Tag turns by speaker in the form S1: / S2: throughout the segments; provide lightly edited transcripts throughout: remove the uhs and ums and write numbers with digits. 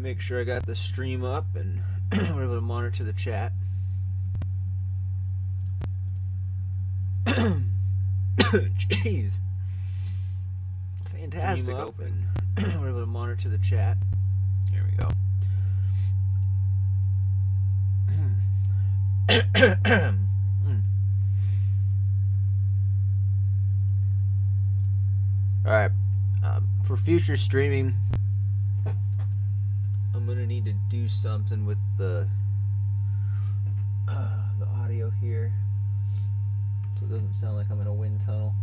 S1: Make sure I got the stream up and we're able to monitor the chat. Jeez. Fantastic. Open. We're able to monitor the chat. Here we go. Alright. For future streaming, I'm gonna need to do something with the audio here, so it doesn't sound like I'm in a wind tunnel.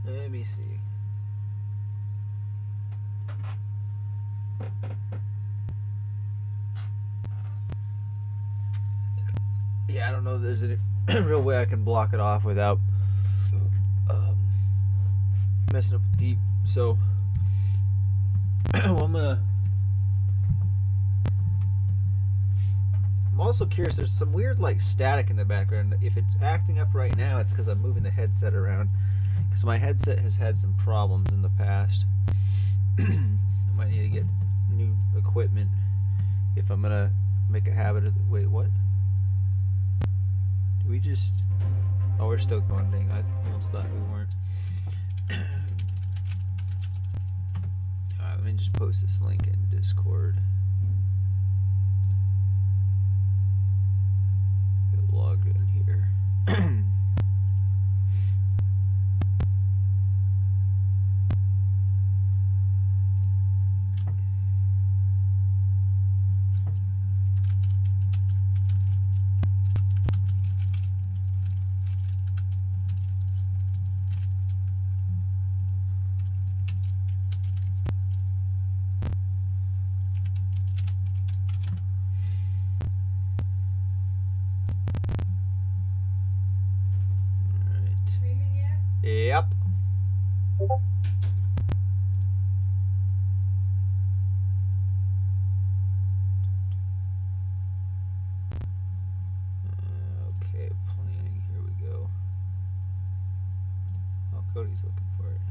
S1: Let me see. Yeah, I don't know if there's a real way I can block it off without messing up the peep. So I'm also curious. There's some weird like static in the background. If it's acting up right now, it's because I'm moving the headset around. Because my headset has had some problems in the past. I might need to get new equipment if I'm gonna make a habit of. Wait, what? Do we just? Oh, we're still going. Dang, I almost thought we weren't. Alright, let me just post this link in Discord. Get logged in here. Yep. Okay, planning. Here we go. Oh, Cody's looking for it.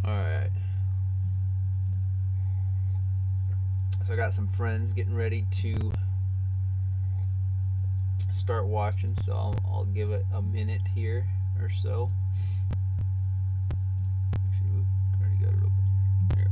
S1: Alright. So I got some friends getting ready to start watching, so I'll give it a minute here or so. Actually, I already got it open. There we go.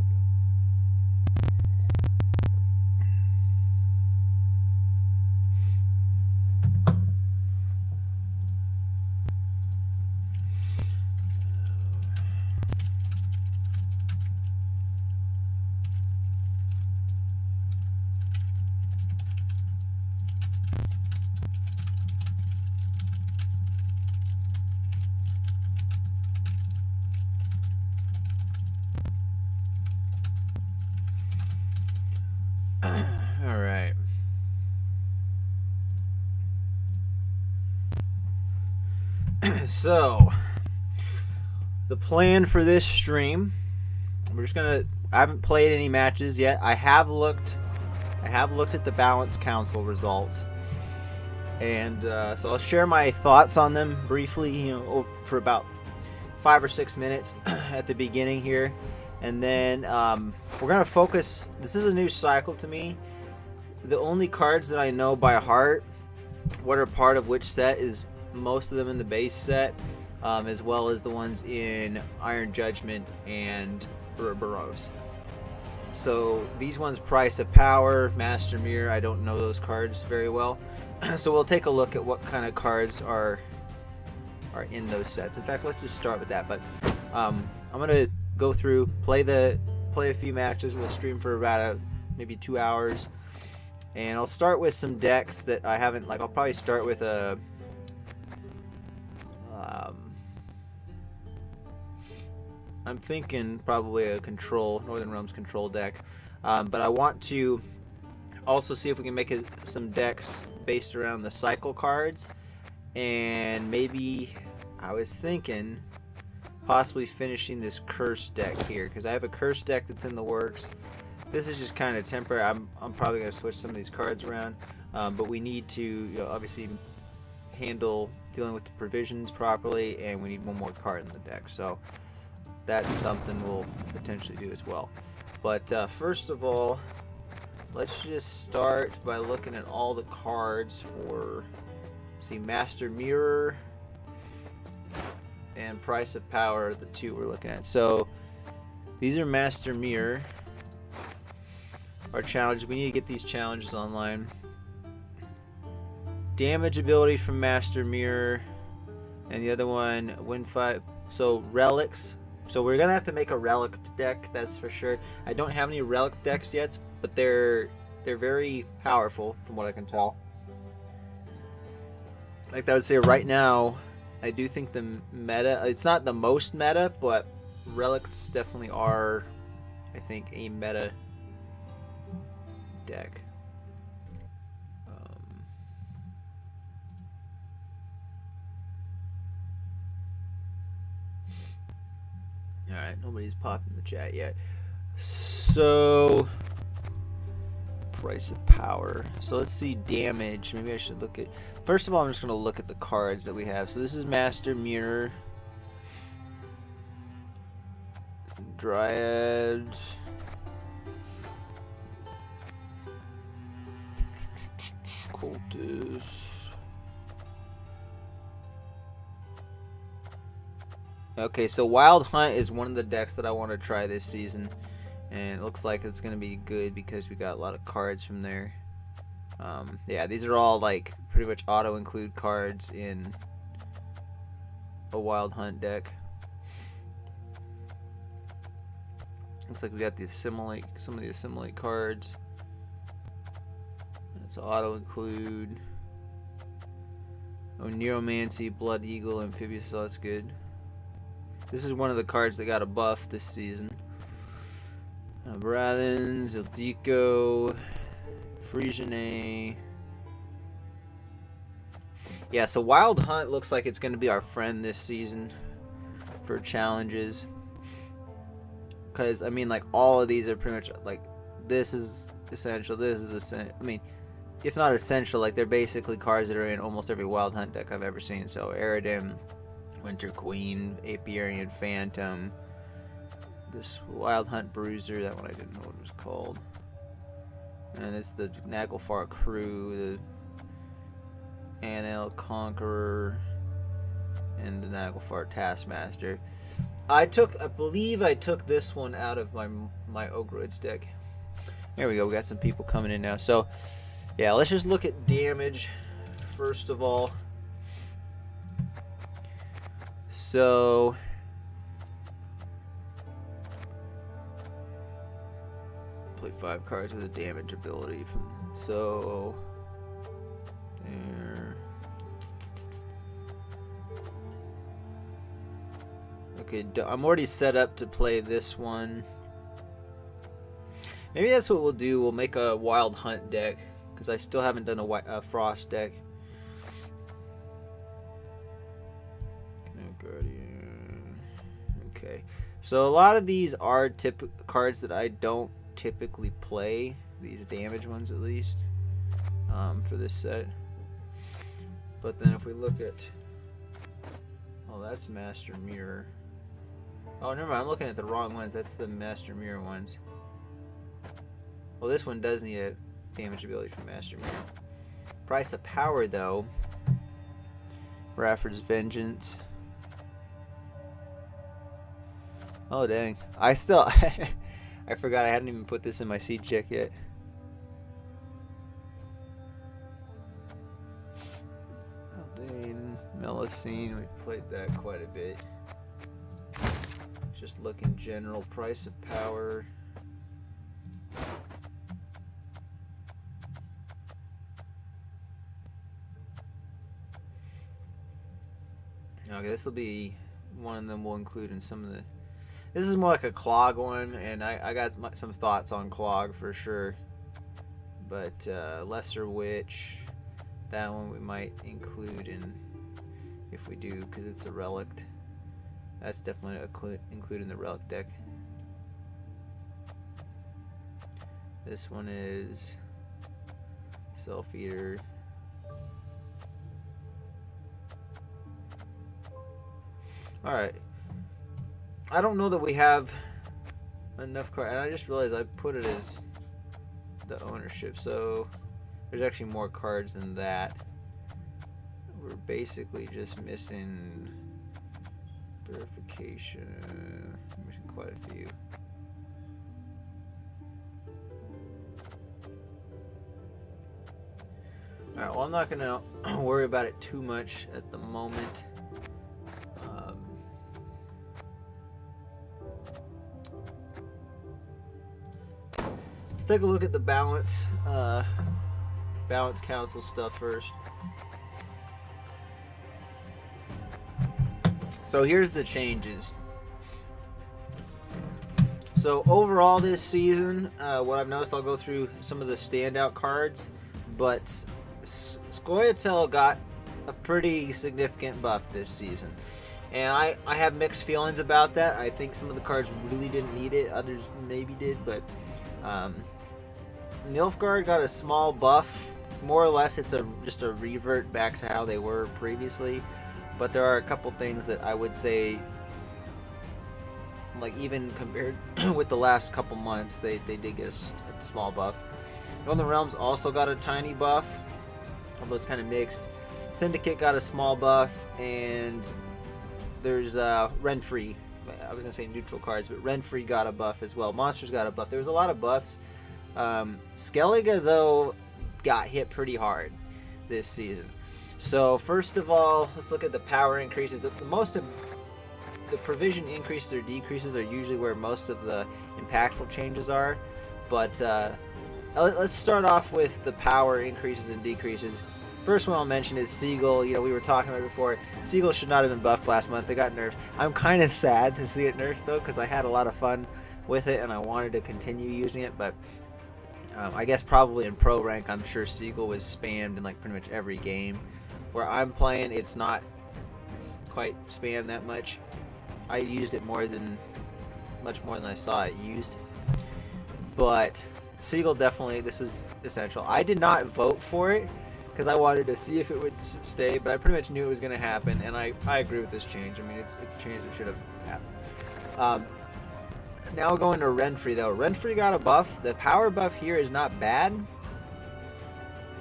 S1: All right. So, the plan for this stream, we're just gonna. I haven't played any matches yet. I have looked at the Balance Council results, and so I'll share my thoughts on them briefly. You know, for about 5 or 6 minutes at the beginning here. And then we're going to focus. This is a new cycle to me. The only cards that I know by heart, what are part of which set, is most of them in the base set, as well as the ones in Iron Judgment and Burroughs. So these ones, Price of Power, Master Mirror, I don't know those cards very well. So we'll take a look at what kind of cards are in those sets. In fact, let's just start with that. But I'm going to go through, play a few matches. We'll stream for about maybe 2 hours, and I'll start with some decks that I haven't. Like, I'll probably start with a I'm thinking probably a Northern Realms control deck, but I want to also see if we can make some decks based around the cycle cards, and maybe I was thinking possibly finishing this curse deck here, because I have a curse deck that's in the works. This is just kind of temporary. I'm probably going to switch some of these cards around, but we need to, you know, obviously handle dealing with the provisions properly, and we need one more card in the deck. So that's something we'll potentially do as well. But first of all, let's just start by looking at all the cards for, see, Master Mirror and Price of Power are the two we're looking at. So these are Master Mirror. Our challenge, we need to get these challenges online. Damage ability from Master Mirror, and the other one, Win 5. So relics. So we're gonna have to make a relic deck, that's for sure. I don't have any relic decks yet, but they're very powerful from what I can tell. Like I would say right now, I do think the meta, it's not the most meta, but relics definitely are, I think, a meta deck. Alright, nobody's popped in the chat yet. So, Price of Power. So let's see damage. Maybe I should look at... First of all, I'm just going to look at the cards that we have. So this is Master Mirror. Dryads. Cultist. Okay, so Wild Hunt is one of the decks that I want to try this season, and it looks like it's going to be good because we got a lot of cards from there. Yeah, these are all like pretty much auto-include cards in a Wild Hunt deck. Looks like we got the assimilate, some of the assimilate cards. That's auto-include. Oh, Neuromancy, Blood Eagle, Amphibious, so that's good. This is one of the cards that got a buff this season. Brathens, Ildeco, Frisiane. Yeah, so Wild Hunt looks like it's going to be our friend this season for challenges. Because, I mean, like, all of these are pretty much, like, this is essential, this is essential. I mean, if not essential, like, they're basically cards that are in almost every Wild Hunt deck I've ever seen. So, Eridim, Winter Queen, Apiarian Phantom, this Wild Hunt Bruiser, that one I didn't know what it was called. And it's the Naglfar Crew, the Anel Conqueror, and the Naglfar Taskmaster. I believe I took this one out of my Ogroids deck. There we go, we got some people coming in now. So, yeah, let's just look at damage first of all. So, play 5 cards with a damage ability. So, there. Okay, I'm already set up to play this one. Maybe that's what we'll do. We'll make a Wild Hunt deck, because I still haven't done a Frost deck. Guardian. Okay, so a lot of these are cards that I don't typically play, these damage ones at least, for this set. But then if we look at, oh, that's Master Mirror. Oh, never mind, I'm looking at the wrong ones. That's the Master Mirror ones. Well, this one does need a damage ability from Master Mirror. Price of Power, though. Rafford's Vengeance. Oh, dang. I still... I forgot I hadn't even put this in my seed check yet. Aldane, Melusine, we played that quite a bit. Just looking general. Price of Power. Okay, this will be one of them we'll include in some of the... This is more like a Clog one, and I got some thoughts on Clog for sure. But Lesser Witch, that one we might include in, if we do, because it's a relic. That's definitely included in the relic deck. This one is Self-Eater. Alright. I don't know that we have enough cards. And I just realized I put it as the ownership. So there's actually more cards than that. We're basically just missing verification. We're missing quite a few. Alright, well, I'm not going to worry about it too much at the moment. Let's take a look at the balance council stuff first. So here's the changes. So overall this season, what I've noticed, I'll go through some of the standout cards, but Scoia'tael got a pretty significant buff this season. And I have mixed feelings about that. I think some of the cards really didn't need it, others maybe did, but Nilfgaard got a small buff. More or less it's just a revert back to how they were previously. But there are a couple things that I would say, like even compared with the last couple months, they did get a small buff. Northern Realms also got a tiny buff, although it's kind of mixed. Syndicate got a small buff, and there's Renfree. I was going to say neutral cards, but Renfree got a buff as well. Monsters got a buff. There was a lot of buffs. Skellige, though, got hit pretty hard this season. So first of all, let's look at the power increases. Most of the provision increases or decreases are usually where most of the impactful changes are. But let's start off with the power increases and decreases. First one I'll mention is Seagull. You know, we were talking about it before. Seagull should not have been buffed last month. They got nerfed. I'm kind of sad to see it nerfed, though, because I had a lot of fun with it and I wanted to continue using it. But I guess probably in pro rank, I'm sure Seagull was spammed in like pretty much every game. Where I'm playing, it's not quite spammed that much. I used it much more than I saw it used. But Seagull definitely, this was essential. I did not vote for it because I wanted to see if it would stay, but I pretty much knew it was going to happen, and I agree with this change. I mean, it's a change that should have happened. Now going to Renfree, though. Renfree got a buff. The power buff here is not bad.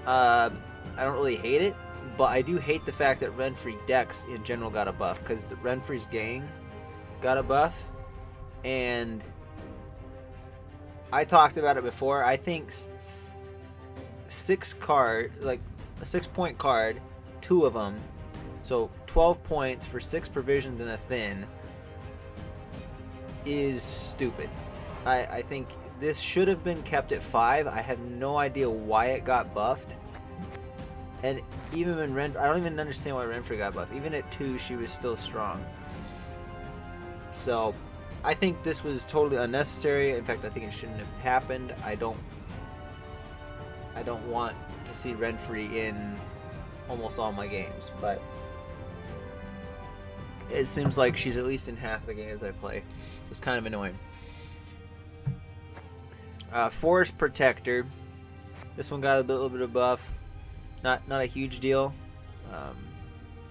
S1: I don't really hate it. But I do hate the fact that Renfree decks in general got a buff, because Renfree's gang got a buff, and I talked about it before. I think a 6-point card, 2 of them, so 12 points for 6 provisions and a thin is stupid. I think this should have been kept at 5. I have no idea why it got buffed. And even when I don't even understand why Renfree got buffed. Even at 2, she was still strong. So, I think this was totally unnecessary. In fact, I think it shouldn't have happened. I don't want to see Renfree in almost all my games, but it seems like she's at least in half the games I play. It's kind of annoying. Forest Protector. This one got a little bit of buff. Not a huge deal,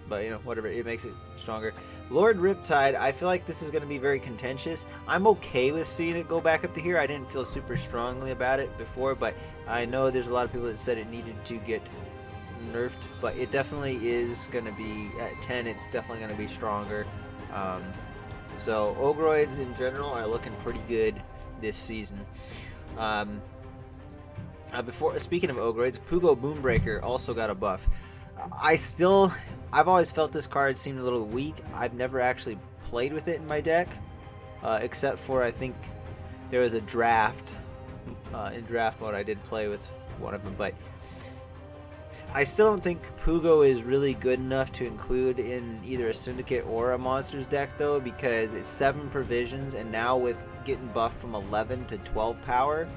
S1: but you know, whatever, it makes it stronger. Lord Riptide, I feel like this is going to be very contentious. I'm okay with seeing it go back up to here. I didn't feel super strongly about it before, but I know there's a lot of people that said it needed to get nerfed, but it definitely is going to be, at 10, it's definitely going to be stronger. So Ogroids in general are looking pretty good this season. Speaking of Ogroids, Pugo Boombreaker also got a buff. I've always felt this card seemed a little weak. I've never actually played with it in my deck, except for I think there was a draft. In draft mode I did play with one of them, but I still don't think Pugo is really good enough to include in either a Syndicate or a Monsters deck, though, because it's 7 provisions, and now with getting buffed from 11 to 12 power,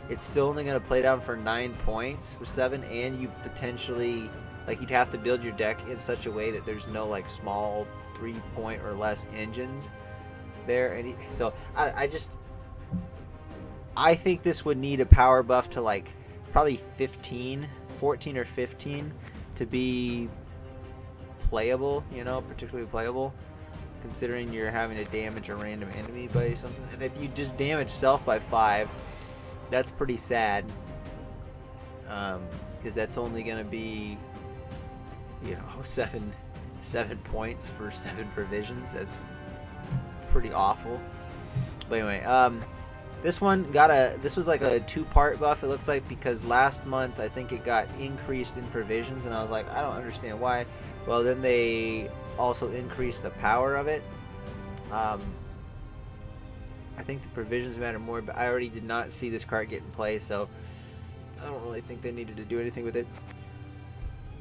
S1: it's still only going to play down for 9 points with 7, and you potentially, like, you'd have to build your deck in such a way that there's no, like, small 3-point or less engines there. And so I think this would need a power buff to like probably 14 or 15 to be playable, you know, particularly playable, considering you're having to damage a random enemy by something. And if you just damage self by 5, that's pretty sad, because that's only going to be, you know, 7 points for 7 provisions. That's pretty awful. But anyway, this was like a 2-part buff, it looks like, because last month I think it got increased in provisions, and I was like, I don't understand why. Well, then they also increased the power of it. I think the provisions matter more, but I already did not see this card get in play, so I don't really think they needed to do anything with it.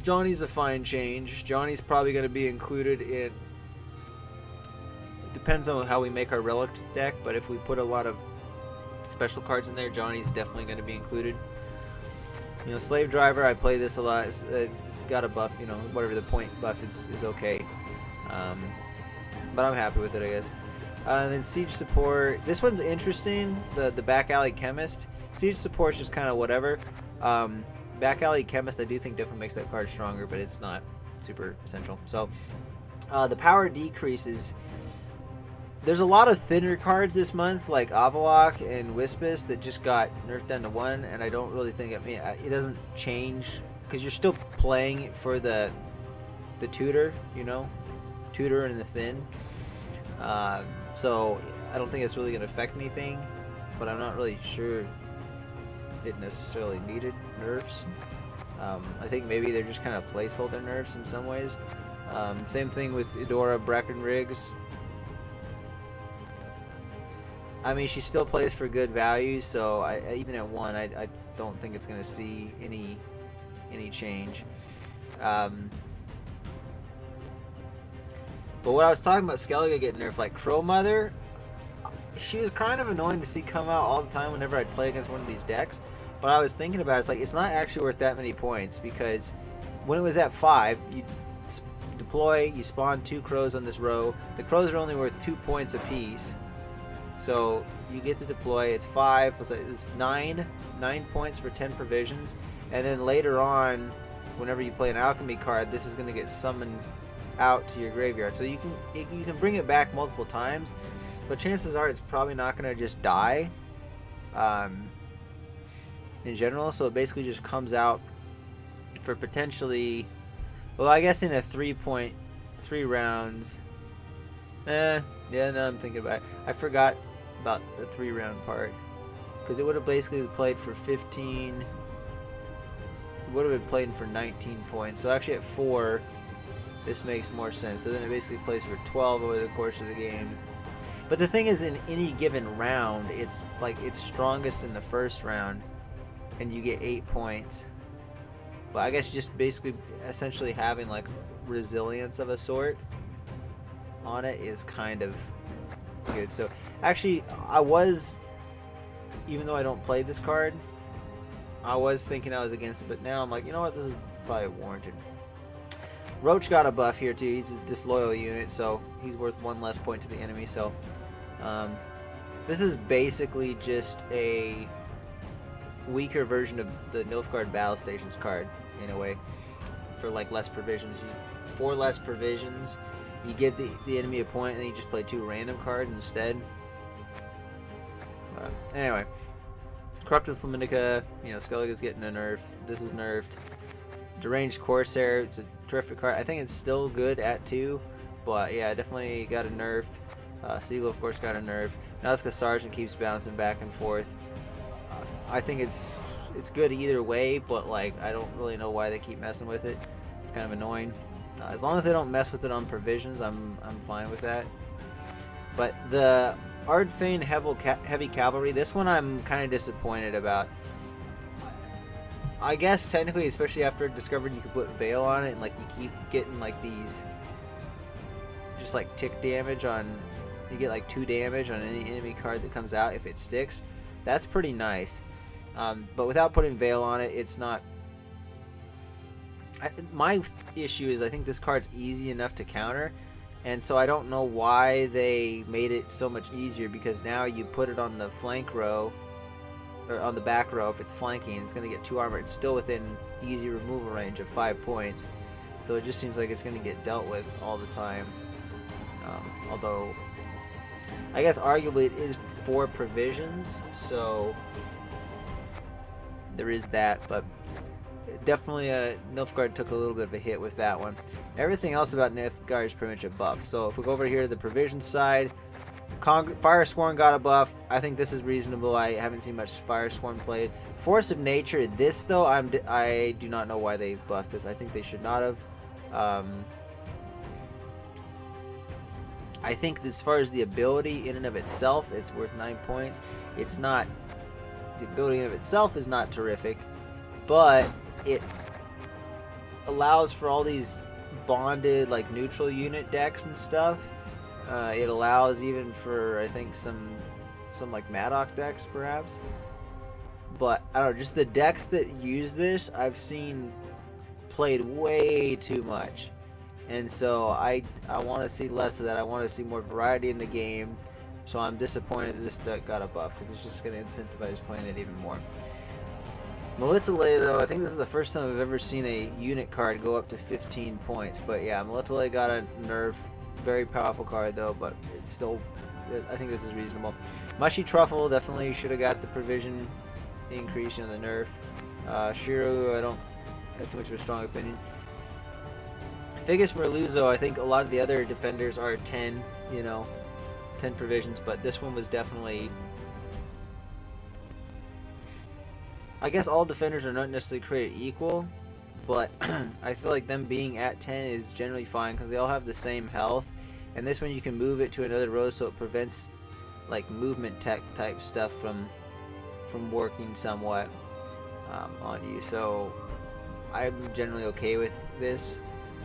S1: Johnny's a fine change. Johnny's probably going to be included in... It depends on how we make our relic deck, but if we put a lot of special cards in there, Johnny's definitely going to be included. You know, Slave Driver, I play this a lot. It's, got a buff, you know, whatever the point buff is okay. But I'm happy with it, I guess. And then Siege Support. This one's interesting, the Back Alley Chemist. Siege Support's just kind of whatever. Back Alley Chemist, I do think definitely makes that card stronger, but it's not super essential. So, the power decreases. There's a lot of thinner cards this month, like Avalok and Wispus, that just got nerfed down to 1, and I don't really think, I mean, it doesn't change, because you're still playing for the tutor, you know, tutor and the thin. So I don't think it's really going to affect anything, but I'm not really sure it necessarily needed nerfs. I think maybe they're just kind of placeholder nerfs in some ways. Same thing with Eudora Breckenriggs. I mean, she still plays for good value, so even at 1, I don't think it's going to see any change. But what I was talking about Skellige getting nerfed, like Crow Mother, she was kind of annoying to see come out all the time whenever I'd play against one of these decks. But I was thinking about it, it's like, it's not actually worth that many points, because when it was at 5, you deploy, you spawn 2 crows on this row. The crows are only worth 2 points apiece. So you get to deploy, it's 5, it's 9 points for 10 provisions. And then later on, whenever you play an alchemy card, this is going to get summoned out to your graveyard. So you can bring it back multiple times, but chances are it's probably not going to just die in general. So it basically just comes out for potentially, well, I guess in a 3 rounds. Yeah, now I'm thinking about it. I forgot about the 3-round part, because it would have basically played for 15. Would have been played for 19 points. So actually at 4, this makes more sense. So then it basically plays for 12 over the course of the game. But the thing is, in any given round, it's like it's strongest in the first round, and you get 8 points. But I guess just basically essentially having like resilience of a sort on it is kind of good. So actually, I was, even though I don't play this card, I was thinking I was against it, but now I'm like, you know what, this is probably warranted. Roach got a buff here too. He's a disloyal unit, so he's worth 1 less point to the enemy. So this is basically just a weaker version of the Nilfgaard Battle Stations card, in a way, for like less provisions. 4 less provisions, you give the enemy a point, and then you just play 2 random cards instead. Anyway, Corrupted Flamindica, you know, Skellige's getting a nerf. This is nerfed. Deranged Corsair, it's a terrific card. I think it's still good at 2, but yeah, definitely got a nerf. Seagull, of course, got a nerf. Nazca Sergeant keeps bouncing back and forth. I think it's good either way, but like I don't really know why they keep messing with it. It's kind of annoying. As long as they don't mess with it on provisions, I'm fine with that. But the Ardfane Heavy Cavalry, this one I'm kind of disappointed about. I guess technically, especially after discovering you could put Veil on it, and like you keep getting like these, just like tick damage on, you get like 2 damage on any enemy card that comes out if it sticks. That's pretty nice. But without putting Veil on it, it's not. My issue is I think this card's easy enough to counter, And so I don't know why they made it so much easier, because now you put it on the flank row, or on the back row if it's flanking, it's going to get 2 armor. It's still within easy removal range of 5 points. So it just seems like it's going to get dealt with all the time. Although, I guess arguably it is 4 provisions, so there is that, but definitely Nilfgaard took a little bit of a hit with that one. Everything else about Nilfgaard is pretty much a buff. So if we go over here to the provision side, Firesworn got a buff. I think this is reasonable. I haven't seen much Firesworn played. Force of Nature, this though, I do not know why they buffed this. I think they should not have. I think as far as the ability in and of itself, it's worth 9 points. It's not, the ability in and of itself is not terrific, but it allows for all these bonded like neutral unit decks and stuff. It allows even for, I think, some like Maddock decks perhaps. But I don't know, just the decks that use this I've seen played way too much. And so I want to see less of that. I want to see more variety in the game. So I'm disappointed that this deck got a buff, because it's just going to incentivize playing it even more. Melitele, though, I think this is the first time I've ever seen a unit card go up to 15 points. But yeah, Melitele got a nerf. Very powerful card, though, but it's still, I think this is reasonable. Mushy Truffle definitely should have got the provision increase, the nerf. Shiro, I don't have too much of a strong opinion. Figus Merluzzo, I think a lot of the other defenders are 10, 10 provisions, but this one was definitely, I guess all defenders are not necessarily created equal, but I feel like them being at 10 is generally fine, because they all have the same health, and this one you can move it to another row, so it prevents like movement tech type stuff from working somewhat on you. So I'm generally okay with this.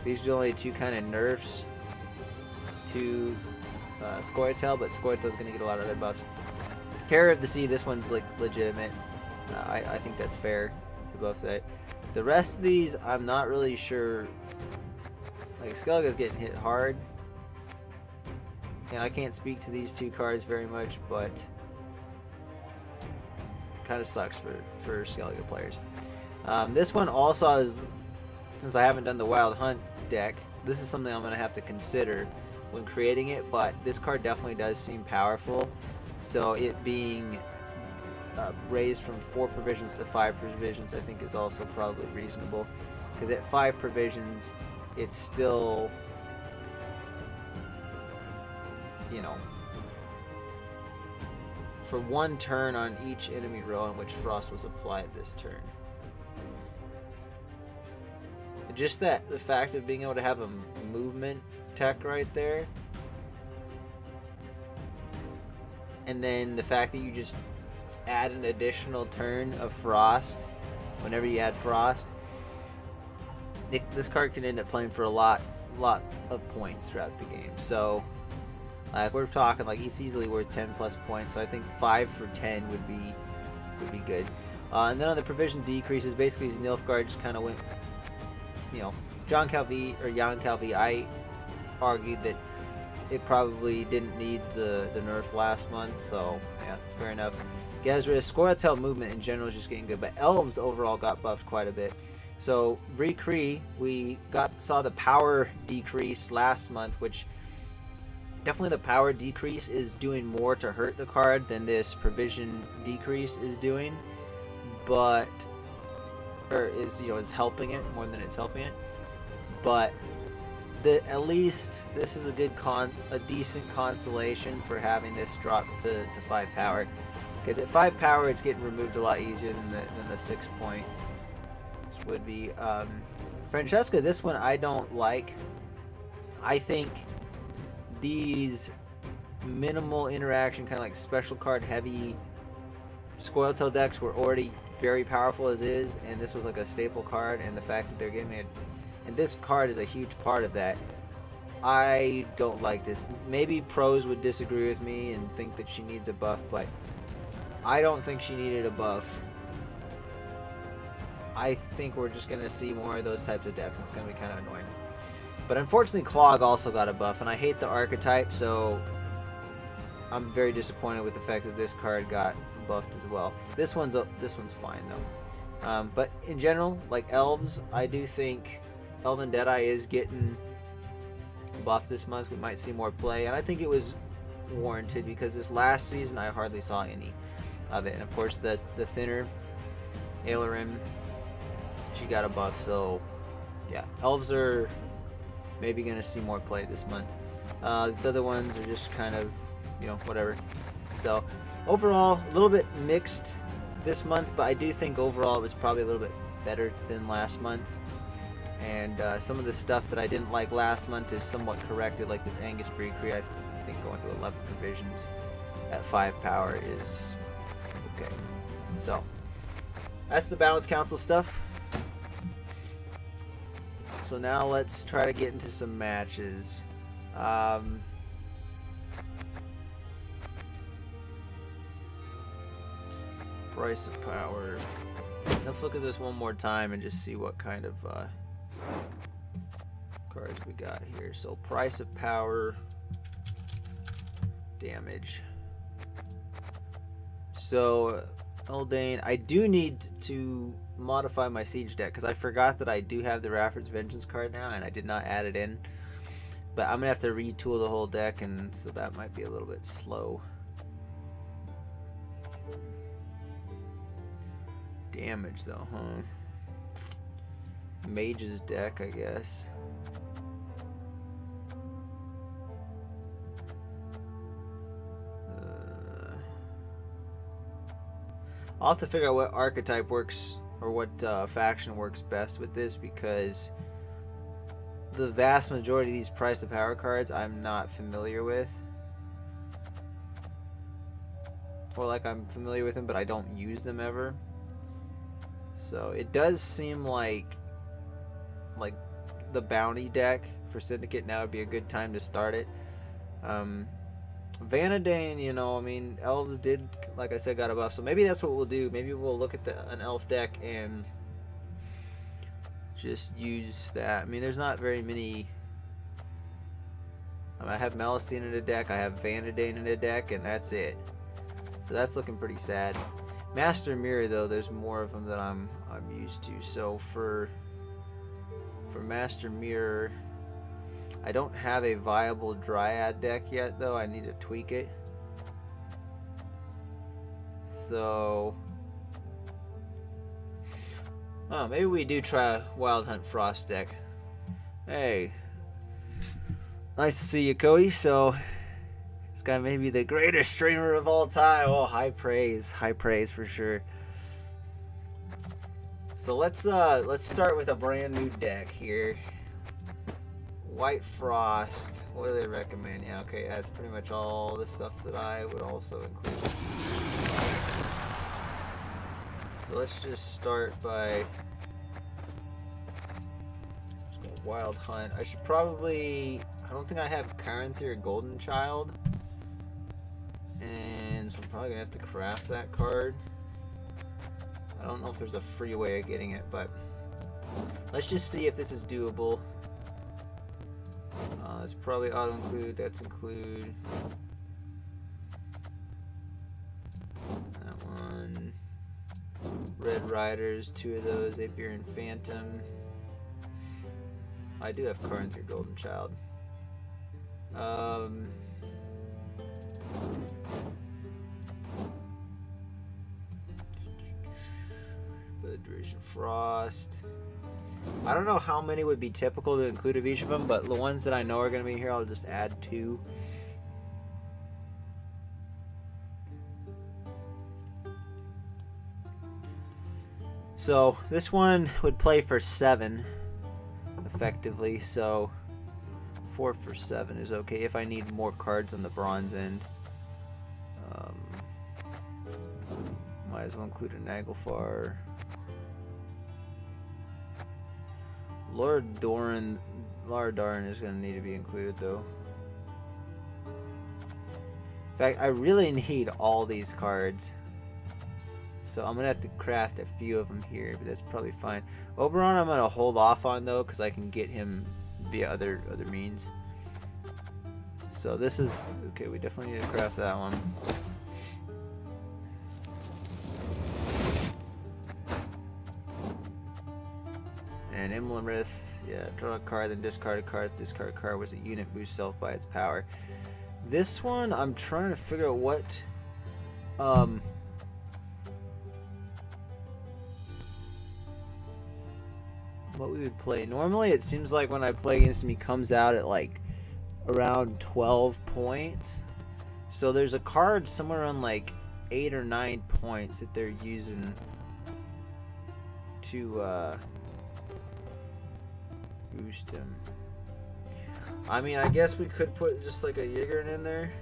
S1: These are the only 2 kind of nerfs to Scoia'tael, but Scoia'tael's going to get a lot of other buffs. Terror of the Sea, this one's like legitimate. I think that's fair to buff that. The rest of these, I'm not really sure. Like, Skellige's getting hit hard. And I can't speak to these 2 cards very much, but kind of sucks for Skellige players. This one also is, since I haven't done the Wild Hunt deck, this is something I'm going to have to consider when creating it, but this card definitely does seem powerful. So it being raised from 4 provisions to 5 provisions, I think is also probably reasonable, because at 5 provisions it's still, for 1 turn on each enemy row in which frost was applied this turn. Just the fact of being able to have a movement tech right there, and then the fact that you just add an additional turn of frost whenever you add frost, this card can end up playing for a lot of points throughout the game. So we're talking like it's easily worth 10 plus points. So I think 5 for 10 would be good. And then on the provision decreases, basically Nilfgaard just kind of went, John Calvi or Jan Calvi, I argued that it probably didn't need the nerf last month, so yeah, fair enough. Gezra, Scoia'tael movement in general is just getting good, but elves overall got buffed quite a bit. So Bree Cree, we saw the power decrease last month, which definitely the power decrease is doing more to hurt the card than this provision decrease is doing, but is helping it more than it's helping it. But at least this is a decent consolation for having this drop to 5 power, because at 5 power it's getting removed a lot easier than the 6 point would be. Francesca, this one I don't like. I think these minimal interaction, kind of like special card heavy Scoia'tael decks were already very powerful as is, and this was like a staple card, and the fact that they're giving it, and this card is a huge part of that. I don't like this. Maybe pros would disagree with me and think that she needs a buff, but I don't think she needed a buff. I think we're just going to see more of those types of decks, and it's going to be kind of annoying. But unfortunately, Clog also got a buff, and I hate the archetype, so I'm very disappointed with the fact that this card got buffed as well. This one's fine though. But in general, like elves, I do think Elven Deadeye is getting buffed this month. We might see more play, and I think it was warranted because this last season I hardly saw any of it. And of course, the thinner Ailerim, she got a buff, so yeah, elves are maybe gonna see more play this month. The other ones are just kind of, you know, whatever. So overall, a little bit mixed this month, but I do think overall it was probably a little bit better than last month. And some of the stuff that I didn't like last month is somewhat corrected, like this Angus Breakery. I think going to 11 provisions at 5 power is okay. So that's the Balance Council stuff. So now let's try to get into some matches. Price of power. Let's look at this one more time and just see what kind of cards we got here. So price of power, damage. So Eldain, I do need to modify my siege deck because I forgot that I do have the Rafford's Vengeance card now and I did not add it in. But I'm gonna have to retool the whole deck, and so that might be a little bit slow. Damage though, huh? Mage's deck, I guess. I'll have to figure out what archetype works or what faction works best with this, because the vast majority of these price of power cards I'm not familiar with. Or like I'm familiar with them, but I don't use them ever. So it does seem like the bounty deck for Syndicate now would be a good time to start it. Vanadane, you know, I mean, elves did, like I said, got a buff, so maybe that's what we'll do. Maybe we'll look at an elf deck and just use that. I mean, there's not very many. I have Melistine in a deck, I have Vanadane in a deck, and that's it. So that's looking pretty sad. Master Mirror, though, there's more of them that I'm used to. So for Master Mirror, I don't have a viable Dryad deck yet, though. I need to tweak it. So maybe we do try a Wild Hunt Frost deck. Hey, nice to see you, Cody. So this guy may be the greatest streamer of all time. Oh, high praise for sure. So let's start with a brand new deck here. White Frost. What do they recommend? Yeah, okay, that's pretty much all the stuff that I would also include. So let's just start by Wild Hunt. I should probably. I don't think I have Caranthir Golden Child, and so I'm probably gonna have to craft that card. I don't know if there's a free way of getting it, but let's just see if this is doable. It's probably auto include. That's include. That one. Red Riders, 2 of those. Apier and Phantom. I do have Caranthir Golden Child. Duration Frost. I don't know how many would be typical to include of each of them, but the ones that I know are going to be here, I'll just add 2. So this one would play for 7 effectively, so 4 for 7 is okay if I need more cards on the bronze end. Might as well include a Naglfar. Lord Doran is going to need to be included, though. In fact, I really need all these cards. So I'm going to have to craft a few of them here, but that's probably fine. Oberon I'm going to hold off on, though, because I can get him via other means. So this is okay. We definitely need to craft that one. And emblem risk, yeah, draw a card, then discard a card. Discard a card was a unit boost self by its power. This one, I'm trying to figure out what, what we would play. Normally, it seems like when I play against him, he comes out at like around 12 points. So there's a card somewhere around like 8 or 9 points that they're using to boost him. I mean, I guess we could put just like a Yigern in there.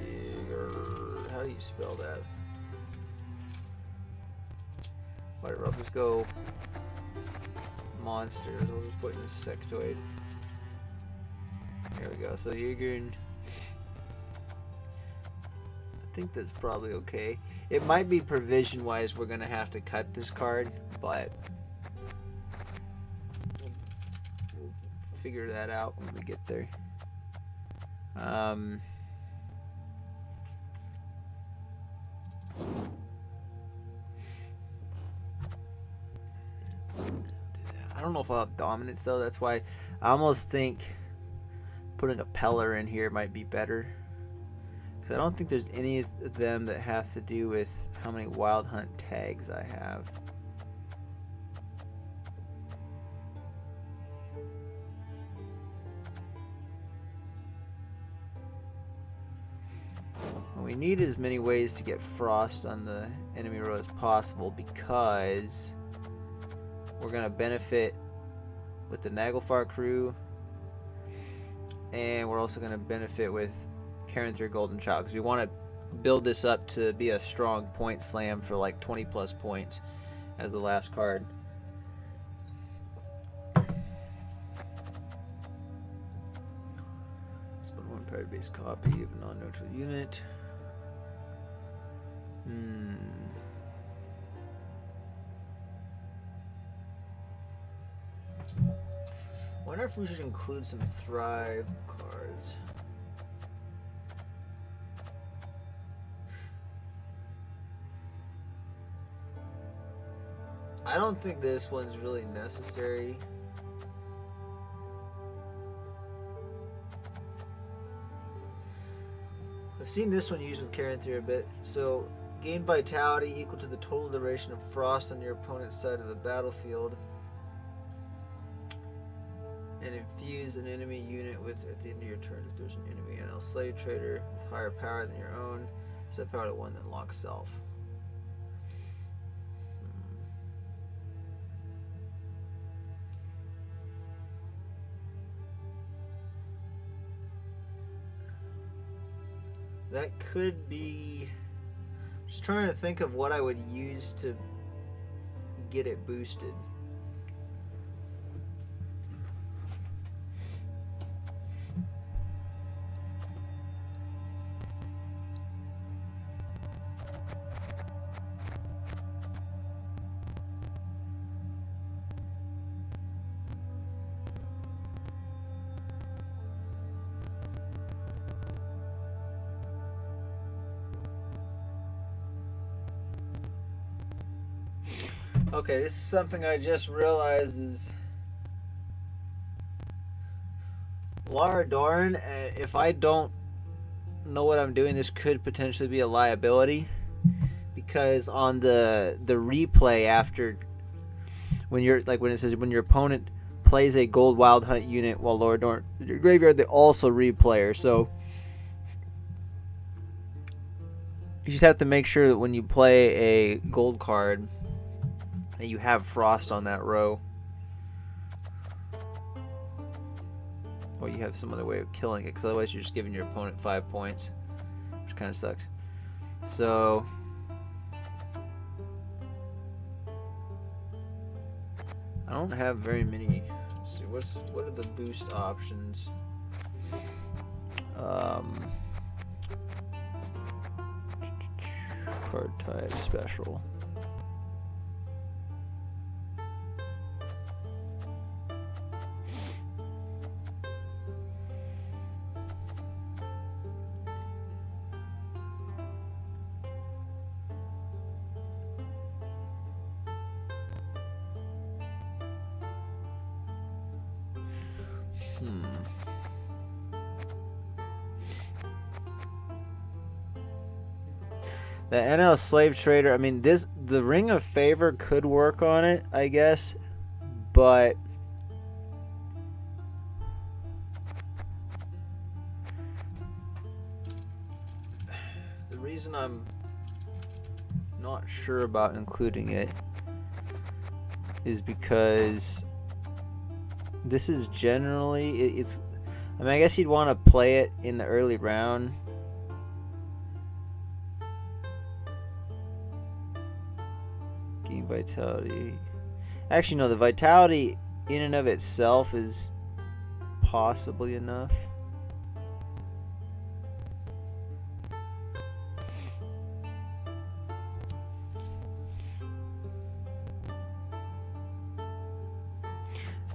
S1: Yigern. How do you spell that? Whatever, I'll just go monsters. We'll just put insectoid. There we go. So Yigern. I think that's probably okay. It might be provision wise we're gonna have to cut this card, but we'll figure that out when we get there. I don't know if I'll have dominance though. That's why I almost think putting a Peller in here might be better. Because I don't think there's any of them that have to do with how many Wild Hunt tags I have. And we need as many ways to get Frost on the enemy row as possible because we're going to benefit with the Naglfar crew, and we're also going to benefit with carrying through Golden Child because we want to build this up to be a strong point slam for like 20 plus points as the last card. Split one paired base copy of a non-neutral unit. Wonder if we should include some Thrive cards. I don't think this one's really necessary. I've seen this one used with carrying through a bit. So, gain vitality equal to the total duration of Frost on your opponent's side of the battlefield. And infuse an enemy unit with at the end of your turn if there's an enemy NL slave trader with higher power than your own. Set power to 1, then lock self. That could be. Just trying to think of what I would use to get it boosted. Okay, this is something I just realized is Lara Dorn. If I don't know what I'm doing, this could potentially be a liability because on the replay after when you're like when it says when your opponent plays a gold Wild Hunt unit while Lara Dorn in your graveyard, they also replay her. So you just have to make sure that when you play a gold card that you have Frost on that row, or you have some other way of killing it, because otherwise you're just giving your opponent 5 points, which kind of sucks. So I don't have very many. Let's see, what are the boost options? Card type special. The NL Slave Trader, I mean, the Ring of Favor could work on it, I guess, but the reason I'm not sure about including it is because this is generally, it's, I mean, I guess you'd want to play it in the early round. Game Vitality. Actually, no, the Vitality in and of itself is possibly enough.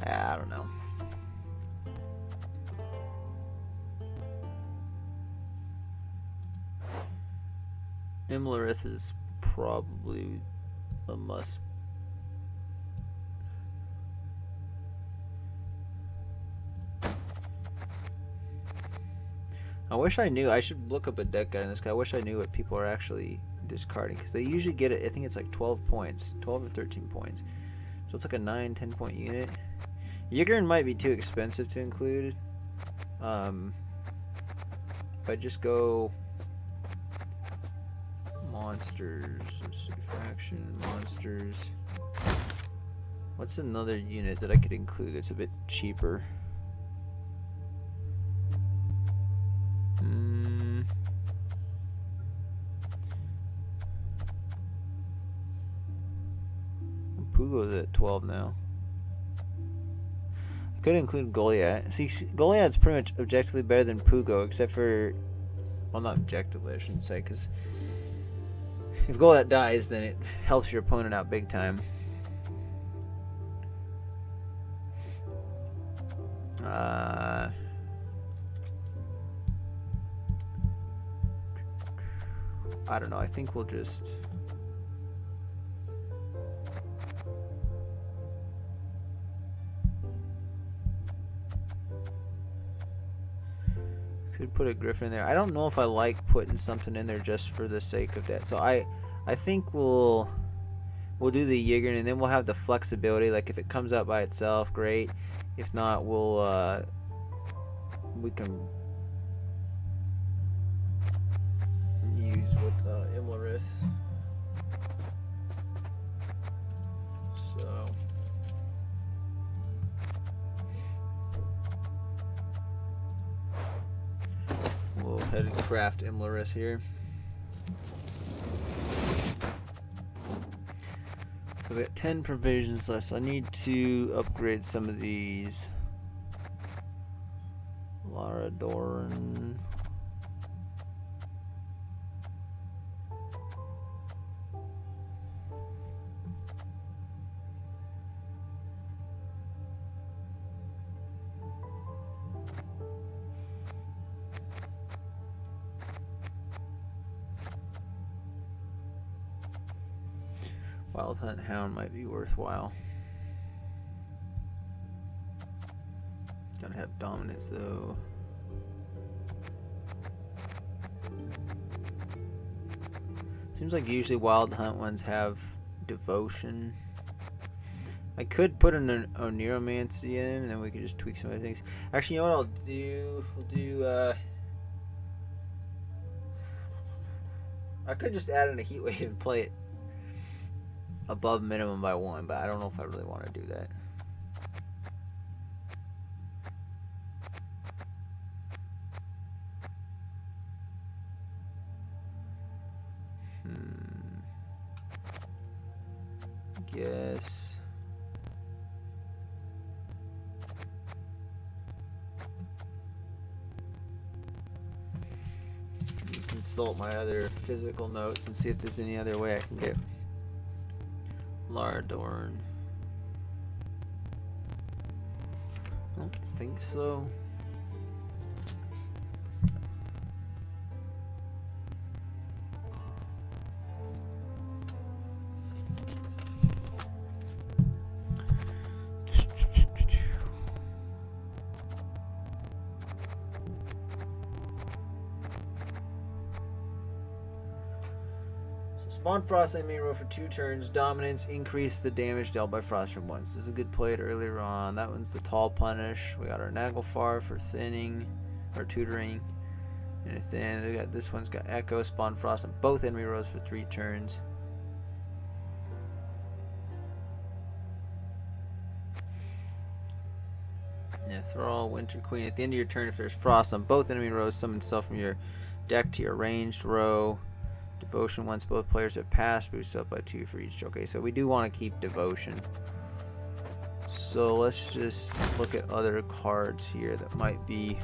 S1: I don't know. Imlarith is probably a must. I wish I knew. I should look up a deck guide on this guy. I wish I knew what people are actually discarding, because they usually get it. I think it's like 12 points, 12 or 13 points. So it's like a 9-10 point unit. Yigurn might be too expensive to include. If I just go monsters, let's see, faction, monsters. What's another unit that I could include that's a bit cheaper? Pugo's at 12 now. I could include Goliath. See, Goliath's pretty much objectively better than Pugo, except for, well, not objectively, I shouldn't say, because if Goliath dies, then it helps your opponent out big time. I don't know. I think we'll just... could put a Griffin there. I don't know if I like putting something in there just for the sake of that. So I think we'll do the Yigurn, and then we'll have the flexibility. Like if it comes out by itself, great. If not, we can use with Imlarith. So we'll head and craft Imlarith here. So we got 10 provisions left. So I need to upgrade some of these. Lara Doran. Wild Hunt Hound might be worthwhile. Gotta have dominance though. Seems like usually Wild Hunt ones have devotion. I could put an Oniromancy in, and then we could just tweak some other things. Actually, you know what I'll do? We'll do. I could just add in a Heat Wave and play it above minimum by 1, but I don't know if I really want to do that. Guess. Consult my other physical notes and see if there's any other way I can get Lara Dorn. I don't think so. Spawn Frost enemy row for 2 turns. Dominance, increase the damage dealt by Frost from once. This is a good play earlier on. That one's the Tall Punish. We got our Naglfar for thinning, or tutoring. And then we got this one's got Echo, Spawn Frost on both enemy rows for 3 turns. Yeah, Thrall, Winter Queen. At the end of your turn, if there's Frost on both enemy rows, summon stuff from your deck to your ranged row. Devotion, once both players have passed, boosts up by 2 for each. Okay, so we do want to keep Devotion. So let's just look at other cards here that might be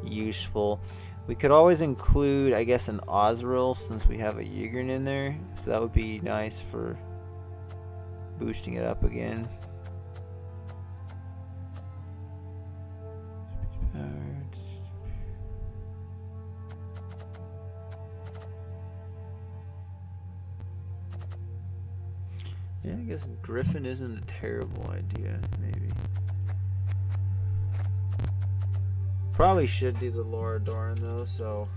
S1: useful. We could always include, I guess, an Ozreal since we have a Ygritte in there. So that would be nice for boosting it up again. Yeah, I guess Griffin isn't a terrible idea, maybe. Probably should do the Laura Doran though, so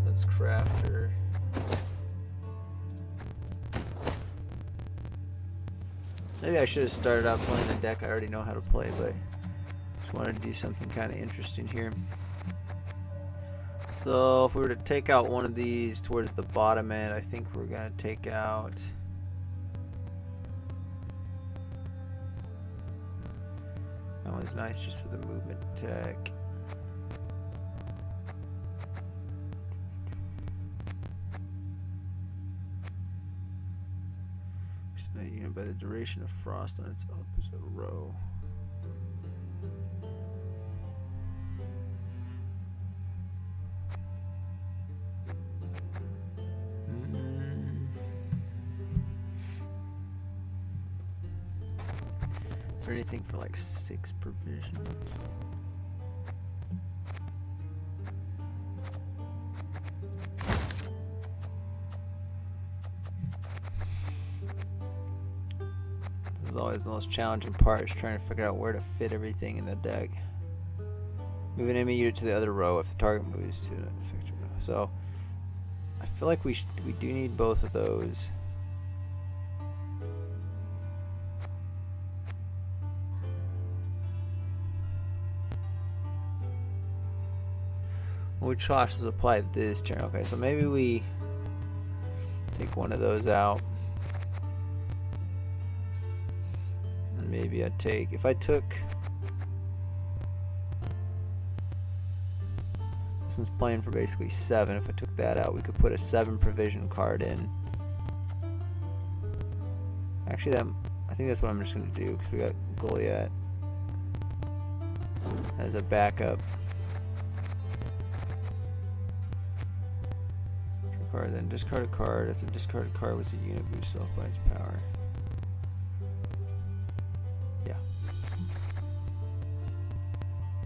S1: let's craft her. Maybe I should have started out playing a deck I already know how to play, but just wanted to do something kind of interesting here. So if we were to take out one of these towards the bottom end, I think we're going to take out that one's nice just for the movement tech. You know, by the duration of Frost on its opposite row. Is there anything for like 6 provisions? This is always the most challenging part, is trying to figure out where to fit everything in the deck. Move an enemy unit to the other row if the target moves to an effective row. So I feel like we do need both of those. Which cost is applied this turn? Okay, so maybe we take one of those out. And maybe I take, if I took, this one's playing for basically 7. If I took that out, we could put a 7 provision card in. Actually, I think that's what I'm just going to do, because we got Goliath as a backup. Then discard a card. If the discarded card was a unit, boost self by its power. Yeah.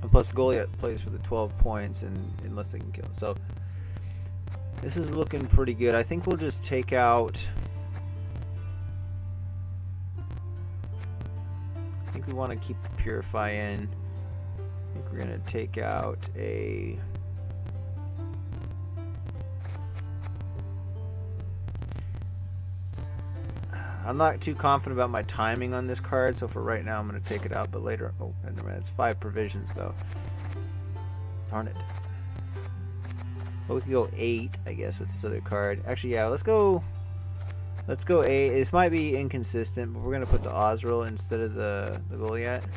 S1: And plus Goliath plays for the 12 points and unless they can kill him. So this is looking pretty good. I think we'll just take out, I think we want to keep the Purify in. I think we're going to take out a I'm not too confident about my timing on this card, so for right now I'm going to take it out, but later, oh, never mind, it's 5 provisions though. Darn it. Well, we can go 8, I guess, with this other card. Actually, yeah, let's go 8. This might be inconsistent, but we're going to put the Ozreal instead of the Goliath.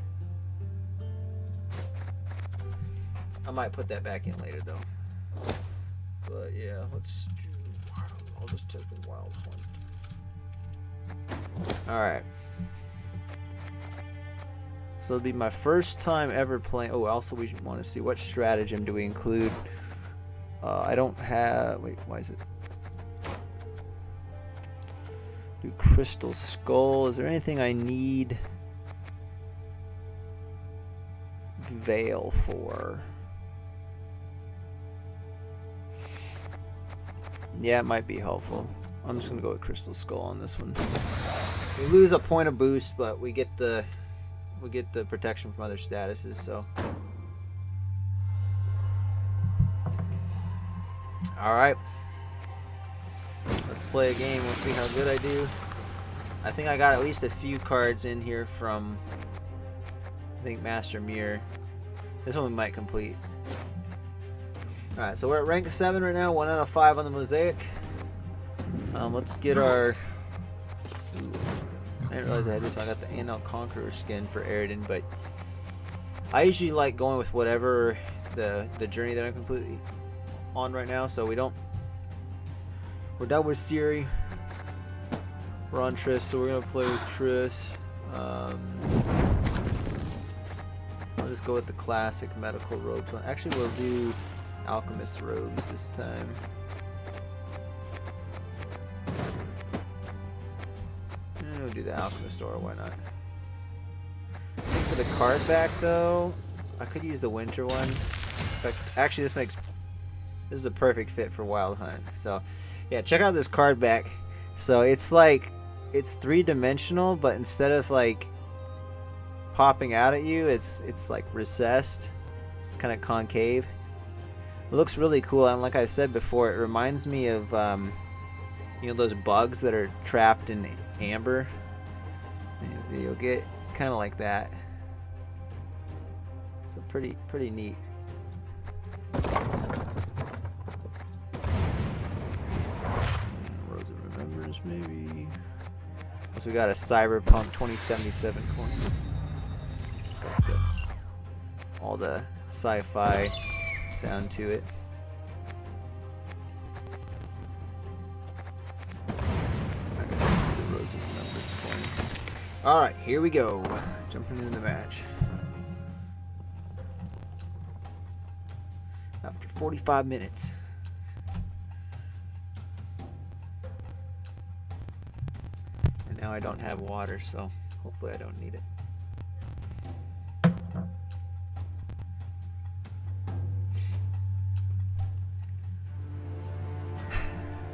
S1: I might put that back in later though. But yeah, let's do, I'll just take the wild one. Alright. So it'll be my first time ever playing. Oh, also we want to see what stratagem do we include. I don't have. Wait, why is it? Do Crystal Skull. Is there anything I need Veil for? Yeah, it might be helpful. I'm just gonna go with Crystal Skull on this one. We lose a point of boost, but we get the protection from other statuses. So Alright. Let's play a game. We'll see how good I do. I think I got at least a few cards in here from, I think, Master Mirror. This one we might complete. Alright, so we're at rank 7 right now. 1 out of 5 on the Mosaic. Let's get our... Ooh, I didn't realize I had this one. I got the Anel Conqueror skin for Eridan, but I usually like going with whatever the journey that I'm completely on right now. So we're done with Siri. We're on Triss, so we're gonna play with Triss. I'll just go with the classic medical robes. Actually, we'll do alchemist robes this time. And we'll do the alchemist aura, why not? I think for the card back though, I could use the winter one. But actually, this is a perfect fit for Wild Hunt. So yeah, check out this card back. So it's like, it's 3-dimensional, but instead of like popping out at you, it's like recessed. It's kind of concave. It looks really cool, and like I said before, it reminds me of you know, those bugs that are trapped in amber. You'll get, it's kind of like that. So pretty neat. Rose of Remembrance, maybe. So we got a Cyberpunk 2077 coin. It's got all the sci-fi sound to it. I guess I'll do the Rose of Remembrance coin. Alright, here we go. Jumping into the match. After 45 minutes. And now I don't have water, so hopefully I don't need it.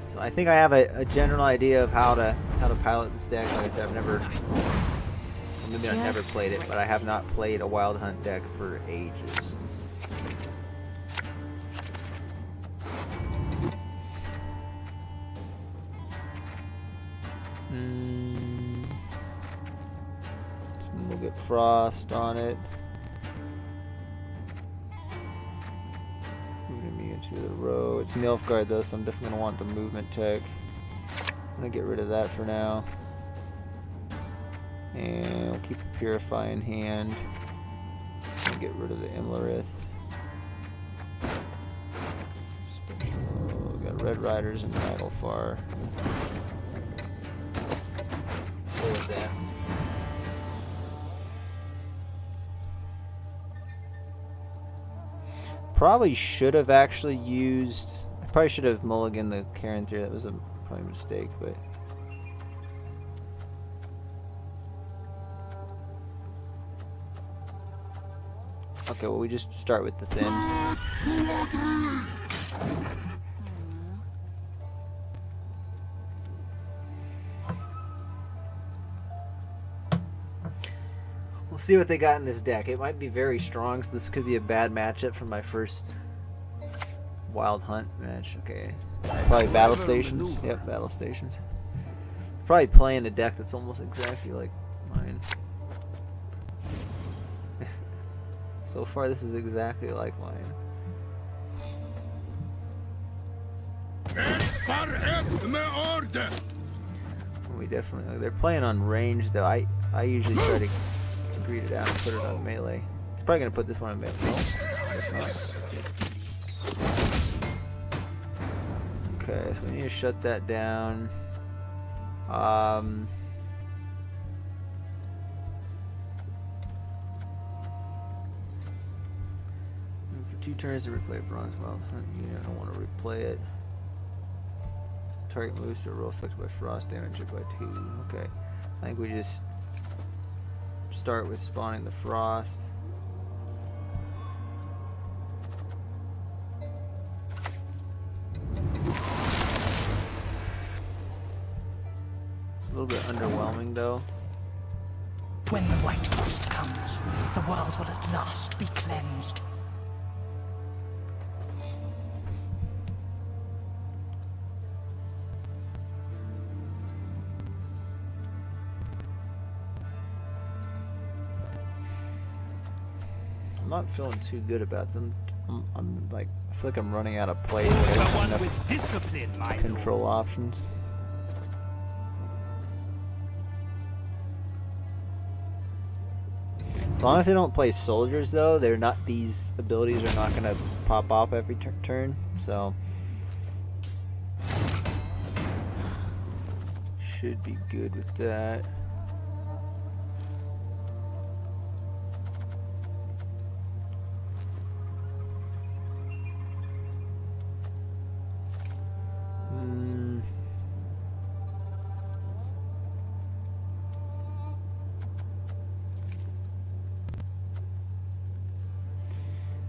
S1: So I think I have a general idea of how to pilot this deck. Like I said, I've never played it, but I have not played a Wild Hunt deck for ages. We'll get Frost on it. Moving me into the row. It's Nilfgaard though, so I'm definitely going to want the movement tech. I'm going to get rid of that for now. And we'll keep the Purify in hand. And get rid of the Imlerith. Special. We got Red Riders and Naglfar. Play with that. Probably should have actually used. I probably should have mulliganed the Karen Theory. That was probably a mistake, but. Okay, well, we just start with the thin. We'll see what they got in this deck. It might be very strong, so this could be a bad matchup for my first Wild Hunt match. Okay, probably Battle Stations. Yep, Battle Stations. Probably playing a deck that's almost exactly like mine. So far, this is exactly like mine. We definitely, they're playing on range though. I usually try to read it out and put it on melee. It's probably gonna put this one on melee. No, guess not. Okay, so we need to shut that down. For 2 turns to replay Bronze Wild Hunt unit, I don't want to replay it. If the target moves to a roll affected by frost, damage it by 2. Okay, I think we just start with spawning the frost. It's a little bit underwhelming though.
S2: When the white frost comes, the world will at last be cleansed.
S1: not feeling too good about them. I'm like, I feel like I'm running out of plays. I don't have enough
S2: with discipline, my
S1: control
S2: lords.
S1: options. As long as they don't play soldiers, though, they're not. These abilities are not gonna pop up every turn. So should be good with that.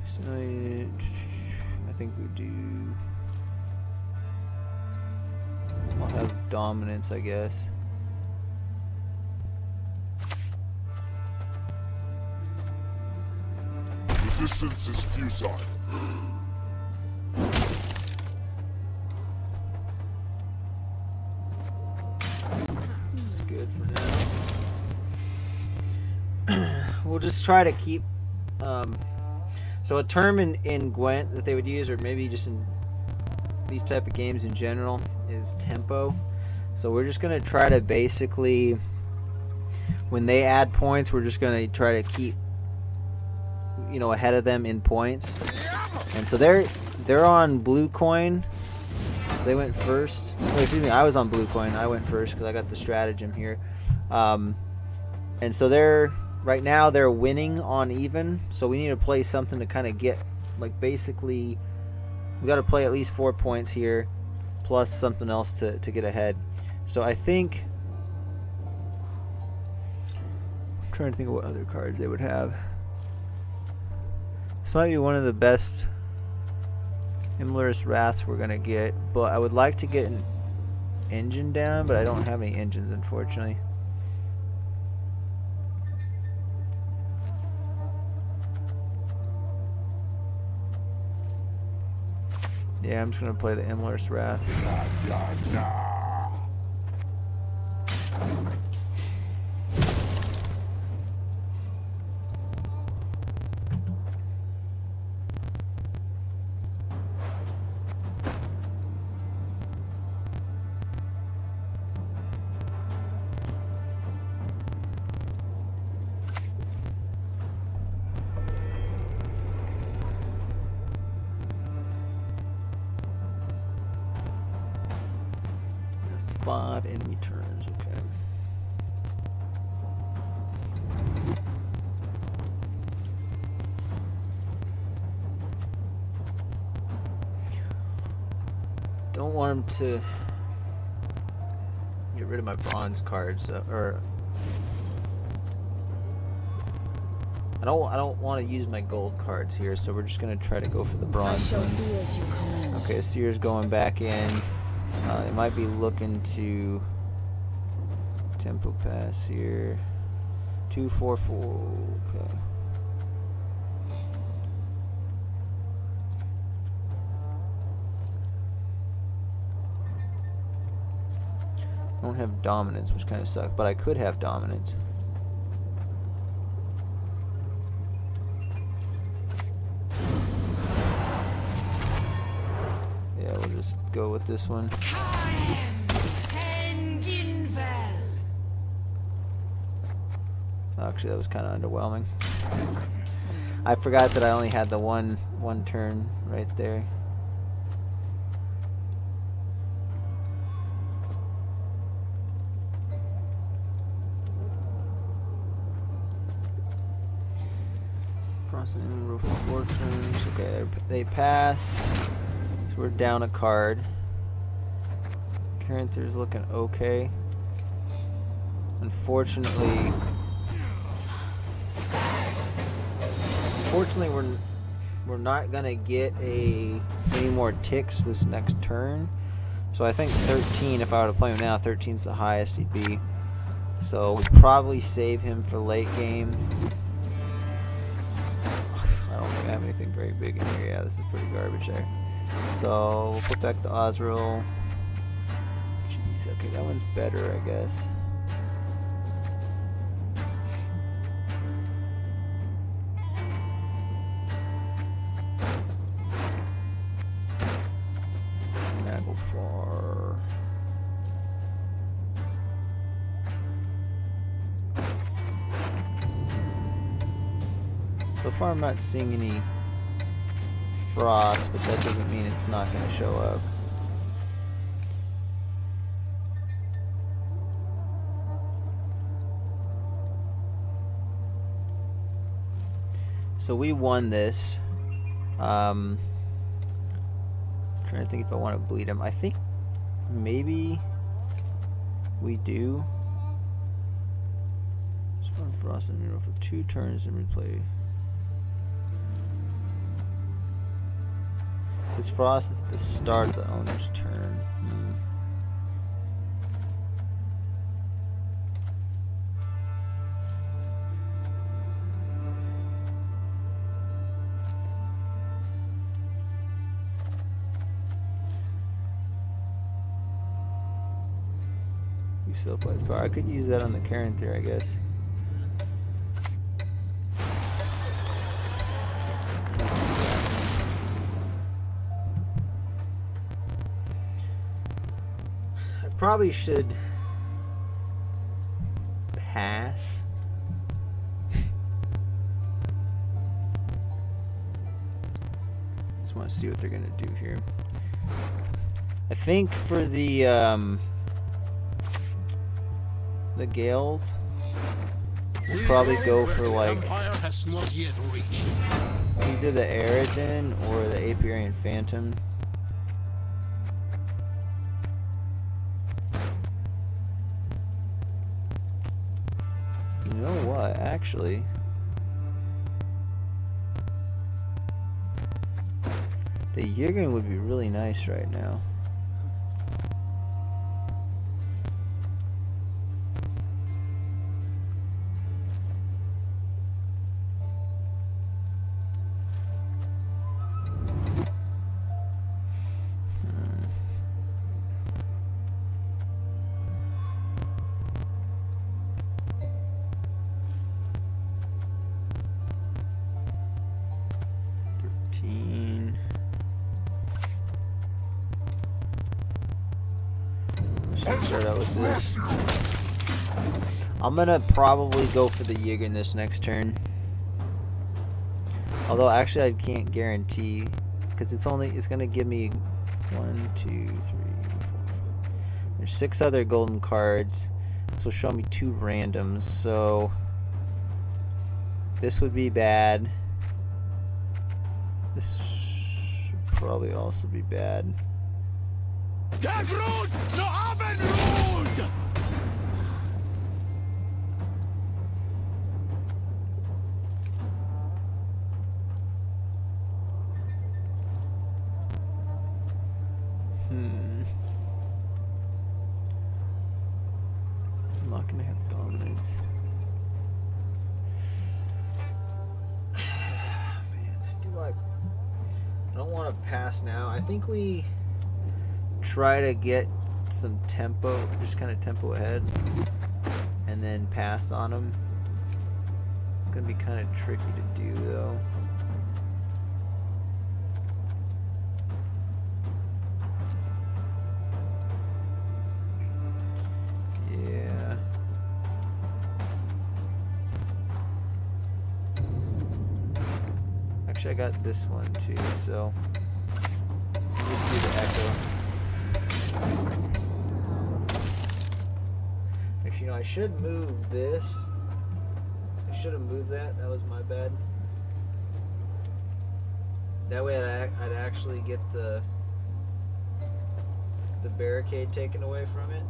S1: So I think we do. I'll have dominance, I guess.
S3: Resistance is futile.
S1: It's good for now. We'll just try to keep. So a term in GWENT that they would use, or maybe just in these type of games in general, is tempo. So we're just going to try to basically, when they add points, we're just going to try to keep, you know, ahead of them in points. And so they're on blue coin. So they went first. Oh, excuse me, I was on blue coin. I went first because I got the stratagem here. And so right now they're winning on even, so we need to play something to kind of get, like, basically we got to play at least 4 points here plus something else to get ahead. So I think, I'm trying to think of what other cards they would have. This might be one of the best Imler's Wraths we're gonna get, but I would like to get an engine down, but I don't have any engines, unfortunately. Yeah, I'm just gonna play the Imler's Wrath. That's 5 enemy turns, okay. Don't want him to get rid of my bronze cards, or I don't want to use my gold cards here, so we're just gonna try to go for the bronze ones. Okay, Seer's going back in. It might be looking to tempo pass here. 244. Okay. I don't have dominance, which kind of sucks, but I could have dominance. Yeah, we'll just go with this one. Actually, that was kind of underwhelming. I forgot that I only had the one turn right there. Frost and Roof of Fortunes. Okay, they pass. So we're down a card. Character's looking okay. Unfortunately, we're not gonna get any more ticks this next turn. So I think 13. If I were to play him now, 13's the highest he'd be. So we'd probably save him for late game. I don't think I have anything very big in here. Yeah, this is pretty garbage there. So we'll put back the Osriel. Jeez, okay, that one's better, I guess. so far. So far I'm not seeing any frost, but that doesn't mean it's not going to show up. So we won this. Trying to think if I want to bleed him. I think maybe we do. Spawn frost and mineral for 2 turns and replay. His frost is at the start of the owner's turn. Self-wise power. I could use that on the Karen there, I guess. I probably should pass. Just want to see what they're gonna do here. I think for the Gales, we'll probably go for like either the Aridin or the Aperian Phantom. You know what, actually, the Yigin would be really nice right now. Start out with this. I'm gonna probably go for the Yigin this next turn. Although actually I can't guarantee, because it's gonna give me 1, 2, 3, 4, 5. There's 6 other golden cards. This will show me 2 randoms, so this would be bad. This should probably also be bad. I'm not gonna have dominance. Man, I don't want to pass now. I think we try to get some tempo, just kind of tempo ahead, and then pass on them. It's gonna be kind of tricky to do though. Yeah. Actually, I got this one too, so I'll just do the echo. Actually, I should move this. I should have moved that. That was my bad. That way I'd actually get the barricade taken away from it.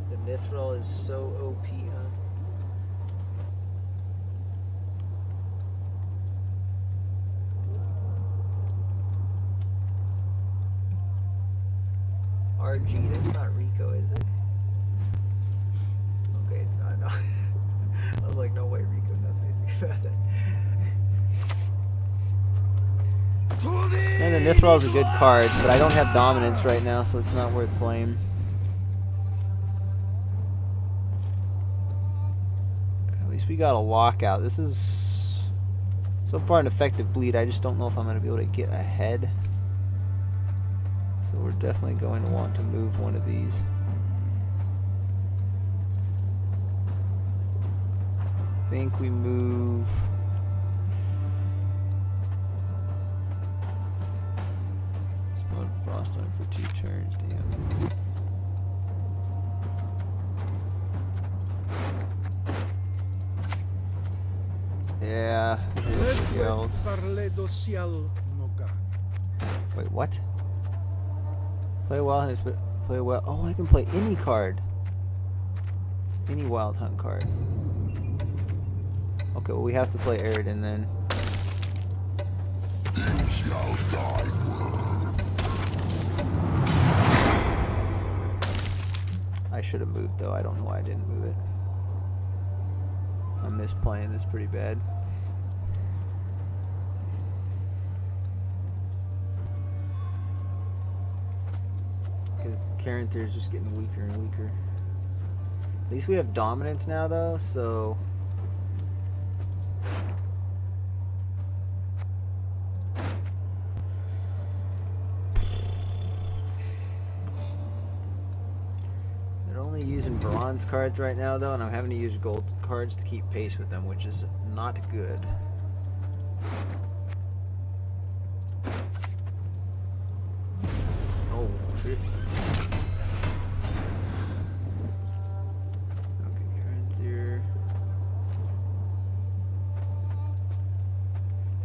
S1: The Mithril is so OP, huh? RG, that's not Rico, is it? Okay, it's not. No. I was like, no way Rico knows anything about that. And the Mithril is a good card, but I don't have dominance right now, so it's not worth playing. At least we got a lockout. This is so far an effective bleed. I just don't know if I'm going to be able to get ahead. So we're definitely going to want to move one of these. I think we move... Spawn Frost on it for 2 turns, damn. Yeah, yells. Wait, what? Play Wild Hunt, play well. Oh, I can play any card. Any Wild Hunt card. Okay, well we have to play Aridin then.
S3: You shall die.
S1: I should have moved though. I don't know why I didn't move it. I missed playing this pretty bad. Because Caranthir is just getting weaker and weaker. At least we have dominance now though, so... They're only using bronze cards right now though, and I'm having to use gold cards to keep pace with them, which is not good. Oh, shit.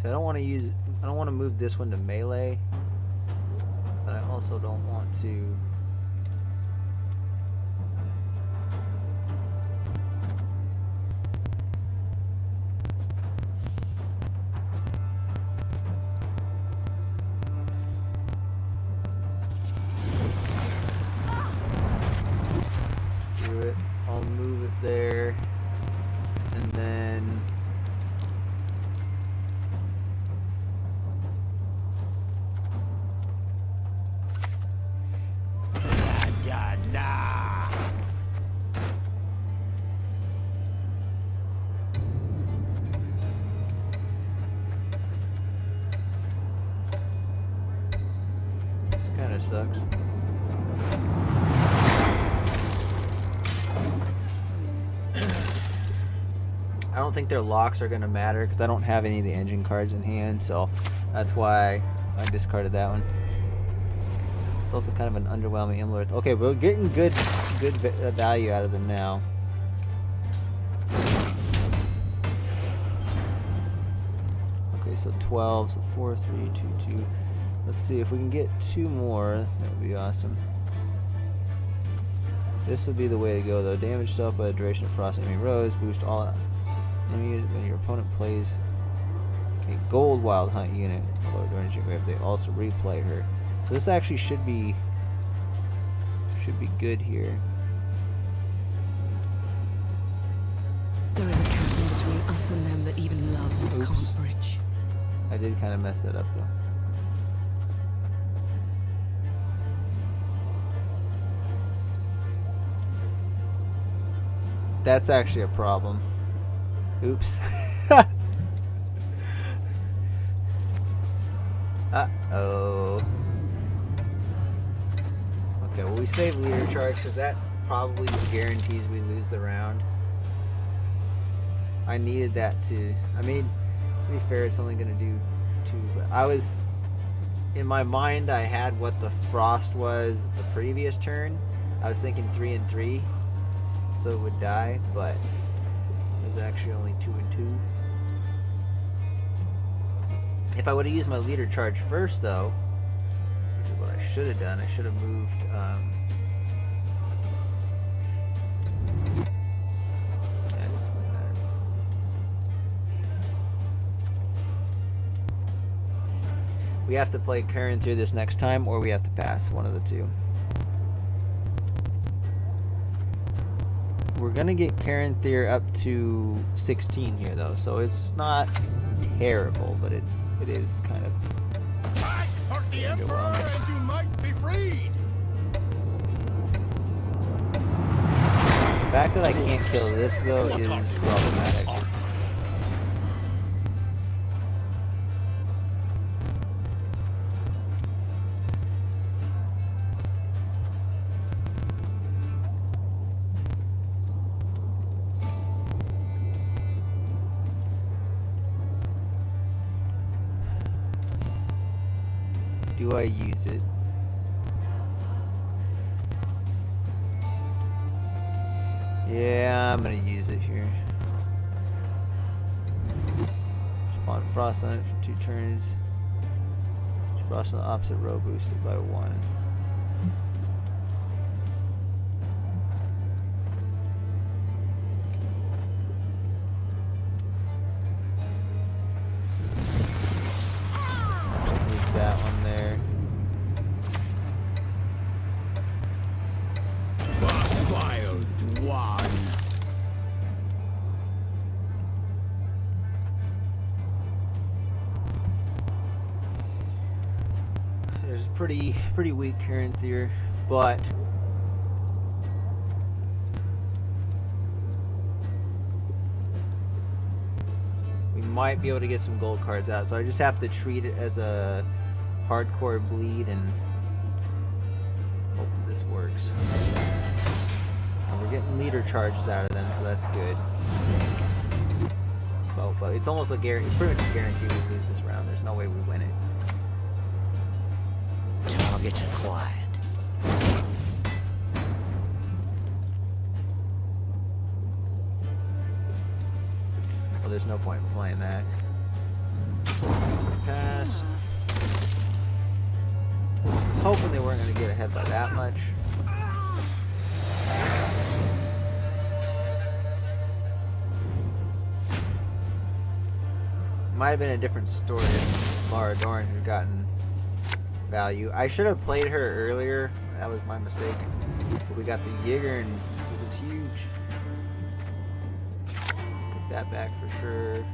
S1: I don't want to move this one to melee, but I also don't want to screw it. I'll move it there, and then sucks. I don't think their locks are going to matter because I don't have any of the engine cards in hand, so that's why I discarded that one. It's also kind of an underwhelming Imlerth. Okay, we're getting good value out of them now. Okay, so 12, so 4, 3, 2, 2. Let's see if we can get 2 more. That would be awesome. This would be the way to go though. Damage self by the duration of Frost Enemy Rose. Boost all enemies when your opponent plays a gold Wild Hunt unit. During your grave, they also replay her. So this actually should be good here.
S2: There is a chasm between us and them that even love can't bridge.
S1: I did kind of mess that up though. That's actually a problem. Oops. Uh-oh. Okay, well we save leader charge because that probably guarantees we lose the round. I needed that to... I mean, to be fair, it's only going to do 2, but I was... In my mind, I had what the frost was the previous turn. I was thinking 3 and 3. So it would die, but it was actually only 2 and 2. If I would have used my leader charge first, though, which is what I should have done, I should have moved. Yeah, it doesn't really matter. We have to play Karen through this next time, or we have to pass, one of the two. We're gonna get Caranthir up to 16 here though, so it's not terrible, but it is kind of
S4: Fight for the Emperor and you might be freed.
S1: The fact that I can't kill this though is problematic. Do I use it? Yeah, I'm gonna use it here. Spawn frost on it for 2 turns. Frost on the opposite row boosted by 1. Leave that one there.
S4: Wild one.
S1: There's pretty weak current here, but we might be able to get some gold cards out. So I just have to treat it as a hardcore bleed and hope that this works. And we're getting leader charges out of them, so that's good. So, but it's almost like it's pretty much a guarantee we lose this round. There's no way we win it.
S2: Target acquired.
S1: Well, there's no point in playing that. So we pass. I was hoping they weren't going to get ahead by that much. Might have been a different story if Laura Dorn had gotten value. I should have played her earlier. That was my mistake. But we got the Jaeger, and this is huge. Put that back for sure.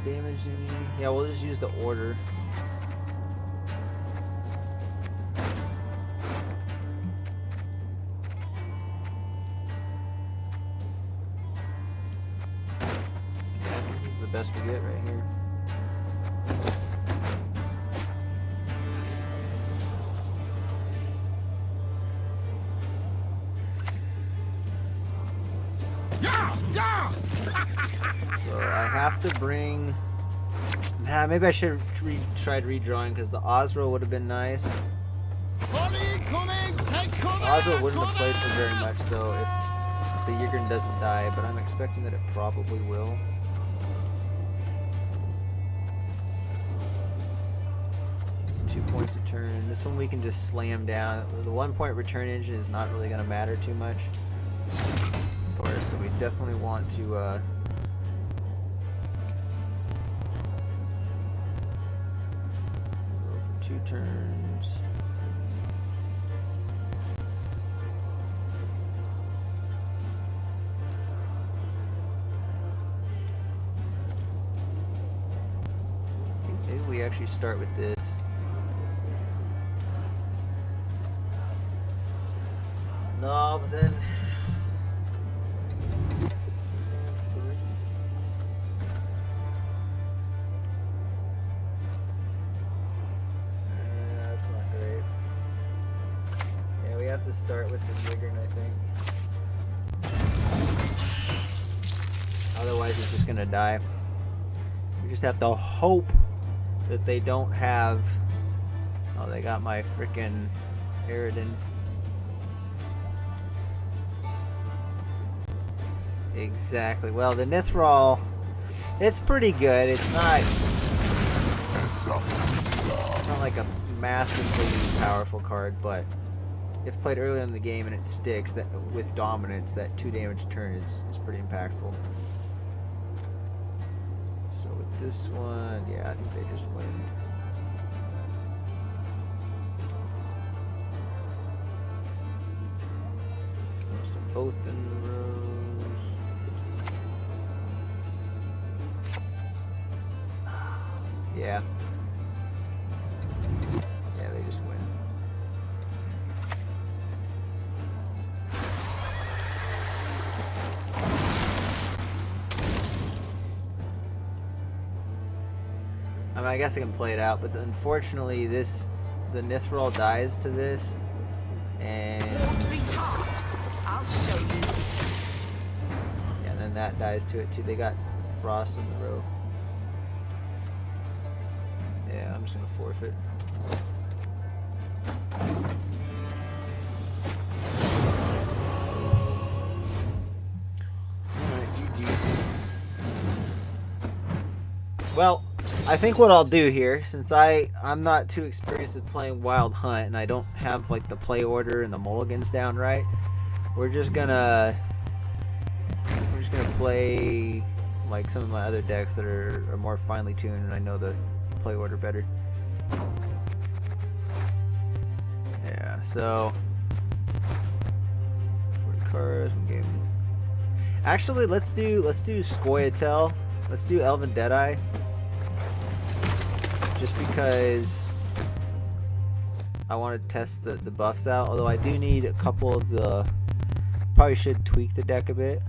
S1: Damage. Yeah, we'll just use the order. This is the best we get right here. So I have to bring. Nah, maybe I should have tried redrawing because the Osro would have been nice. Osro wouldn't have played for very much though if the Yigern doesn't die, but I'm expecting that it probably will. It's 2 points a turn. This one we can just slam down. The 1 point return engine is not really going to matter too much for us, so we definitely want to go for 2 turns. Maybe we actually start with this. No, but then that's not great. Yeah, we have to start with the Yigern, I think. Otherwise, it's just gonna die. We just have to hope that they don't have. Oh, they got my freaking Aridin. Exactly. Well, the Nithral, it's pretty good. It's not like a massively powerful card, but if played early in the game and it sticks, that with dominance, that 2 damage turn is pretty impactful. So with this one, yeah, I think they just win. Most of both in the rows. Yeah. Yeah, they just win. I mean, I guess I can play it out, but unfortunately, the Nithral dies to this, and
S2: I'll show you.
S1: yeah, and then that dies to it too. They got Frost in the row. Yeah, I'm just gonna forfeit. Well, I think what I'll do here, since I'm not too experienced with playing Wild Hunt and I don't have like the play order and the mulligans down right, we're just gonna play like some of my other decks that are more finely tuned and I know the play order better. Yeah, so 40 cards, one game. Actually, let's do Scoia'tael. Let's do Elven Deadeye. Just because I want to test the buffs out. Although I do need a couple of the... Probably should tweak the deck a bit.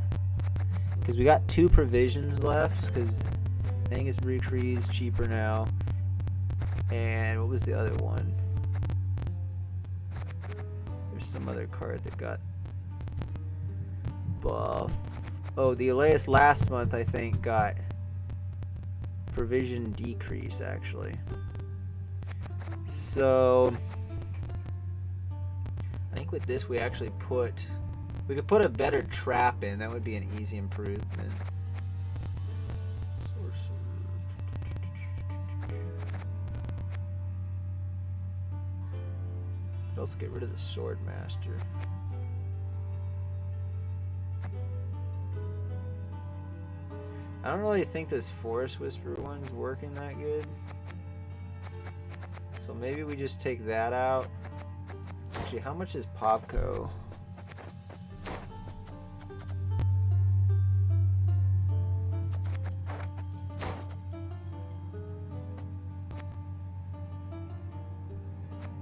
S1: Because we got 2 provisions left. Because Angus Bree's cheaper now. And what was the other one? There's some other card that got buff. Oh, the Elias last month I think got provision decrease actually. So I think with this we actually we could put a better trap in. That would be an easy improvement. Could also get rid of the Sword Master. I don't really think this Forest Whisperer one's working that good. So maybe we just take that out. Actually, how much is Popco?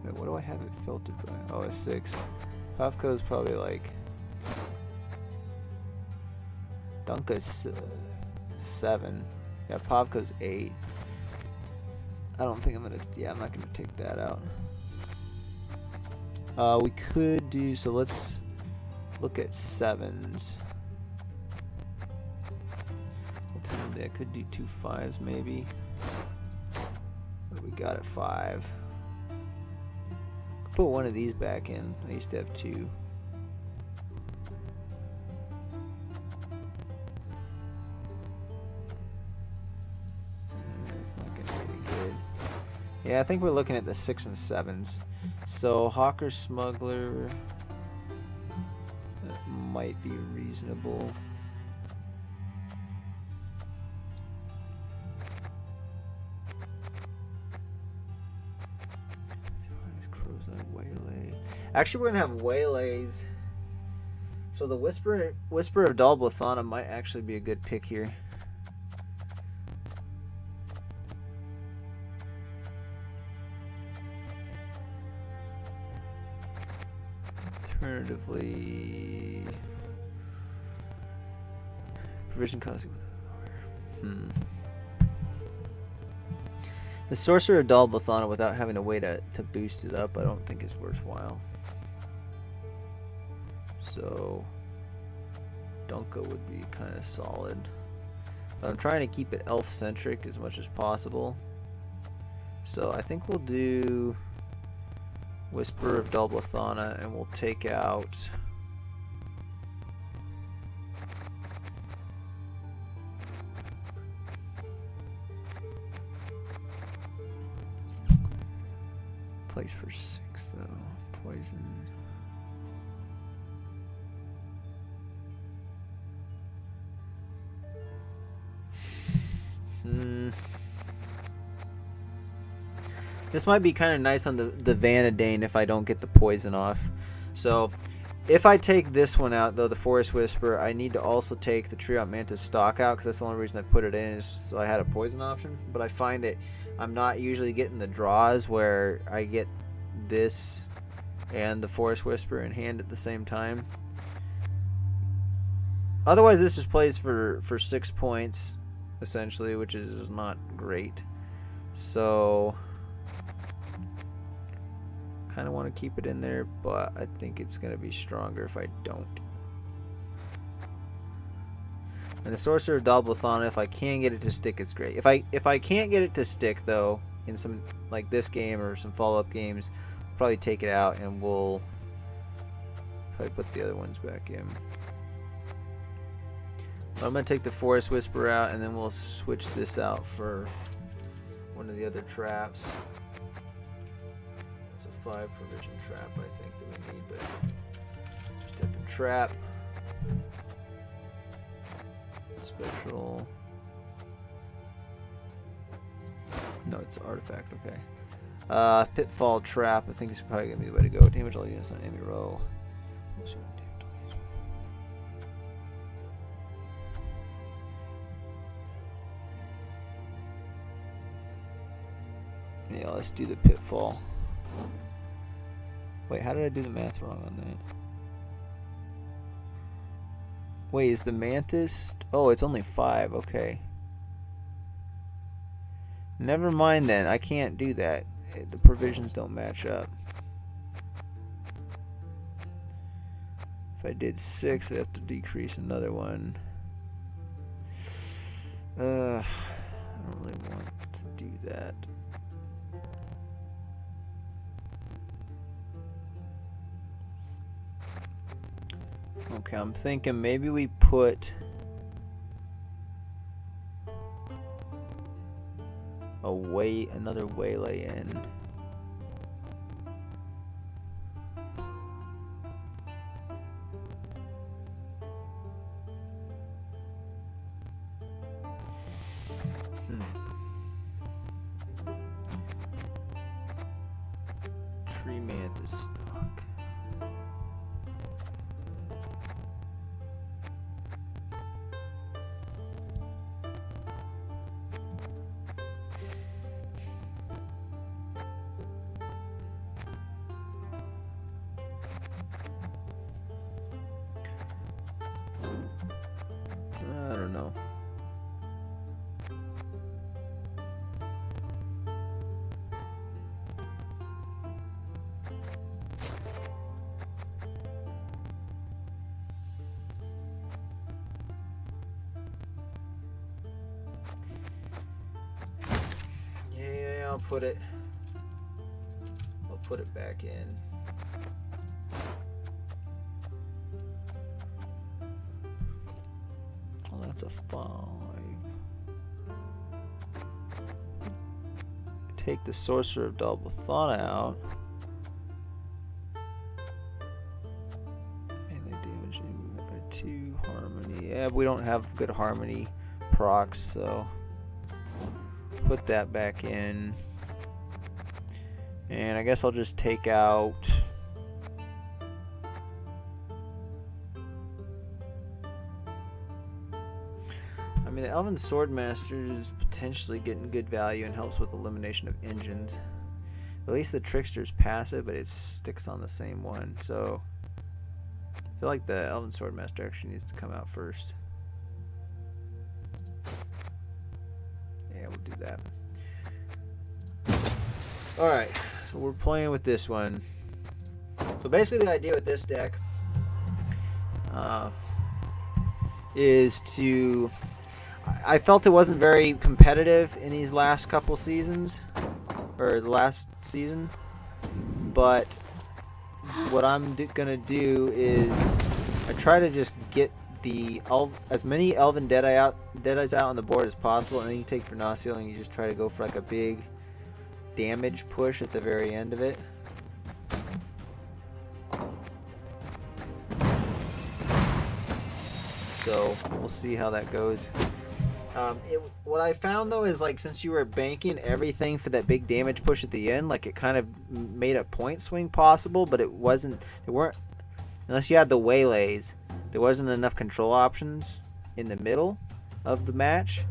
S1: Wait, what do I have it filtered by? Oh, it's 6. Popco's probably like... Dunka's 7. Yeah, Popco's 8. I don't think I'm gonna... Yeah, I'm not gonna take that out. We could do... So let's look at 7s. I could do 2 5s maybe. What do we got at 5? Could put one of these back in. I used to have 2. Yeah, I think we're looking at the 6 and 7s. So Hawker Smuggler, that might be reasonable. Waylay. Actually, we're gonna have waylays. So the Whisper of Dalblathana might actually be a good pick here. Alternatively, provision costing lower. The Sorcerer of Dalblathana without having a way to boost it up, I don't think is worthwhile. So Dunka would be kind of solid. But I'm trying to keep it elf centric as much as possible. So I think we'll do Whisper of Dalblathana, and we'll take out place for 6 though. Poison. This might be kind of nice on the Vanadane if I don't get the poison off. So if I take this one out though, the Forest Whisperer, I need to also take the Treant Mantis stock out because that's the only reason I put it in is so I had a poison option. But I find that I'm not usually getting the draws where I get this and the Forest Whisperer in hand at the same time. Otherwise this just plays for 6 points essentially, which is not great. So kind of want to keep it in there, but I think it's going to be stronger if I don't. And the Sorcerer of Dalblathana, if I can get it to stick, it's great. If I can't get it to stick though, in some like this game or some follow-up games, I'll probably take it out and we'll probably put the other ones back in. I'm gonna take the Forest Whisper out, and then we'll switch this out for one of the other traps. It's a 5 provision trap, I think, that we need, but just type in trap. Special. No, it's artifact, okay. Pitfall trap, I think is probably gonna be the way to go. Damage all units on enemy row. Yeah, let's do the pitfall. Wait, how did I do the math wrong on that? Wait, is the mantis? Oh, it's only 5, okay. Never mind then, I can't do that. The provisions don't match up. If I did 6, I'd have to decrease another one. I don't really want to do that. Okay, I'm thinking maybe we put another waylay in. Tree mantis stock. I don't know. Yeah, I'll put it back in. That's a 5. Take the Sorcerer of Dalbathana out. Melee damage by 2. Harmony. Yeah, we don't have good harmony procs, so put that back in. And I guess I'll just take out. I mean, the Elven Swordmaster is potentially getting good value and helps with elimination of engines. At least the Trickster's passive, but it sticks on the same one. So I feel like the Elven Swordmaster actually needs to come out first. Yeah, we'll do that. Alright, so we're playing with this one. So basically the idea with this deck is to... I felt it wasn't very competitive in these last couple seasons, or the last season, but what I'm gonna do is I try to just get as many Elven Deadeyes out on the board as possible, and then you take Vernaciel and you just try to go for like a big damage push at the very end of it. So we'll see how that goes. What I found though is, like, since you were banking everything for that big damage push at the end, like, it kind of made a point swing possible, but unless you had the waylays, there wasn't enough control options in the middle of the match,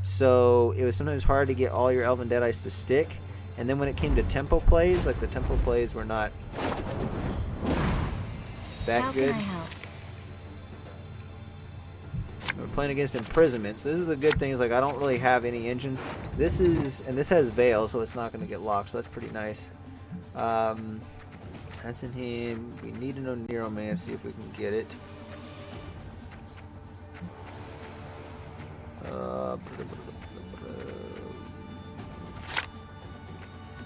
S1: so it was sometimes hard to get all your Elven Deadeyes to stick. And then when it came to tempo plays, like, the tempo plays were not that good.
S2: How can I help?
S1: We're playing against Imprisonment, so this is the good thing, is like I don't really have any engines. This has Veil, so it's not going to get locked, so that's pretty nice. That's in him. We need to know Neuromancy if we can get it.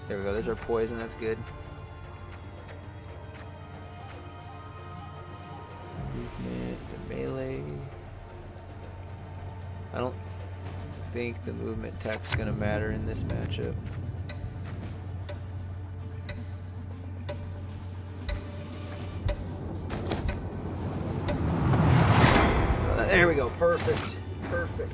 S1: There we go, there's our poison, that's good. Movement, the melee. I don't think the movement tech's gonna matter in this matchup. There we go. Perfect. Perfect.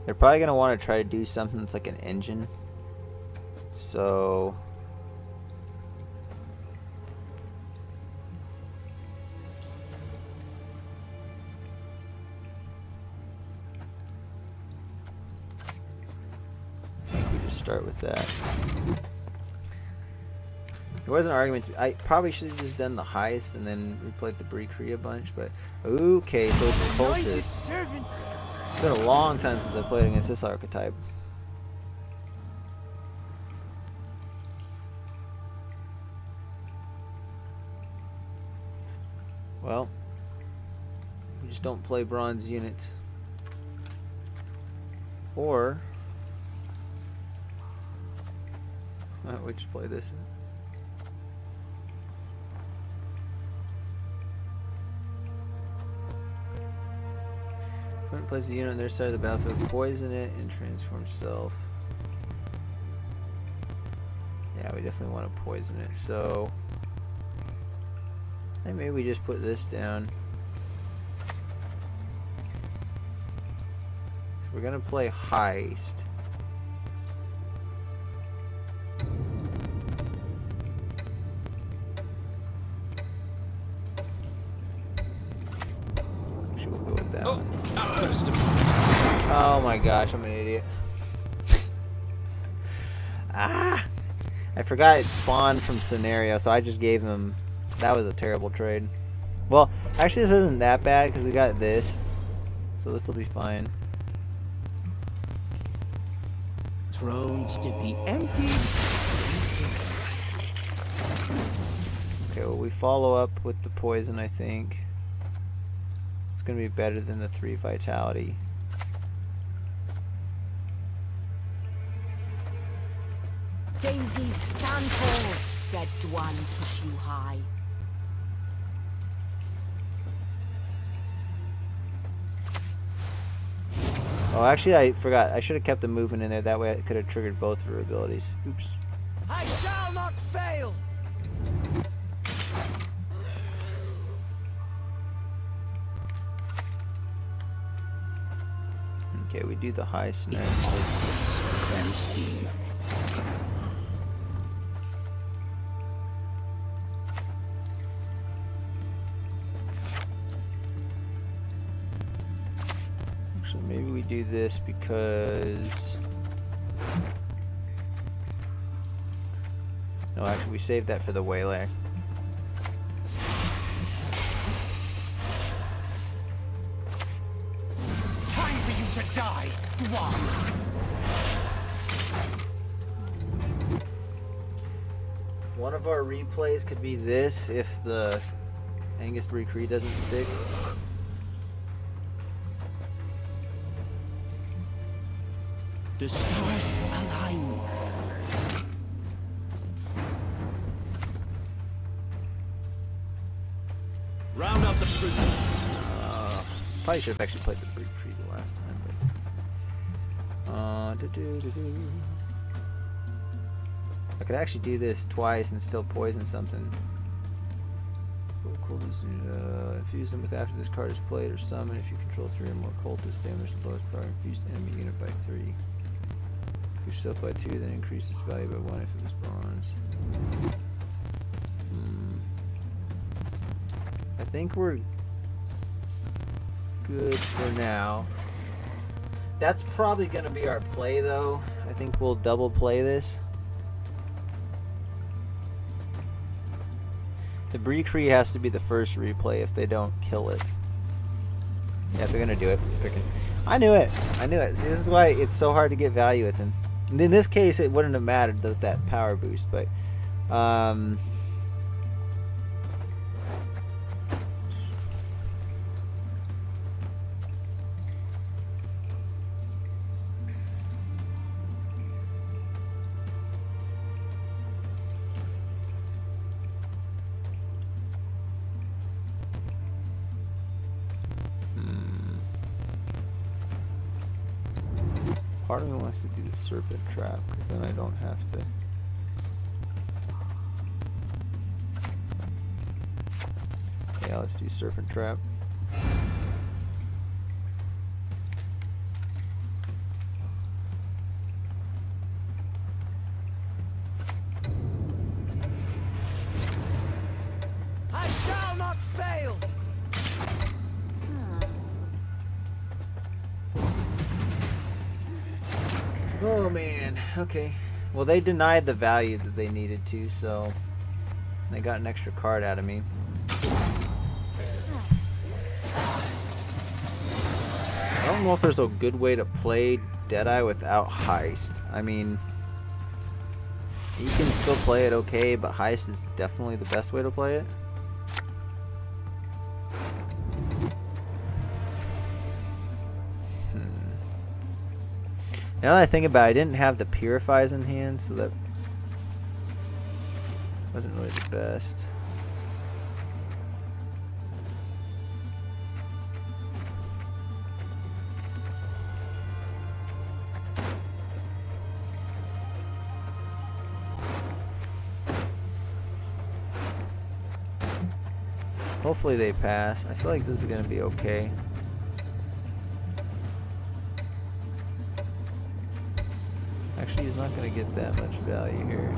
S1: They're probably going to want to try to do something that's like an engine. So I think we just start with that. There was an argument. I probably should have just done the highest and then replayed the Brie a bunch, but okay, so it's cultist. It's been a long time since I played against this archetype. Well, we just don't play bronze units. Or we just play this. Opponent places a unit on their side of the battlefield, poison it, and transform self. Yeah, we definitely want to poison it. So and maybe we just put this down. So we're gonna play heist. Actually, we'll go with that one. Oh my gosh, I'm an idiot. I forgot it spawned from scenario, so I just gave him. That was a terrible trade. Well, actually this isn't that bad because we got this. So this will be fine.
S5: Thrones to be emptied.
S1: Okay, well we follow up with the poison, I think. It's going to be better than the 3 vitality.
S2: Daisies, stand tall. Dead Dwan push you high.
S1: Oh, actually I forgot. I should have kept the movement in there. That way I could have triggered both of her abilities. Oops.
S5: I shall not fail.
S1: Okay, we do the heist next. Actually, maybe we do this because... No, actually we saved that for the waylay.
S5: Time for you to die, Dwan.
S1: One of our replays could be this if the Angus Brie doesn't stick.
S5: The stars align. Round up the prisoners.
S1: Probably should have actually played the Brie the last time, but I could actually do this twice and still poison something. Infuse them with after this card is played or summoned. If you control 3 or more cultists, damage the lowest power infused enemy unit by 3. If yourself by 2, then increase its value by 1 if it was bronze. I think we're good for now. That's probably going to be our play, though. I think we'll double play this. The Brie has to be the first replay if they don't kill it. Yeah, they're gonna do it. Freaking! I knew it. I knew it. See, this is why it's so hard to get value with him. And in this case, it wouldn't have mattered with that power boost, but Part of me wants to do the serpent trap, because then I don't have to. Yeah, let's do serpent trap.
S5: I shall not fail.
S1: Oh man, okay. Well, they denied the value that they needed to, so they got an extra card out of me. I don't know if there's a good way to play Deadeye without Heist. I mean, you can still play it okay, but Heist is definitely the best way to play it. Now that I think about it, I didn't have the Purifies in hand, so that wasn't really the best. Hopefully they pass. I feel like this is going to be okay. Actually, he's not going to get that much value here.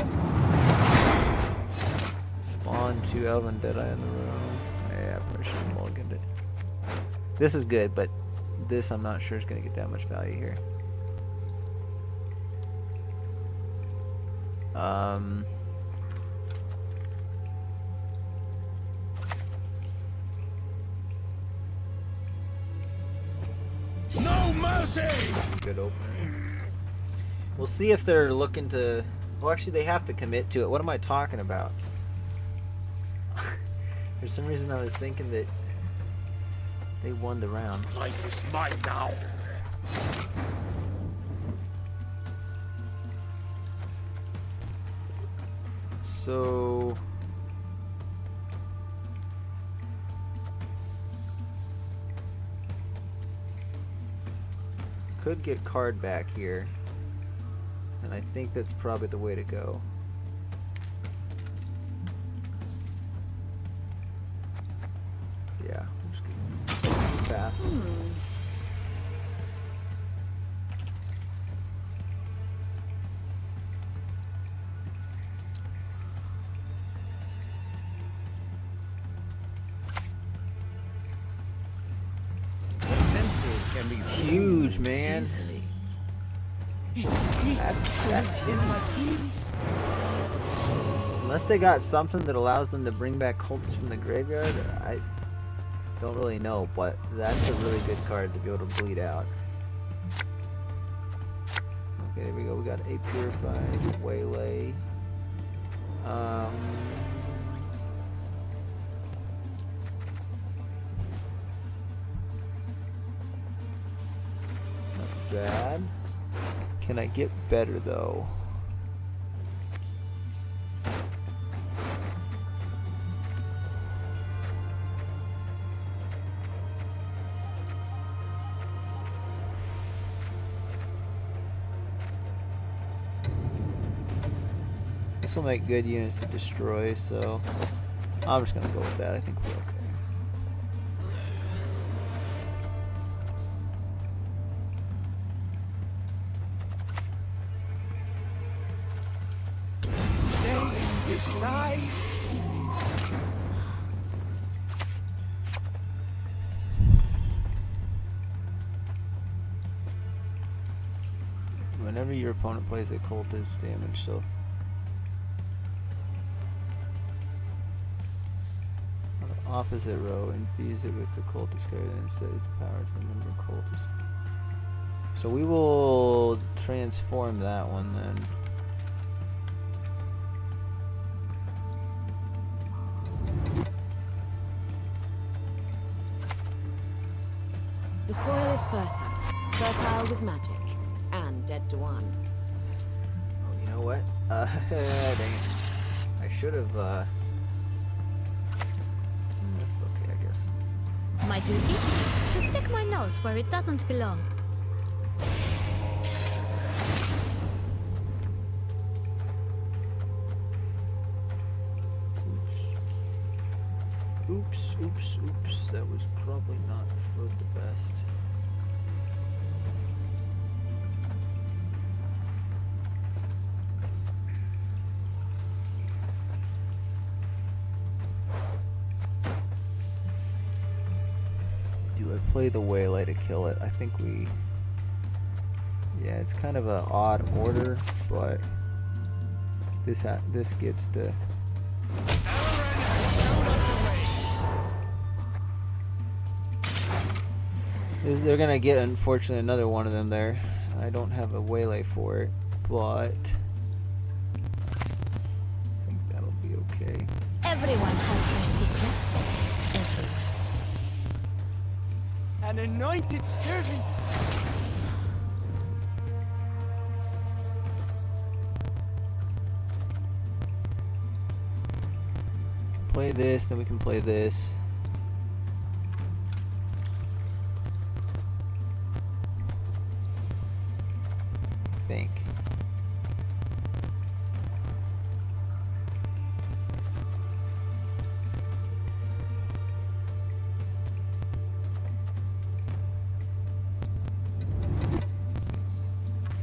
S1: Spawn 2 Elven Deadeye in the room. Yeah, I probably should have mulliganed it. This is good, but this I'm not sure is going to get that much value here.
S4: No mercy!
S1: Good opener. We'll see if they're looking to... Well, actually, they have to commit to it. What am I talking about? For some reason, I was thinking that they won the round.
S4: Life is mine now.
S1: So... could get card back here. And I think that's probably the way to go. Yeah, I'm just gonna pass.
S5: The senses can be
S1: Huge, man.
S5: easily.
S1: That's huge. Unless they got something that allows them to bring back cultists from the graveyard, I don't really know, but that's a really good card to be able to bleed out. Okay, there we go. We got a Purifies, Waylay. Not bad. Can I get better though? This will make good units to destroy, so I'm just gonna go with that. I think we're okay. Whenever your opponent plays a cultist, damage, so on the opposite row, infuse it with the cultist card and set its power to the number of cultists. So we will transform that one then.
S2: The soil is fertile. Fertile with magic. And dead to one.
S1: Oh, you know what? Dang it. I should have, this is okay, I guess.
S6: My duty? To stick my nose where it doesn't belong.
S1: Oops, oops, that was probably not for the best. Do I play the waylay to kill it? I think we... Yeah, it's kind of an odd order, but this gets to... They're gonna get, unfortunately, another one of them there. I don't have a waylay for it, but I think that'll be okay.
S6: Everyone has their secrets. Everyone.
S5: An anointed servant.
S1: Play this, then we can play this. I think.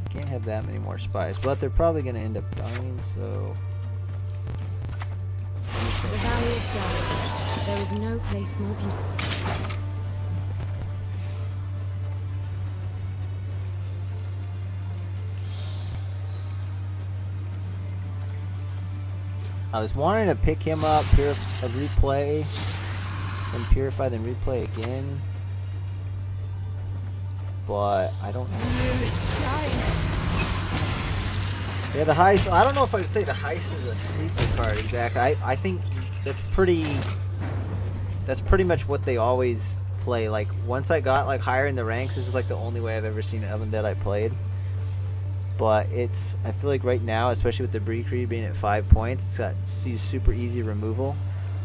S1: Can't have that many more spies, but they're probably going to end up dying, so...
S2: The Valley of Flowers. There is no place more beautiful.
S1: I was wanting to pick him up, replay, then purify, then replay again. But I don't know. Yeah, the heist. I don't know if I'd say the heist is a sleeper card exactly. I think that's pretty much what they always play. Like once I got like higher in the ranks, this is like the only way I've ever seen an Oven Dead I played. But I feel like right now, especially with the Bree Creed being at 5 points, it's got super easy removal.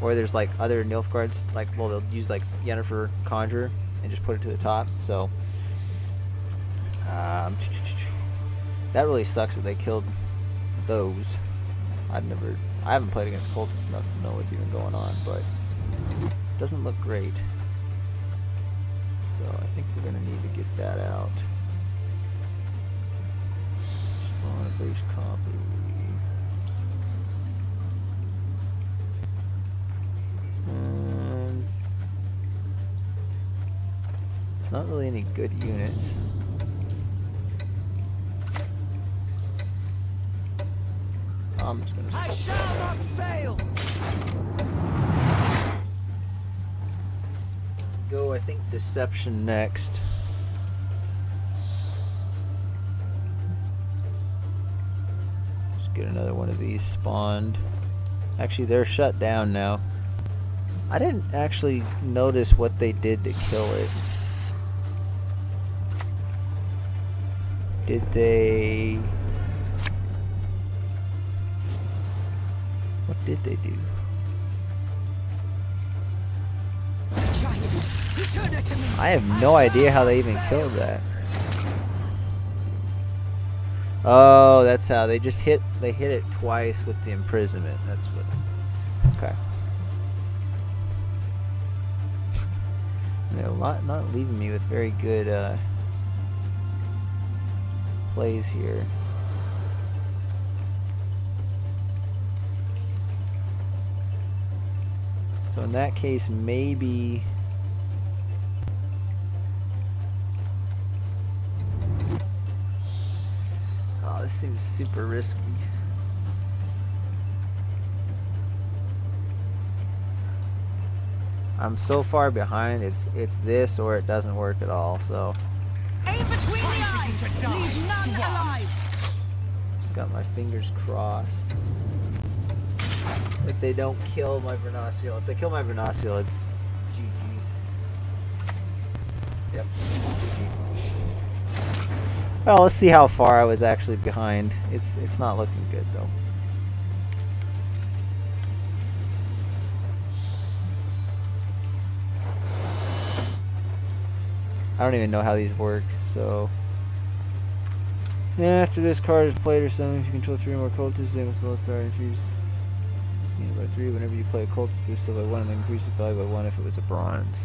S1: Or there's like other Nilfgaards, like, well, they'll use like Yennefer Conjure and just put it to the top. So that really sucks that they killed those. I haven't played against cultists enough to know what's even going on, but it doesn't look great. So I think we're gonna need to get that out. Spawn a base copy. It's not really any good units. I'm just gonna
S5: I shall not fail.
S1: go, I think, Deception next. Just get another one of these spawned. Actually, they're shut down now. I didn't actually notice what they did to kill it. Did they... What did they do? I have no idea how they even killed that. Oh, that's how they just hit it twice with the imprisonment. That's what. Okay. They're not leaving me with very good plays here. So in that case, maybe... Oh, this seems super risky. I'm so far behind, it's this or it doesn't work at all, so...
S6: Aim between the eyes! Leave none alive!
S1: Just got my fingers crossed. Like they don't kill my Vernaciel. If they kill my Vernaciel, it's GG. Yep. GG. Well, let's see how far I was actually behind. It's not looking good though. I don't even know how these work, so... Yeah, after this card is played or something, if you control 3 more cultists, they must lose power infused. By 3 whenever you play a cultist, boost it by 1 and increase its value by 1 if it was a bronze.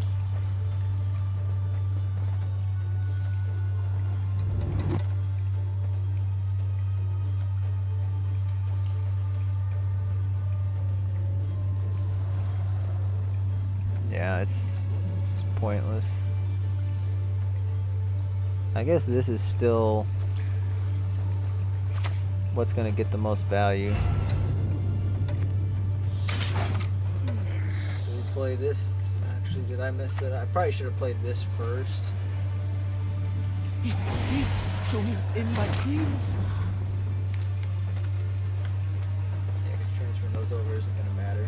S1: Yeah, it's pointless. I guess this is still what's gonna get the most value. So we play this. Actually, did I miss that? I probably should have played this first.
S5: It speaks to me in my dreams.
S1: Yeah, because transferring those over isn't gonna matter.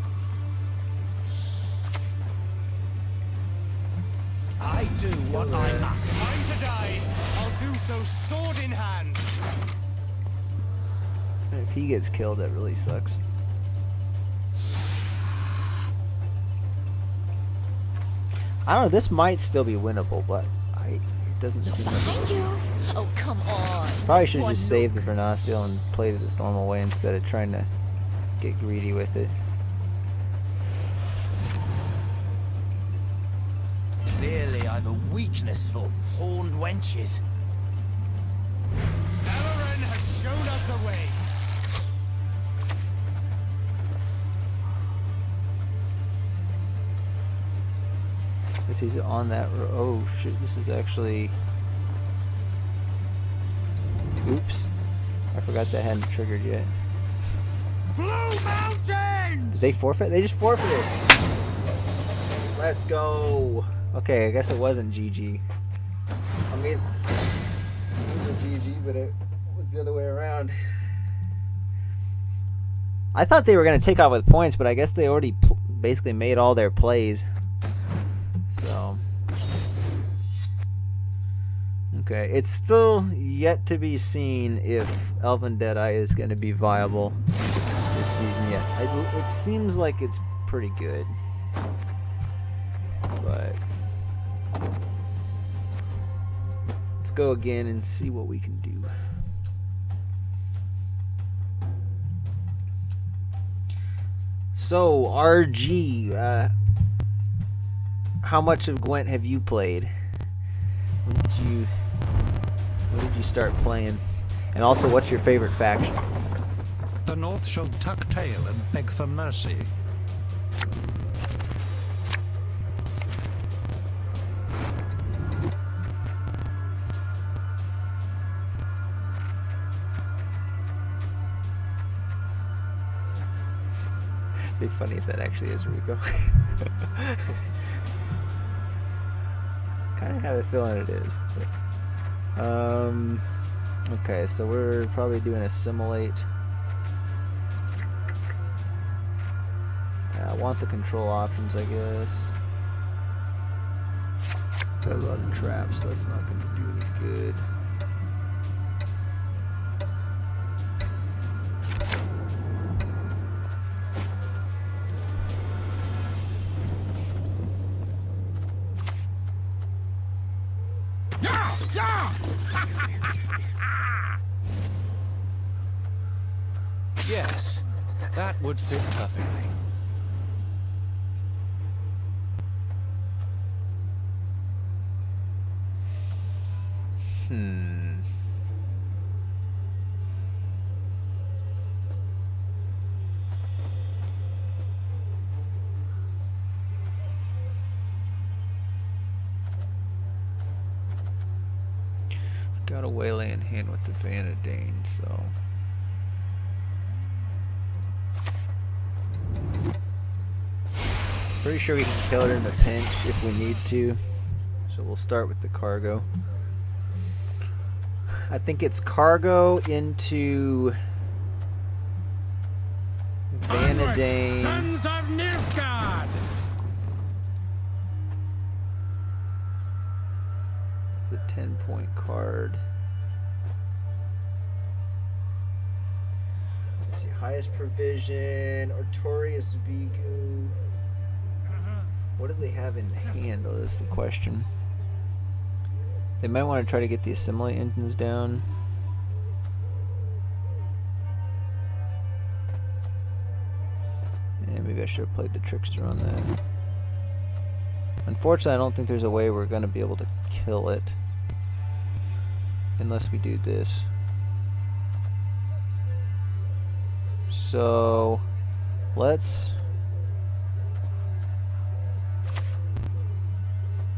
S5: I do what I must.
S4: Time to die. I'll do so sword in hand.
S1: If he gets killed, that really sucks. I don't know. This might still be winnable, but it doesn't seem like
S6: Behind you. Oh, come on.
S1: Probably should have
S6: One
S1: just saved the Vernacial and played it the normal way instead of trying to get greedy with it.
S5: Clearly, I've a weakness for horned wenches.
S4: Aaron has shown us the way.
S1: Guess he's on that oh shit, this is actually... Oops. I forgot that hadn't triggered yet.
S4: Blue Mountains!
S1: Did they forfeit? They just forfeited! Let's go! Okay, I guess it wasn't GG. I mean, it was a GG, but it was the other way around. I thought they were going to take off with points, but I guess they already basically made all their plays. So... Okay, it's still yet to be seen if Elven Deadeye is going to be viable this season yet. It seems like it's pretty good. But... let's go again and see what we can do. So, RG, how much of Gwent have you played? When did you start playing? And also, what's your favorite faction?
S7: The North shall tuck tail and beg for mercy.
S1: It'd be funny if that actually is Rico. Kind of have a feeling it is. But, okay, so we're probably doing assimilate. I want the control options, I guess. Got a lot of traps, so that's not going to do any good.
S5: Yes, that would fit perfectly.
S1: Got a waylay in hand with the Vanadane, so... pretty sure we can kill it in a pinch if we need to. So we'll start with the cargo. I think it's cargo into Vanadane.
S4: Sons of Nilfgaard!
S1: It's a 10-point card. Let's see, highest provision, Artorias Vigu. What do they have in hand, though, is the question. They might want to try to get the assimilate engines down. Maybe I should have played the trickster on that. Unfortunately, I don't think there's a way we're going to be able to kill it. Unless we do this. So, let's...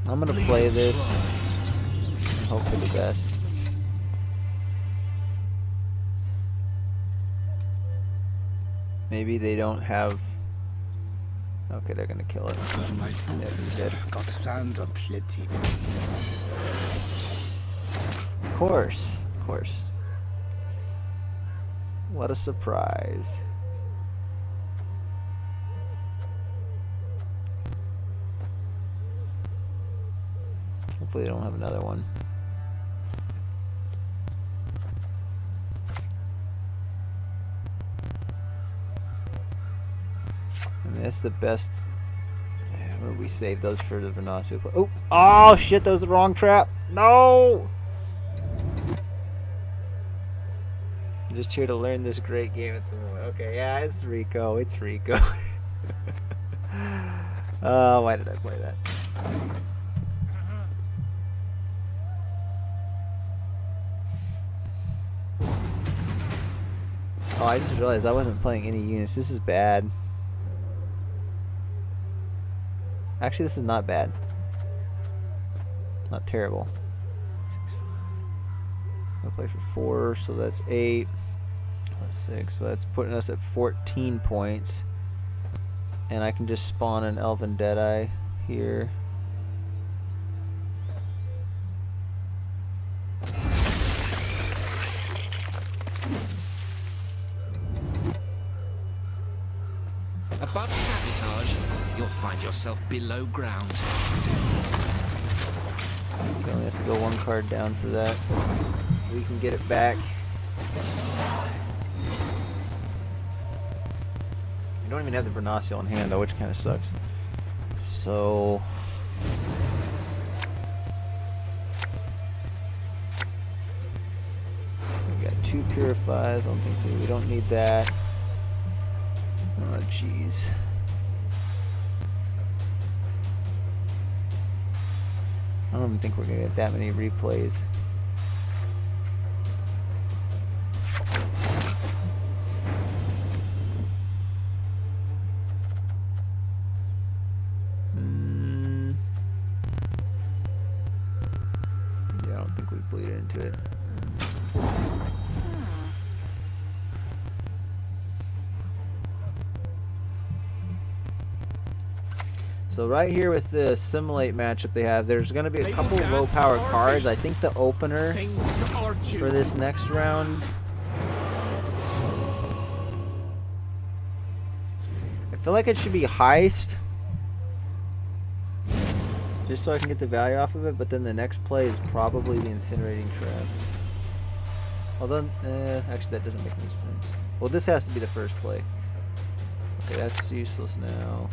S1: I'm going to play this and hope for the best. Maybe they don't have... Okay, they're gonna kill it.
S3: My
S1: Yeah,
S3: boots
S1: he's dead.
S3: got sand aplenty.
S1: Of course, of course. What a surprise. Hopefully they don't have another one. I mean, that's the best. Well, we saved those for the Vernacio. Oh, oh shit! That was the wrong trap. No. I'm just here to learn this great game at the moment. Okay, yeah, it's Rico. It's Rico. Why did I play that? Oh, I just realized I wasn't playing any units. This is bad. Actually, this is not bad. Not terrible. I'm gonna play for 4, so that's 8. Plus 6, so that's putting us at 14 points. And I can just spawn an Elven Deadeye here.
S8: Above sabotage, you'll find yourself below ground.
S1: You only have to go 1 card down for that. We can get it back. We don't even have the Vernacio in hand though, which kind of sucks. So... we got 2 Purifies, I don't think we don't need that. Oh jeez. I don't even think we're gonna get that many replays. Yeah, I don't think we bleed into it. So right here with the Simulate matchup they have, there's going to be a couple low power cards. I think the opener for this next round, I feel like it should be Heist, just so I can get the value off of it, but then the next play is probably the Incinerating Trap. Although, actually that doesn't make any sense. Well, this has to be the first play. Okay, that's useless now.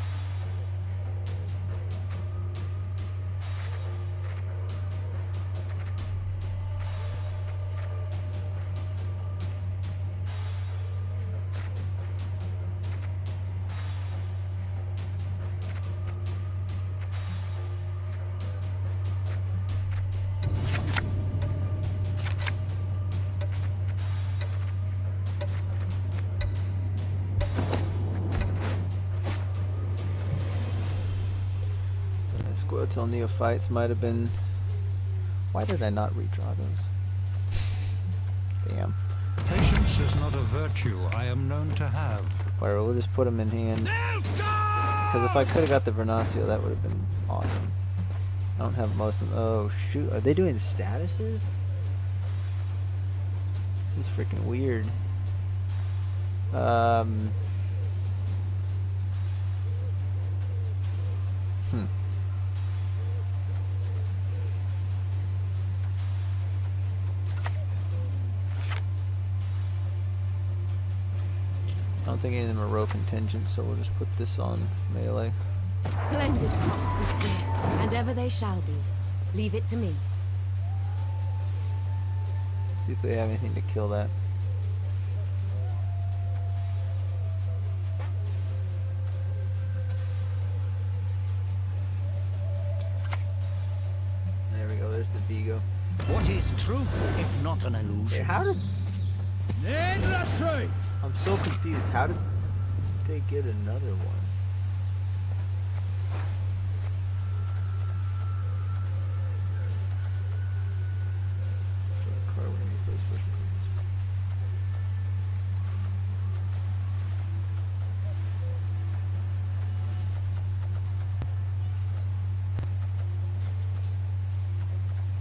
S1: Squirtle Neophytes might have been... Why did I not redraw those? Damn.
S7: Patience is not a virtue I am known to have.
S1: Whatever, we'll just put them in hand. Because if I could have got the Vernacio, that would have been awesome. I don't have most of them. Oh shoot, are they doing statuses? This is freaking weird. I don't think any of them are row contingent, so we'll just put this on melee.
S9: Splendid crops this year, and ever they shall be. Leave it to me.
S1: See if they have anything to kill that. go.
S3: What is truth if not an
S1: Hey,
S3: illusion?
S1: how did...
S4: Then that's right.
S1: I'm so confused. How did they get another one?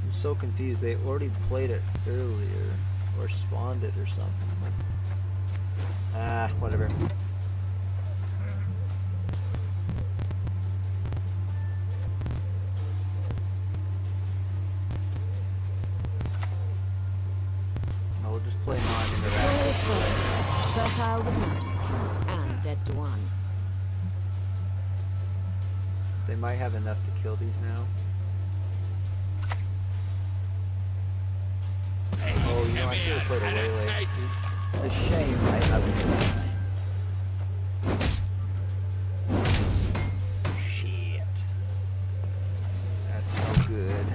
S1: I'm so confused. They already played it earlier, or spawned it or something. Ah, whatever. We'll just play non-interactive.
S9: Fertile with magic and dead to one.
S1: They might have enough to kill these now. Oh, you know, I should have played a waylay.
S3: A shame I haven't.
S1: Shit. That's no good.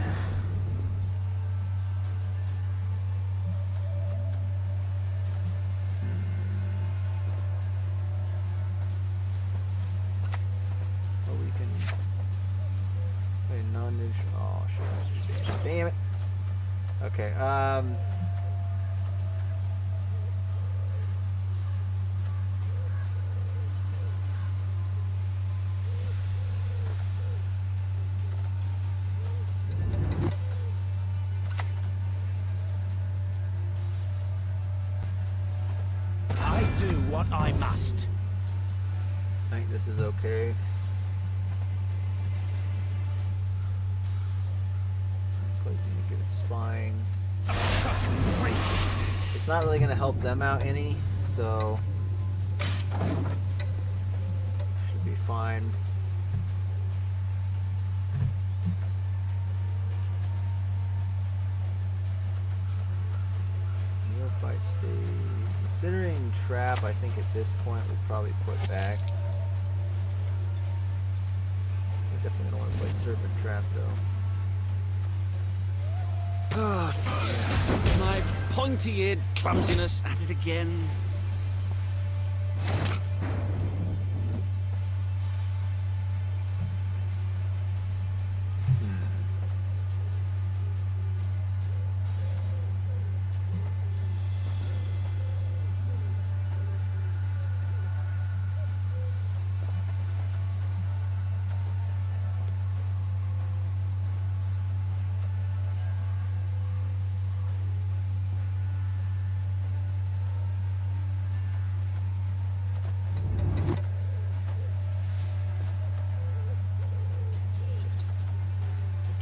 S1: Oh, we can play non-neutral. Oh, shit. Damn it. Okay,
S3: I do what I must.
S1: I think this is okay. Closing to give it spine.
S3: Cussing racists.
S1: It's not really gonna help them out any, so should be fine. Neophyte stage. Considering trap, I think at this point we'll probably put back. We definitely don't want to play serpent trap though.
S8: Oh dear. My pointy-eared clumsiness at it again.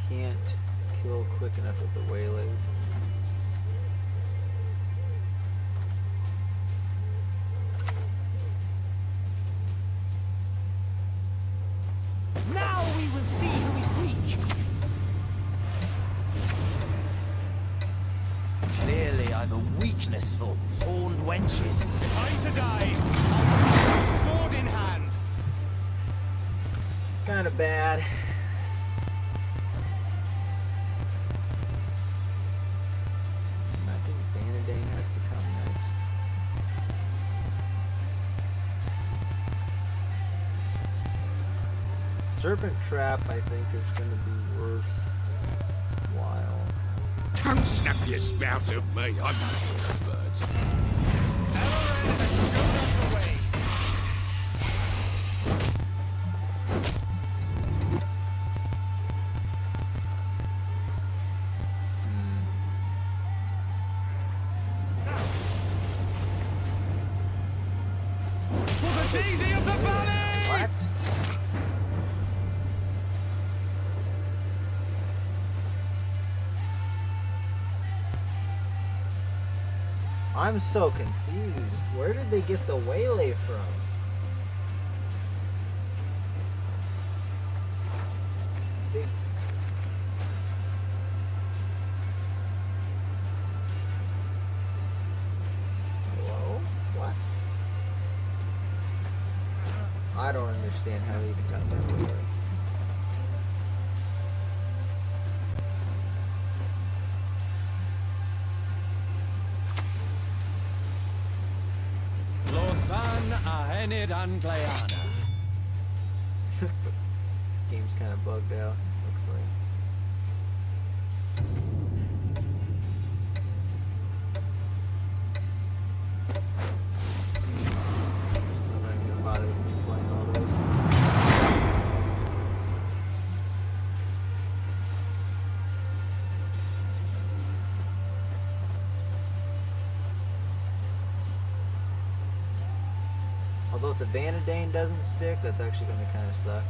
S1: Can't kill quick enough with the waylays.
S3: Now we will see who is weak. Clearly, I've a weakness for horned wenches.
S4: Time to die. Sword in hand.
S1: It's kind of bad. I think Vanadane has to come next. Serpent Trap, I think, is going to be worthwhile.
S4: Don't snap your spout at me. I'm not for birds. Elren has shown us the way. For the Daisy of the Valley!
S1: What? I'm so confused. Where did they get the waylay from? They... Hello? What? I don't understand how they even got that waylay.
S7: Ran Ahenid Angleana.
S1: Game's kind of bugged out, looks like. Just not even gonna bother with me playing all those. Although if the Vanadane doesn't stick, that's actually going to kind of suck.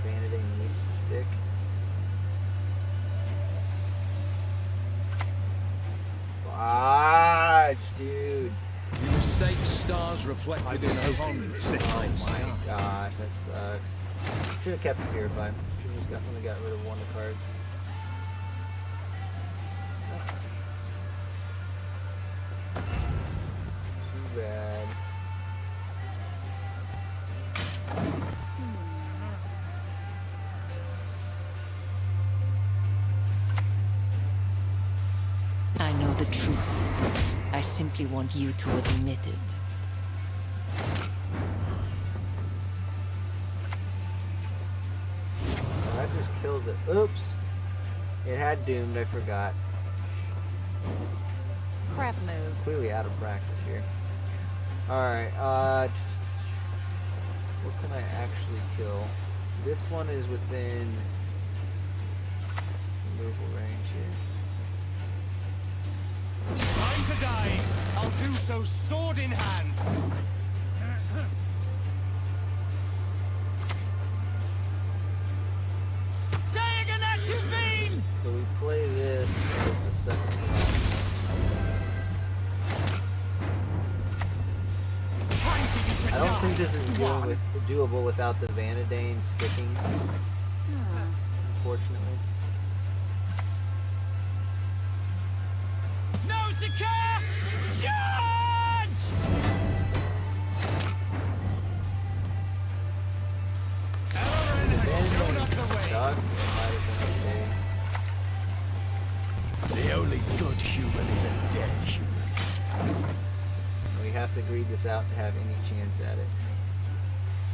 S1: Vanadane needs to stick. Fudge, dude.
S8: You mistake stars reflected in a pond.
S1: Oh my gosh, that sucks. Should have kept it purified. Should have just only got rid of one of the cards. Too bad.
S10: I know the truth. I simply want you to admit it.
S1: Oh, that just kills it. Oops. It had doomed, I forgot.
S6: Crap move.
S1: Clearly out of practice here. Alright, what can I actually kill? This one is within removal range here.
S4: Time to die. I'll do so sword in hand. Saying an activine!
S1: So we play this as the second one.
S4: Time for you to
S1: I don't
S4: die.
S1: think this is doable without the Vanadane sticking, unfortunately.
S4: Nausicaa! Charge! Elrin has shown us the way.
S1: Stuck. It might have been okay.
S3: The only good human is a dead human.
S1: We have to greed this out to have any chance at it.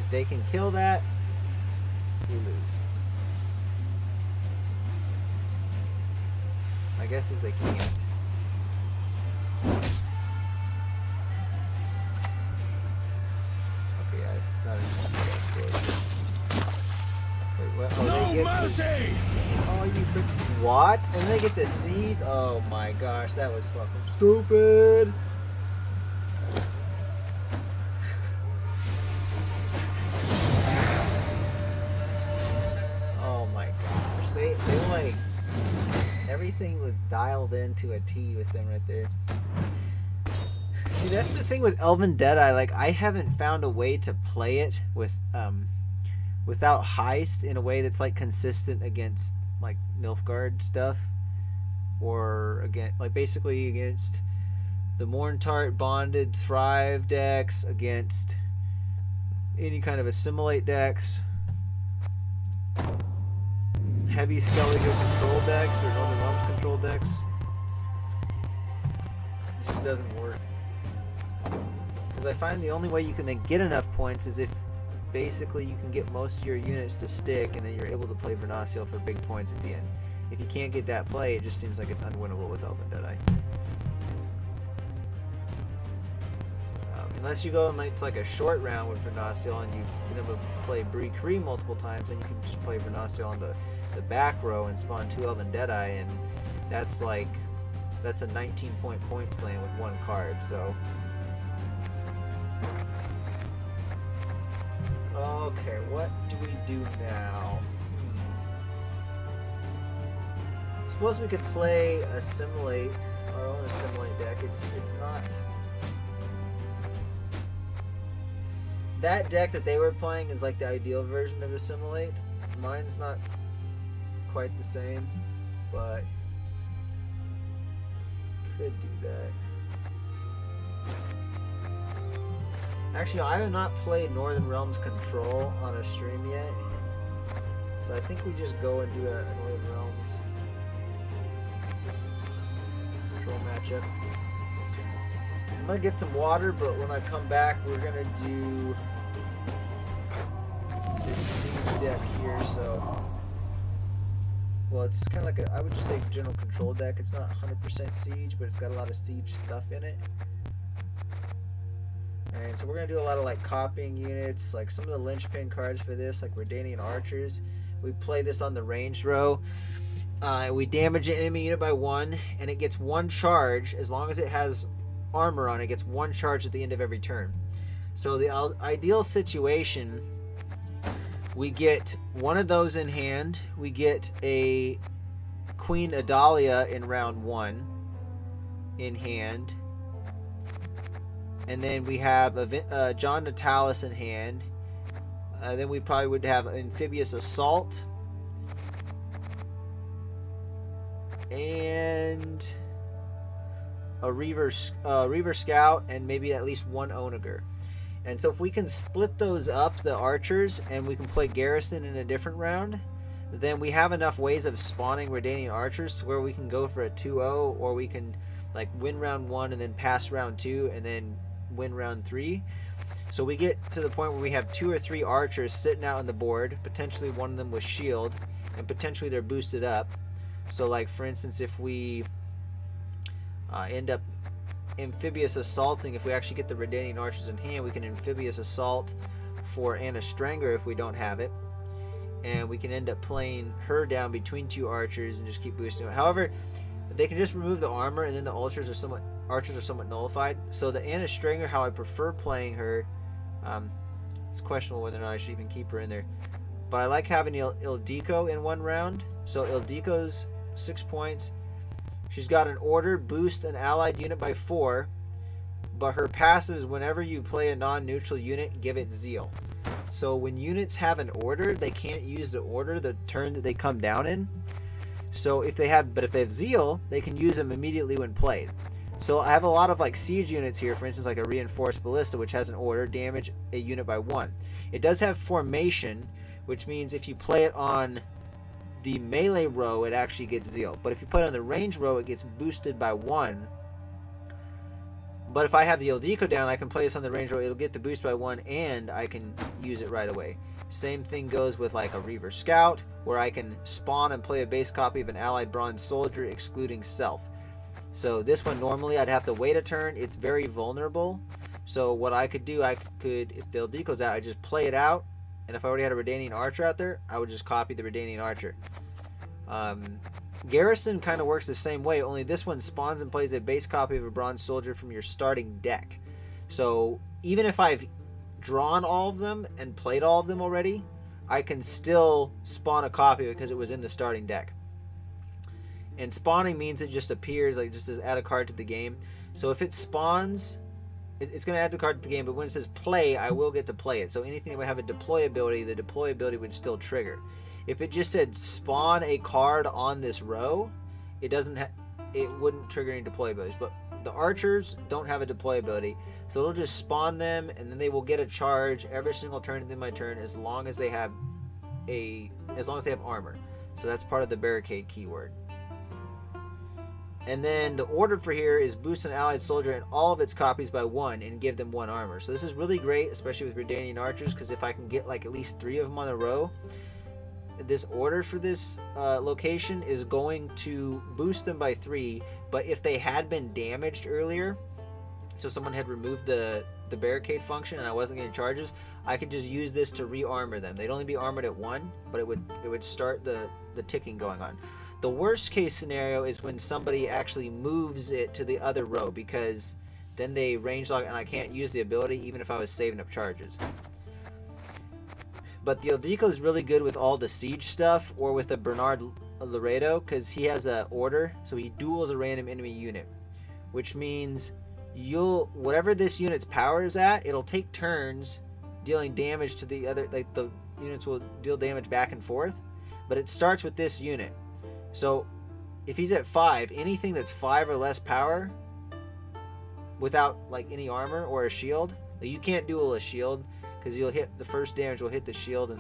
S1: If they can kill that, we lose. My guess is they can't. Okay, yeah, it's not as good. Wait, what? Oh,
S4: No
S1: they get
S4: mercy!
S1: Oh, you freaking what? And they get to seize? Oh my gosh, that was fucking stupid. Oh my gosh, they like everything was dialed into a T with them right there. See, that's the thing with Elven Deadeye. Like, I haven't found a way to play it with without heist in a way that's like consistent against like Nilfgaard stuff, or again like basically against the Morntart bonded Thrive decks, against any kind of assimilate decks, heavy Skellige control decks or Northern Realms control decks. It just doesn't work. Because I find the only way you can get enough points is if basically you can get most of your units to stick, and then you're able to play Vernaciel for big points at the end. If you can't get that play, it just seems like it's unwinnable with Elven Deadeye. Unless you go in like to like a short round with Vernaciel and you've been able to play Bree Cree multiple times, then you can just play Vernaciel on the back row and spawn 2 Elven Deadeye, and that's a 19-point point slam with 1 card. So okay, what do we do now? Suppose we could play Assimilate, our own Assimilate deck. It's not that deck that they were playing is like the ideal version of Assimilate. Mine's not quite the same, but could do that. Actually, I have not played Northern Realms Control on a stream yet, so I think we just go and do a Northern Realms Control matchup. I'm gonna get some water, but when I come back, we're gonna do this siege deck here. So, well, it's kind of like I would just say general control deck. It's not 100% siege, but it's got a lot of siege stuff in it. Alright, so we're gonna do a lot of like copying units, like some of the linchpin cards for this, like Redanian archers. We play this on the ranged row. We damage an enemy unit by 1, and it gets 1 charge as long as it has armor on it. It gets 1 charge at the end of every turn. So the ideal situation, we get one of those in hand. We get a Queen Adalia in round 1 in hand, and then we have a John Natalis in hand. Then we probably would have Amphibious Assault and a Reaver Scout, and maybe at least 1 Onager. And so if we can split those up, the archers, and we can play Garrison in a different round, then we have enough ways of spawning Redanian archers to where we can go for a 2-0, or we can like win round 1 and then pass round 2 and then win round 3. So we get to the point where we have 2 or 3 archers sitting out on the board, potentially one of them with shield, and potentially they're boosted up. So like for instance, if we end up amphibious assaulting, if we actually get the Redanian archers in hand, we can amphibious assault for Anna Strenger if we don't have it, and we can end up playing her down between 2 archers and just keep boosting it. However, they can just remove the armor, and then the archers are somewhat nullified. So the Anna Strenger, how I prefer playing her, it's questionable whether or not I should even keep her in there, but I like having Ildiko in 1 round. So Ildiko's 6 points. She's got an order, boost an allied unit by 4, but her passive is whenever you play a non-neutral unit, give it zeal. So when units have an order, they can't use the order the turn that they come down in. So if they have zeal, they can use them immediately when played. So I have a lot of like siege units here, for instance like a reinforced ballista, which has an order, damage a unit by 1. It does have formation, which means if you play it on the melee row, it actually gets zeal, but if you play it on the range row, it gets boosted by 1. But if I have the Ildiko down, I can play this on the range row, it'll get the boost by 1, and I can use it right away. Same thing goes with like a Reaver Scout, where I can spawn and play a base copy of an allied bronze soldier, excluding self. So this one, normally I'd have to wait a turn. It's very vulnerable. So what I could do, if the Ildiko's out, I just play it out, and if I already had a Redanian archer out there, I would just copy the Redanian archer. Garrison kind of works the same way, only this one spawns and plays a base copy of a bronze soldier from your starting deck. So even if I've drawn all of them and played all of them already, I can still spawn a copy because it was in the starting deck. And spawning means it just appears, like just as add a card to the game. So if it spawns, it's going to add the card to the game, but when it says play, I will get to play it. So anything that would have a deploy ability, the deploy ability would still trigger. If it just said spawn a card on this row, it wouldn't trigger any deploy abilities. But the archers don't have a deploy ability, so it'll just spawn them, and then they will get a charge every single turn within my turn as long as they have armor. So that's part of the barricade keyword. And then the order for here is boost an allied soldier and all of its copies by 1 and give them 1 armor. So this is really great, especially with Redanian archers, because if I can get like at least 3 of them on a row, this order for this location is going to boost them by 3. But if they had been damaged earlier, so someone had removed the barricade function and I wasn't getting charges, I could just use this to re-armor them. They'd only be armored at 1, but it would start the ticking going on. The worst case scenario is when somebody actually moves it to the other row, because then they range lock and I can't use the ability even if I was saving up charges. But the Ildiko is really good with all the siege stuff, or with the Bernard Laredo, because he has an order, so he duels a random enemy unit, which means whatever this unit's power is at, it'll take turns dealing damage to the other, like the units will deal damage back and forth, but it starts with this unit. So if he's at 5, anything that's 5 or less power without like any armor or a shield, like you can't duel a shield, because you'll hit the first damage will hit the shield,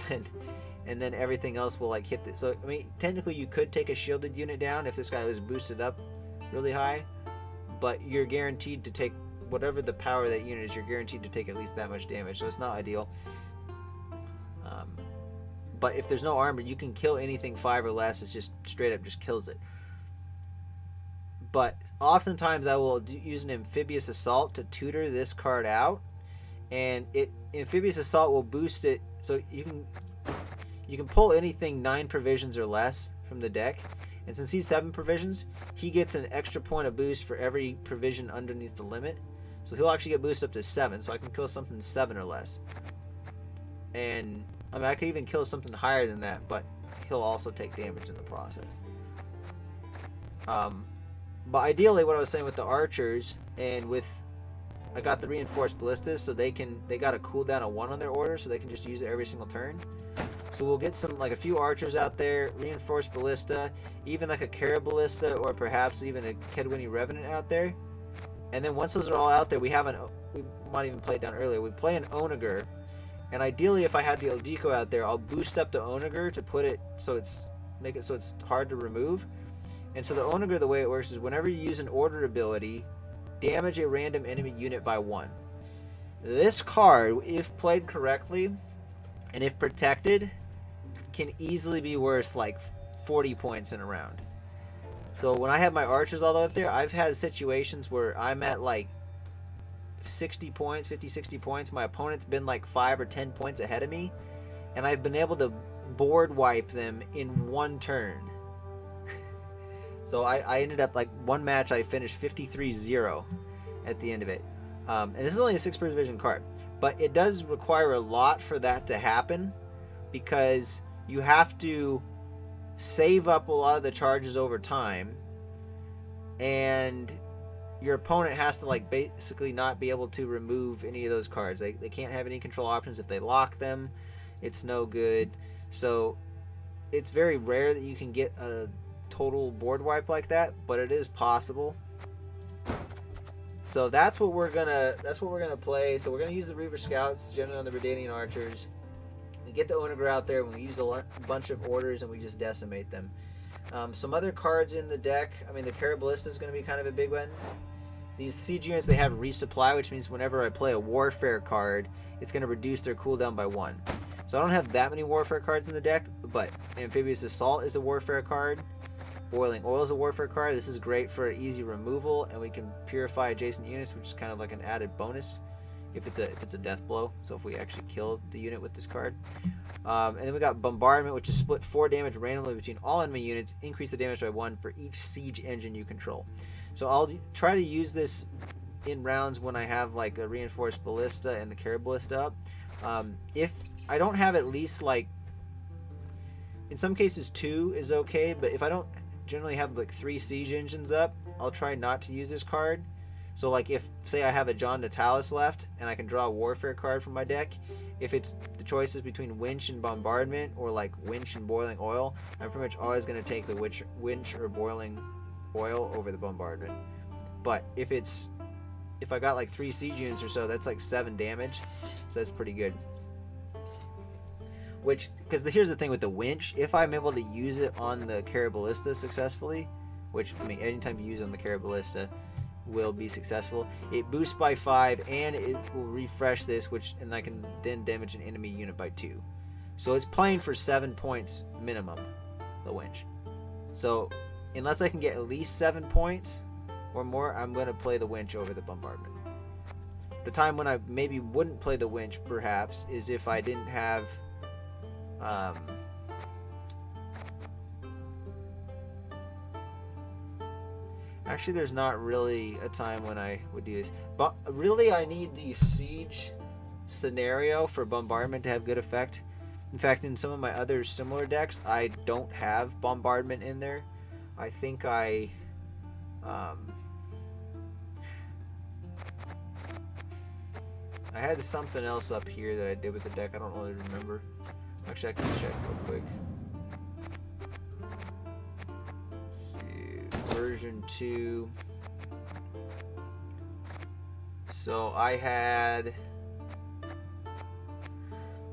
S1: and then everything else will like hit it. So I mean, technically you could take a shielded unit down if this guy was boosted up really high, but you're guaranteed to take whatever the power of that unit is, you're guaranteed to take at least that much damage. So it's not ideal. But if there's no armor, you can kill anything 5 or less. It's just straight up just kills it. But oftentimes I will use an amphibious assault to tutor this card out, and amphibious assault will boost it, so you can pull anything 9 provisions or less from the deck, and since he's 7 provisions, he gets an extra point of boost for every provision underneath the limit. So he'll actually get boosted up to 7, so I can kill something 7 or less. And I mean, I could even kill something higher than that, but he'll also take damage in the process. But ideally, what I was saying with the archers, and with, I got the reinforced ballistas, so they got a cooldown of 1 on their order, so they can just use it every single turn. So we'll get some, like a few archers out there, reinforced ballista, even like a Caraballista, or perhaps even a Kedwini Revenant out there. And then once those are all out there, we might even play it down earlier. We play an Onager, and ideally, if I had the Odiko out there, I'll boost up the Onager to put it so make it so it's hard to remove. And so the Onager, the way it works is whenever you use an order ability, damage a random enemy unit by 1. This card, if played correctly and if protected, can easily be worth like 40 points in a round. So when I have my archers all the way up there, I've had situations where I'm at like 60 points, 50, 60 points. My opponent's been like 5 or 10 points ahead of me, and I've been able to board wipe them in 1 turn. So I ended up, like, one match I finished 53-0 at the end of it. And this is only a 6 provision card. But it does require a lot for that to happen, because you have to save up a lot of the charges over time, and your opponent has to, like, basically not be able to remove any of those cards. They can't have any control options. If they lock them, it's no good. So it's very rare that you can get a total board wipe like that, but it is possible. So that's what we're gonna play. So we're gonna use the Reaver Scouts generally on the Redanian archers. We get the Onager out there, and we use a bunch of orders, and we just decimate them. Some other cards in the deck. I mean, the Caraballista is going to be kind of a big one. These siege units, they have resupply, which means whenever I play a warfare card, it's going to reduce their cooldown by 1. So I don't have that many warfare cards in the deck, but Amphibious Assault is a warfare card. Boiling Oil is a warfare card. This is great for easy removal, and we can purify adjacent units, which is kind of like an added bonus if it's a death blow. So if we actually kill the unit with this card. And then we got Bombardment, which is split 4 damage randomly between all enemy units. Increase the damage by 1 for each siege engine you control. So I'll try to use this in rounds when I have like a reinforced ballista and the Caraballista up. If I don't have at least, like, in some cases 2 is okay, but if I don't generally have like 3 siege engines up, I'll try not to use this card. So like if, say, I have a John Natalis left and I can draw a warfare card from my deck, if it's the choices between Winch and Bombardment, or like Winch and Boiling Oil, I'm pretty much always going to take the Winch or Boiling Oil over the Bombardment. But if I got like 3 siege units or so, that's like 7 damage, so that's pretty good. Which, because here's the thing with the Winch, if I'm able to use it on the Caraballista successfully, which, I mean, anytime you use it on the Caraballista will be successful, it boosts by 5, and it will refresh this, and I can then damage an enemy unit by 2. So it's playing for 7 points minimum, the Winch. So unless I can get at least 7 points or more, I'm going to play the Winch over the Bombardment. The time when I maybe wouldn't play the Winch, perhaps, is if I didn't have actually, there's not really a time when I would do this, but really I need the siege scenario for Bombardment to have good effect. In fact, in some of my other similar decks, I don't have Bombardment in there. I think I had something else up here that I did with the deck. I don't really remember. Actually, I can check real quick. Let's see, version 2. So I had,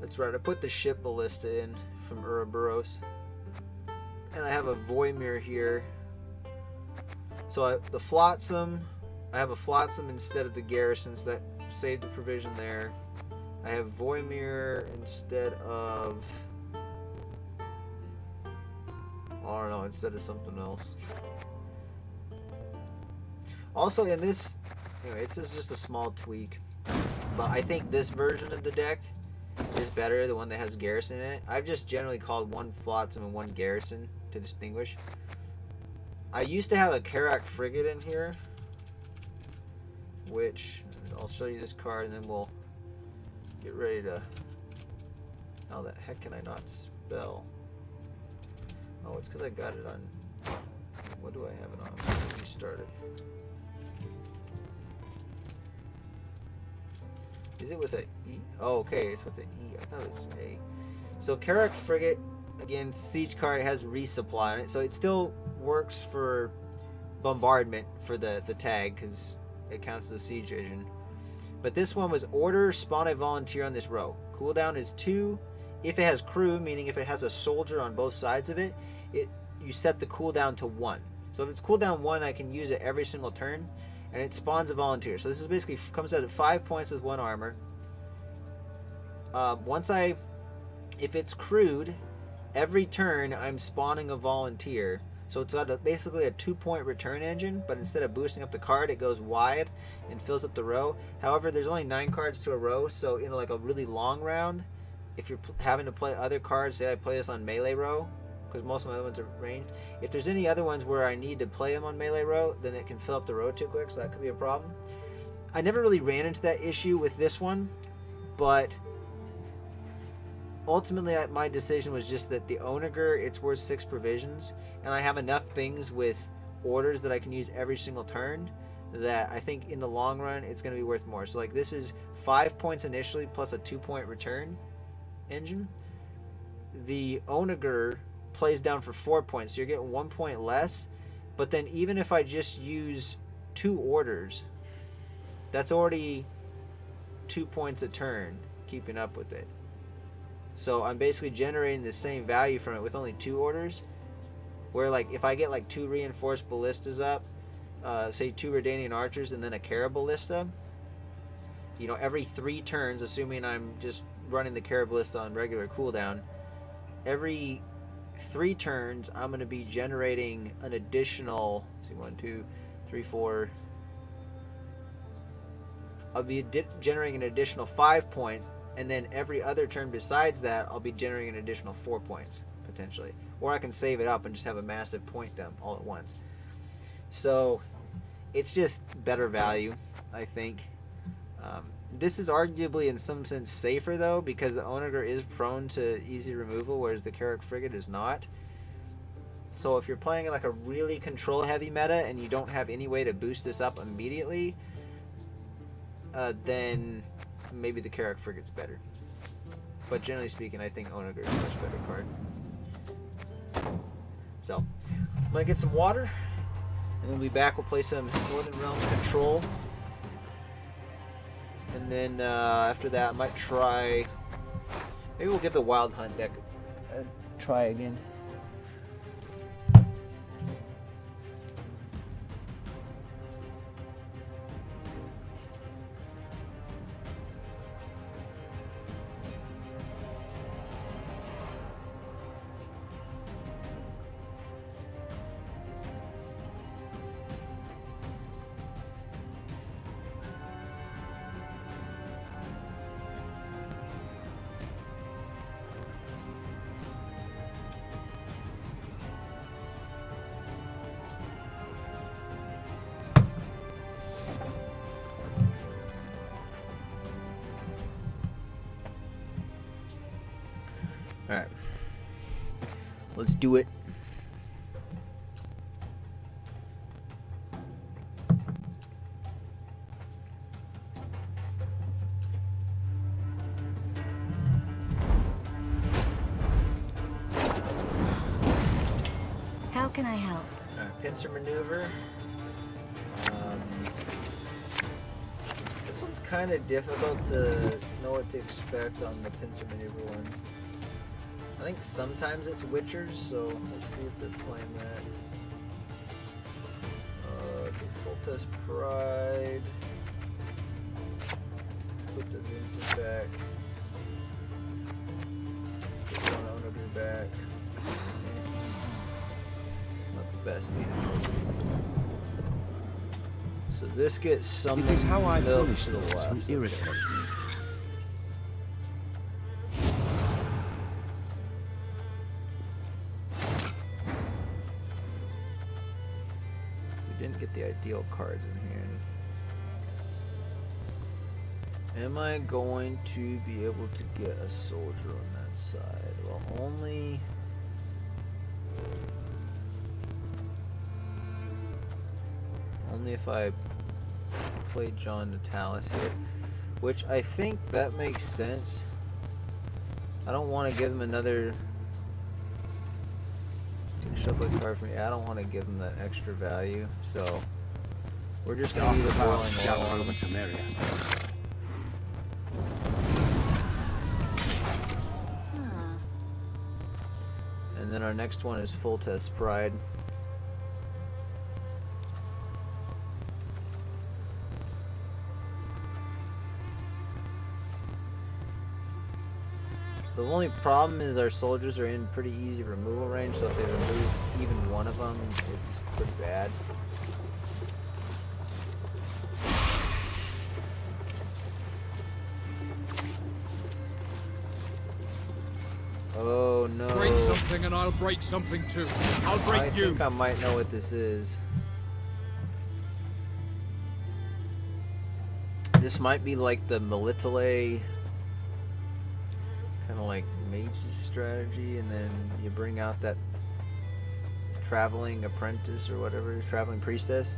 S1: that's right, I put the ship ballista in from Ouroboros, and I have a Voimir here. So the Flotsam I have a Flotsam instead of the Garrisons. That saved the provision there. I have Voimir instead of... I don't know, instead of something else. Also in this... Anyway, it's just a small tweak. But I think this version of the deck is better, the one that has Garrison in it. I've just generally called one Flotsam and one Garrison to distinguish. I used to have a Karak Frigate in here, which I'll show you this card and then we'll get ready to... How the heck can I not spell? Oh, it's because I got it on... What do I have it on? Restart it. Is it with a E? Oh, okay, it's with an E. I thought it was A. So Karak Frigate, again, siege card, it has resupply on it, so it still works for bombardment for the tag because it counts as a siege agent. But this one was order, spawn a volunteer on this row. Cooldown is 2. If it has crew, meaning if it has a soldier on both sides of it, you set the cooldown to 1. So if it's cooldown 1, I can use it every single turn, and it spawns a volunteer. So this is basically comes out at 5 points with 1 armor. If it's crewed, every turn I'm spawning a volunteer. So it's got basically a 2-point return engine, but instead of boosting up the card, it goes wide and fills up the row. However, there's only 9 cards to a row, so in like a really long round, if you're having to play other cards, say I play this on melee row, because most of my other ones are ranged. If there's any other ones where I need to play them on melee row, then it can fill up the row too quick, so that could be a problem. I never really ran into that issue with this one, but ultimately my decision was just that the Onager, it's worth 6 provisions, and I have enough things with orders that I can use every single turn that I think in the long run it's going to be worth more. So like this is 5 points initially plus a 2-point return engine. The Onager plays down for 4 points, so you're getting 1 point less, but then even if I just use 2 orders, that's already 2 points a turn keeping up with it. So I'm basically generating the same value from it with only 2 orders, where like if I get like 2 reinforced ballistas up, say 2 Redanian archers and then a Kara ballista, you know, every 3 turns, assuming I'm just running the Kara ballista on regular cooldown, every 3 turns I'm going to be generating an additional, let's see, 1, 2, 3, 4, I'll be generating an additional 5 points, and then every other turn besides that I'll be generating an additional 4 points potentially, or I can save it up and just have a massive point dump all at once. So it's just better value, I think. This is arguably in some sense safer though, because the Onager is prone to easy removal, whereas the Karak Frigate is not. So if you're playing like a really control heavy meta and you don't have any way to boost this up immediately, then maybe the Karak Frigate's better. But generally speaking, I think Onager is a much better card. So I'm gonna get some water, and we'll be back. We'll play some Northern Realms Control. And then after that, I might try... Maybe we'll give the Wild Hunt deck a try again. Alright. Let's do it.
S9: How can I help?
S1: Pincer maneuver. This one's kind of difficult to know what to expect on the pincer maneuver ones. I think sometimes it's Witchers, so we'll see if they're playing that. Do full Test Pride. Put the Vincent back. Put one owner back. Not the best either. So this gets some.
S3: It is how I
S1: milk
S3: punish
S1: to the
S3: those who
S1: left.
S3: irritate me.
S1: We didn't get the ideal cards in hand. Am I going to be able to get a soldier on that side? Well, only if I play John Natalis here, which I think that makes sense. I don't want to give him another shuffle card for me. I don't want to give him that extra value, so we're just going to do the rolling along. And then our next one is Full Test Pride. The only problem is our soldiers are in pretty easy removal range, so if they remove even one of them, it's pretty bad. Oh no.
S4: Break something and I'll break something too. I'll break
S1: I
S4: you.
S1: think I might know what this is. This might be like the Militale kind of like mage's strategy, and then you bring out that traveling apprentice or whatever, traveling priestess.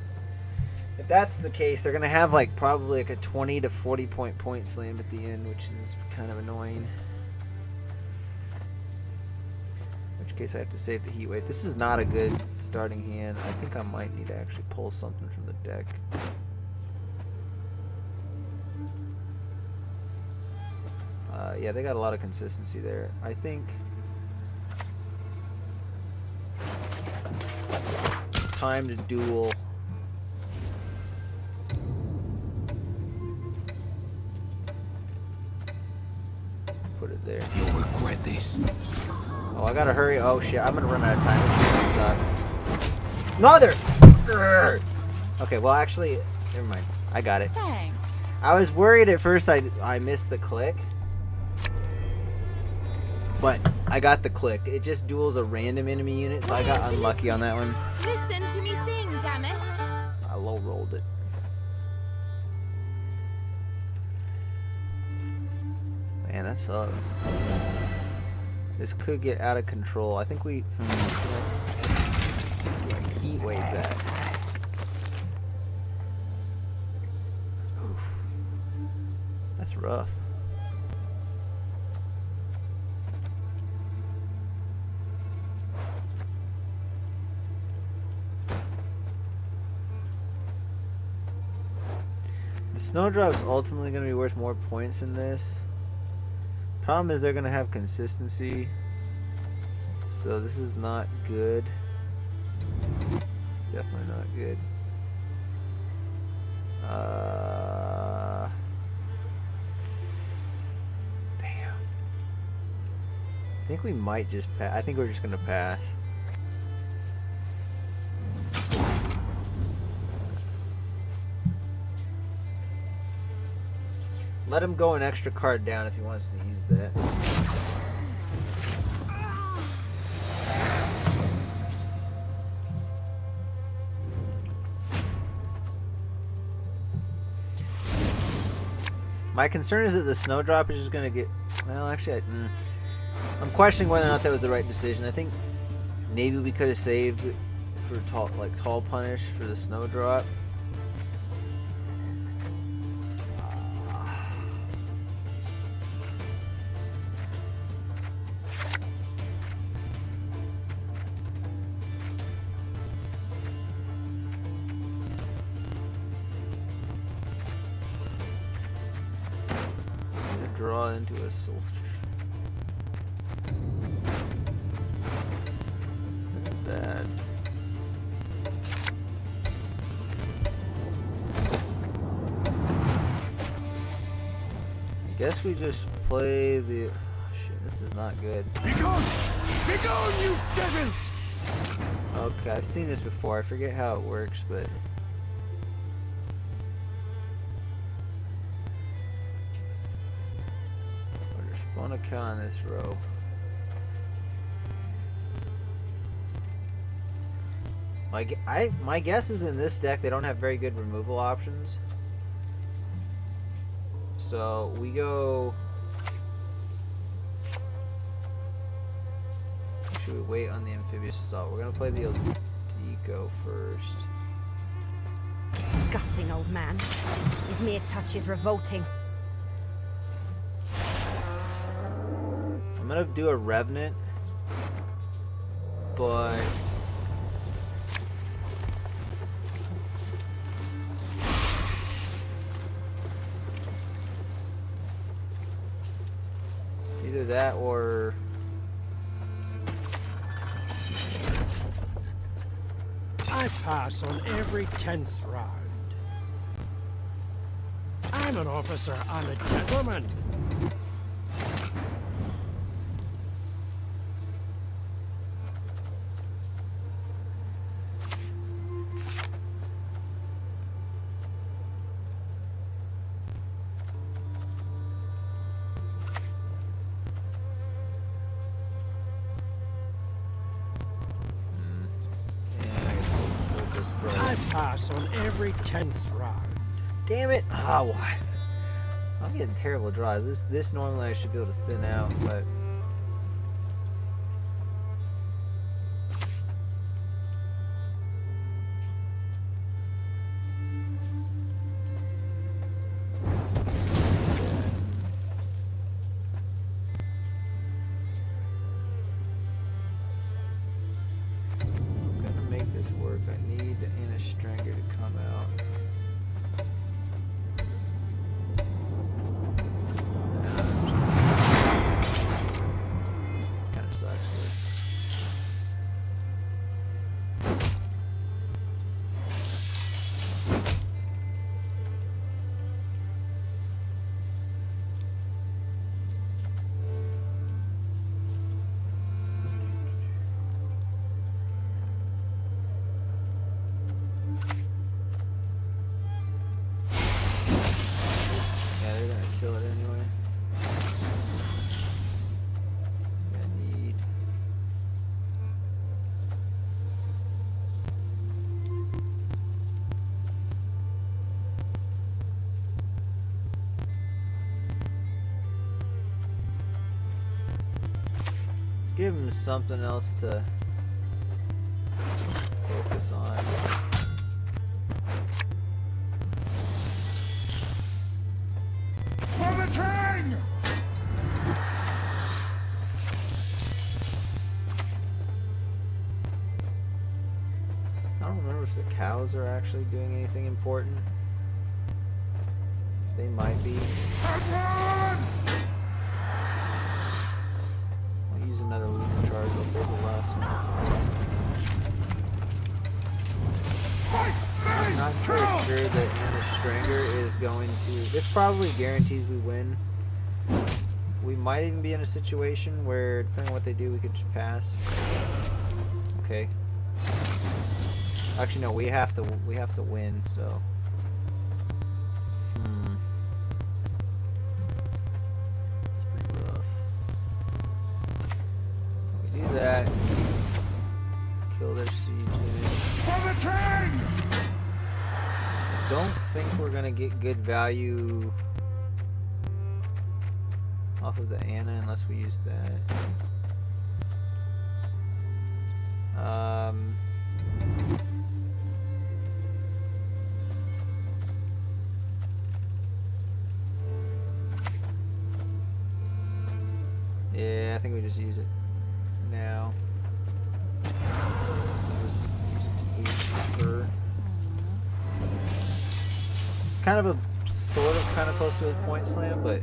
S1: If that's the case, they're gonna have like probably like a 20 to 40 point slam at the end, which is kind of annoying. In which case I have to save the heat wave. This is not a good starting hand. I think I might need to actually pull something from the deck. Yeah, they got a lot of consistency there. I think it's time to duel. Put it there.
S3: You'll regret this.
S1: Oh, I gotta hurry. Oh shit, I'm gonna run out of time. This is gonna suck. Mother! Urgh. Okay, well actually, never mind. I got it.
S6: Thanks.
S1: I was worried at first I missed the click. But I got the click. It just duels a random enemy unit, so I got unlucky on that one.
S6: Listen to me sing, damn it.
S1: I low rolled it. Man, that sucks. This could get out of control. I think we heat wave that. Oof. That's rough. The snowdrop's ultimately going to be worth more points than this. Problem is they're going to have consistency. So this is not good. It's definitely not good. Damn. I think we might just pass. I think we're just going to pass. Let him go an extra card down if he wants to use that. My concern is that the snowdrop is just going to get... Well, actually, I'm questioning whether or not that was the right decision. I think maybe we could have saved it for tall punish for the snowdrop. Draw into a soldier. That's bad. Guess we just play the. Oh, shit, this is not good.
S4: Begone! Begone, you devils!
S1: Okay, I've seen this before. I forget how it works, but. We're just gonna count on this row. My guess is in this deck they don't have very good removal options. So we go. Should we wait on the amphibious assault? We're gonna play the Eco first.
S9: Disgusting old man. His mere touch is revolting.
S1: I'm gonna do a Revenant, but either that or
S5: I pass on every 10th round. I'm an officer and a gentleman. I pass on every 10th round.
S1: damn it! Ah, why? I'm getting terrible draws. This normally I should be able to thin out, but. Work. I need Anna Stranger to come out. This kind of sucks. Kill it anyway. I need. Let's give him something else to focus on. I don't remember if the cows are actually doing anything important. They might be. I'll use another leading charge. I'll save the last one. I'm just not so sure that Anna Stranger is going to. This probably guarantees we win. We might even be in a situation where, depending on what they do, we could just pass. Okay. Actually, no. We have to win. So. It's pretty rough. We do that. Kill their siege unit. Don't think we're gonna get good value off of the Anna unless we use that. Yeah, I think we just use it now. Just use it to haste her. It's kind of a sort of kind of close to a point slam, but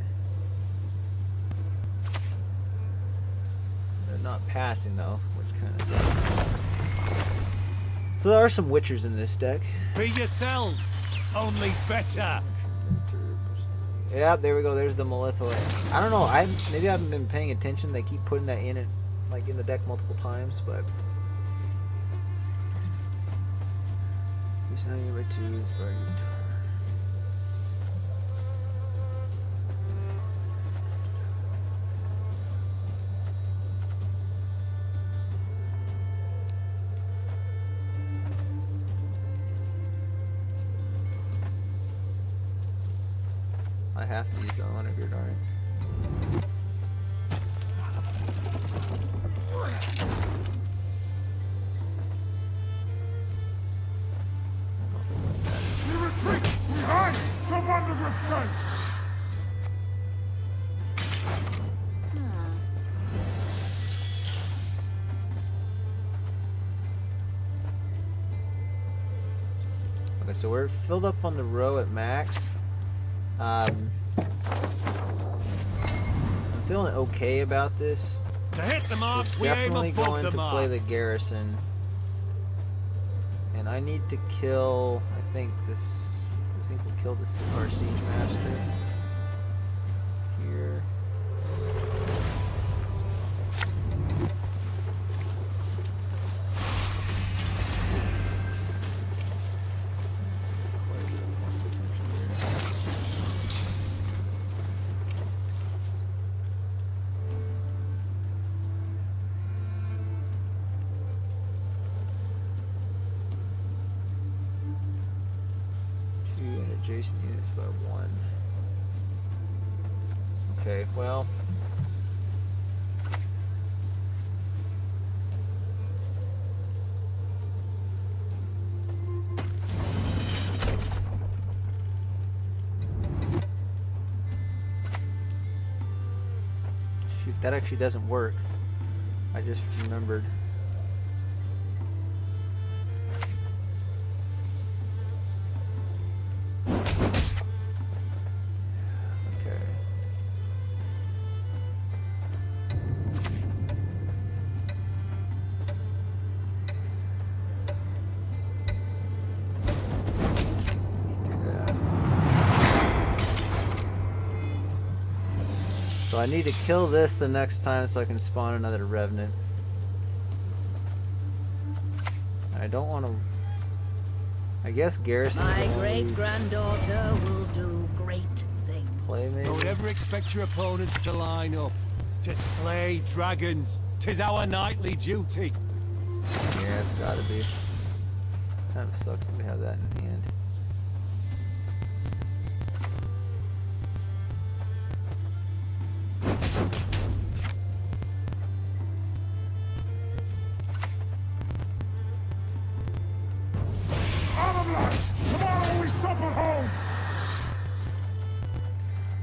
S1: they're not passing though, which kind of sucks. So there are some Witchers in this deck.
S4: Be yourselves, only better.
S1: Yeah, there we go. There's the Molitole. I don't know. Maybe I haven't been paying attention. They keep putting that in it, like in the deck multiple times, but. Who's now you ready to inspire you? I have to use the honor here, darn it.
S4: You retreat! Behind! Some underground sense!
S1: Okay, so we're filled up on the row at max. I'm feeling okay about this.
S8: To hit the mark,
S1: We're
S8: we aim
S1: definitely
S8: above
S1: going
S8: the
S1: to
S8: mark.
S1: play the garrison. And I need to kill, I think we'll kill our siege master. Here. Adjacent units by 1. Okay, well. Shoot, that actually doesn't work. I just remembered. So I need to kill this the next time so I can spawn another Revenant. I don't want to... I guess Garrison...
S6: My great-granddaughter will do great things.
S1: Play maybe?
S8: Don't ever expect your opponents to line up. To slay dragons. 'Tis our nightly duty.
S1: Yeah, it's gotta be. It kind of sucks that we have that in hand.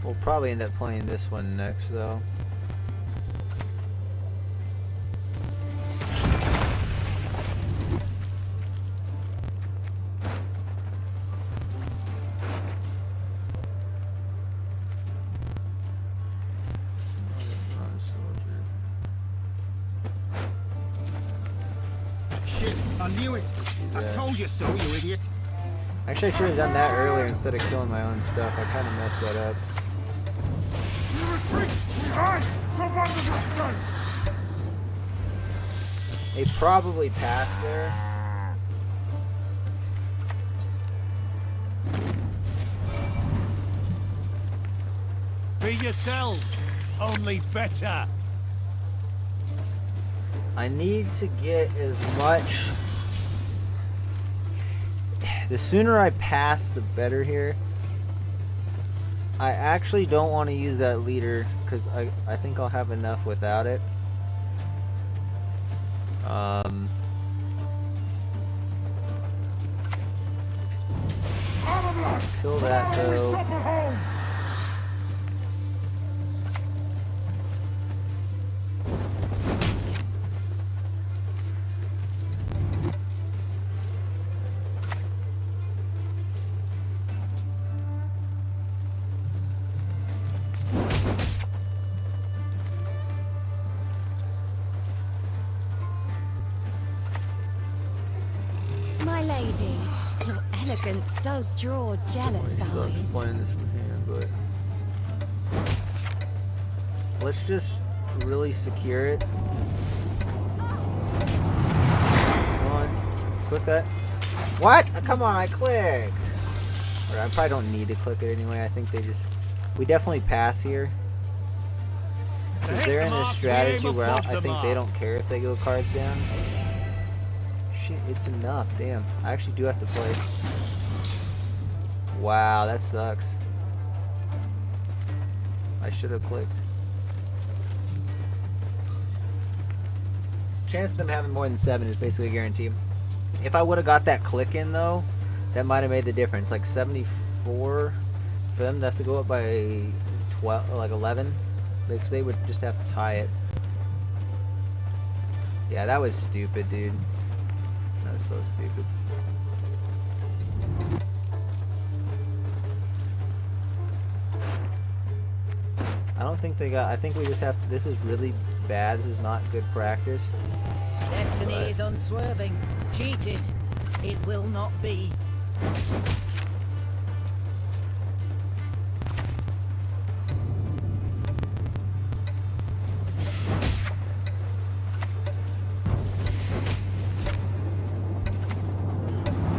S1: We'll probably end up playing this one next, though.
S4: Shit, I knew it. I told you so, you idiot.
S1: Actually, I should have done that earlier instead of killing my own stuff. I kind of messed that up.
S4: You retreat! Behind! Some underground sense!
S1: They probably passed there.
S8: Be yourselves, only better.
S1: I need to get as much... The sooner I pass, the better here. I actually don't want to use that leader because I think I'll have enough without it. Kill that though.
S9: My lady, your elegance does draw jealous
S1: Sucks
S9: eyes.
S1: playing this from here, but let's just really secure it. Come on, click that. What? Come on, I clicked. Or I probably don't need to click it anyway. I think they just, we definitely pass here. Because they're in a strategy where I think they don't care if they go cards down. Shit, it's enough. Damn, I actually do have to play. Wow, that sucks. I should have clicked. Chance of them having more than 7 is basically guaranteed. If I would have got that click in though, that might have made the difference. Like 74 for them to have to go up by 12, like 11. They would just have to tie it. Yeah, that was stupid, dude. That was so stupid. I don't think they got. I think we just have to. This is really bad. This is not good practice.
S6: Destiny is unswerving. Cheated. It will not be.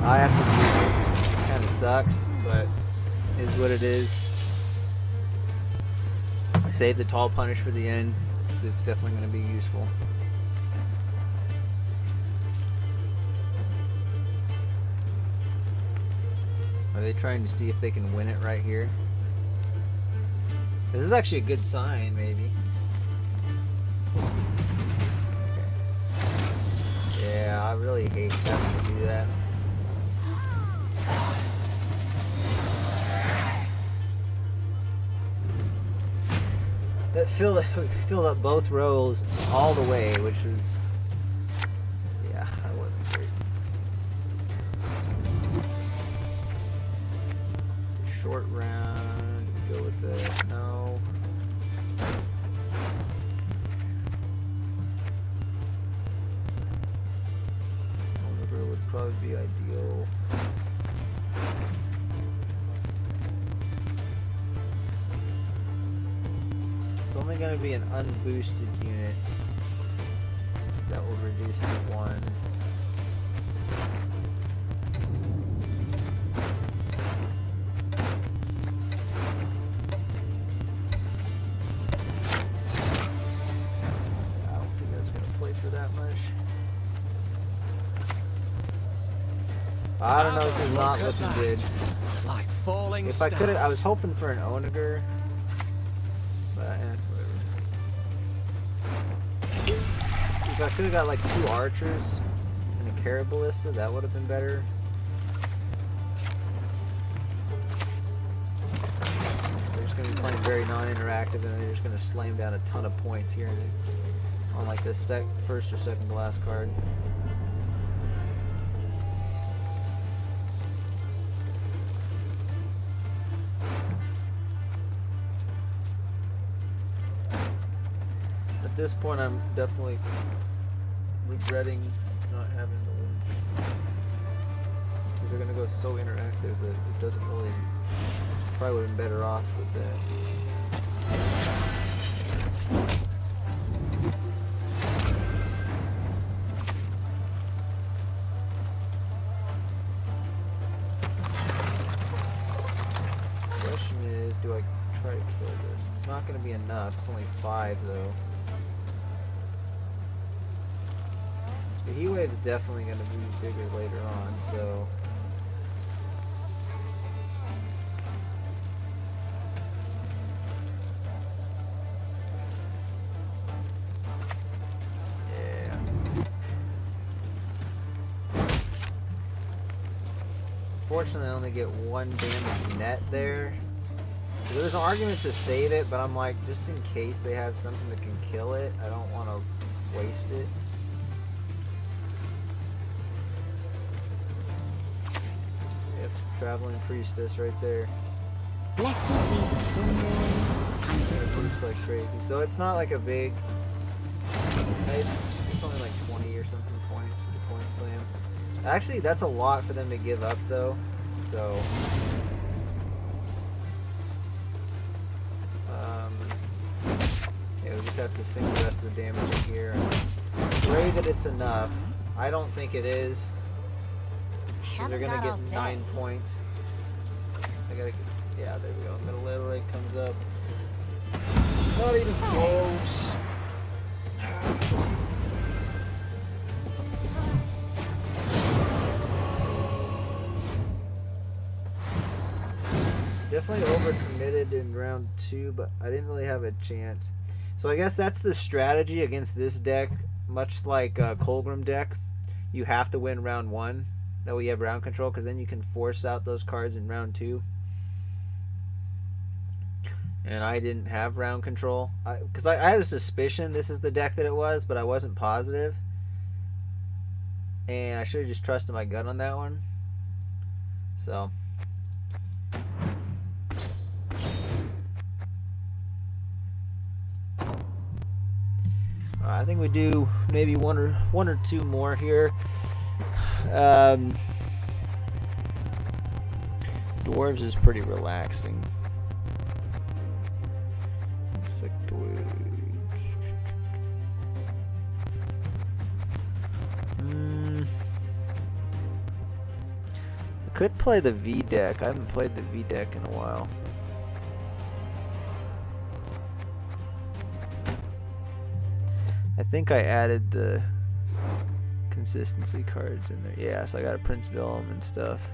S1: I have to use it. Kind of sucks, but it is what it is. I saved the tall punish for the end. It's definitely going to be useful. Are they trying to see if they can win it right here? This is actually a good sign, maybe. Okay. Yeah, I really hate having to do that. That filled up both rows all the way, which was, yeah, that wasn't great. The short round, we go with the no. Oliver would probably be ideal. It's only going to be an unboosted unit that will reduce to 1. I don't think that's going to play for that much. I don't know, this is not looking good.
S8: Like falling
S1: If I could have, I was hoping for an Onager. That's whatever. If I could have got like 2 archers and a Caraballista, that would have been better. They're just going to be playing very non-interactive, and they're just going to slam down a ton of points here on like the first or second to last card. At this point, I'm definitely regretting not having the win. Because they're going to go so interactive that it doesn't really... Probably would have been better off with that. The question is, do I try to kill this? It's not going to be enough. It's only 5 though. The heat wave is definitely going to be bigger later on, so yeah. Fortunately, I only get 1 damage net there. So there's an argument to save it, but I'm like, just in case they have something that can kill it, I don't want to waste it. Traveling priestess right there.
S9: Blessed be the sunrise and the
S1: It's
S9: sunset.
S1: like crazy. So it's not like a big. It's only like 20 or something points for the point slam. Actually, that's a lot for them to give up though. So. just have to sink the rest of the damage in here. And pray that it's enough. I don't think it is. Because they're gonna get 9 points. I gotta get, yeah, there we go. Middle leg comes up. Not even close. Definitely overcommitted in round 2, but I didn't really have a chance. So I guess that's the strategy against this deck. Much like Colgrim deck, you have to win round 1. That way you have round control, because then you can force out those cards in round 2. And I didn't have round control. Because I had a suspicion this is the deck that it was, but I wasn't positive. And I should have just trusted my gut on that one. So... I think we do maybe one or two more here. Dwarves is pretty relaxing. Insectoids. I could play the V deck. I haven't played the V deck in a while. I think I added the consistency cards in there. Yeah, so I got a Prince Willem and stuff.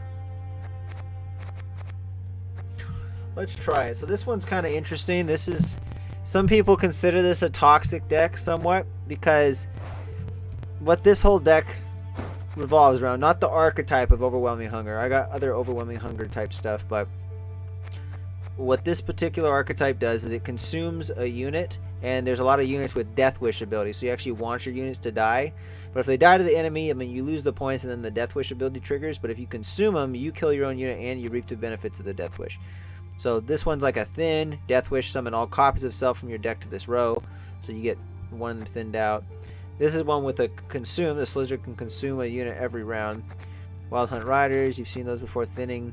S1: Let's try it. So this one's kind of interesting. This is, some people consider this a toxic deck somewhat, because what this whole deck revolves around, not the archetype of Overwhelming Hunger. I got other Overwhelming Hunger type stuff, but what this particular archetype does is it consumes a unit, and there's a lot of units with Death Wish ability, so you actually want your units to die. But if they die to the enemy, I mean, you lose the points, and then the Death Wish ability triggers. But if you consume them, you kill your own unit, and you reap the benefits of the Death Wish. So this one's like a thin Death Wish. Summon all copies of self from your deck to this row, so you get one thinned out. This is one with a consume. The Slizzard can consume a unit every round. Wild Hunt Riders, you've seen those before. Thinning.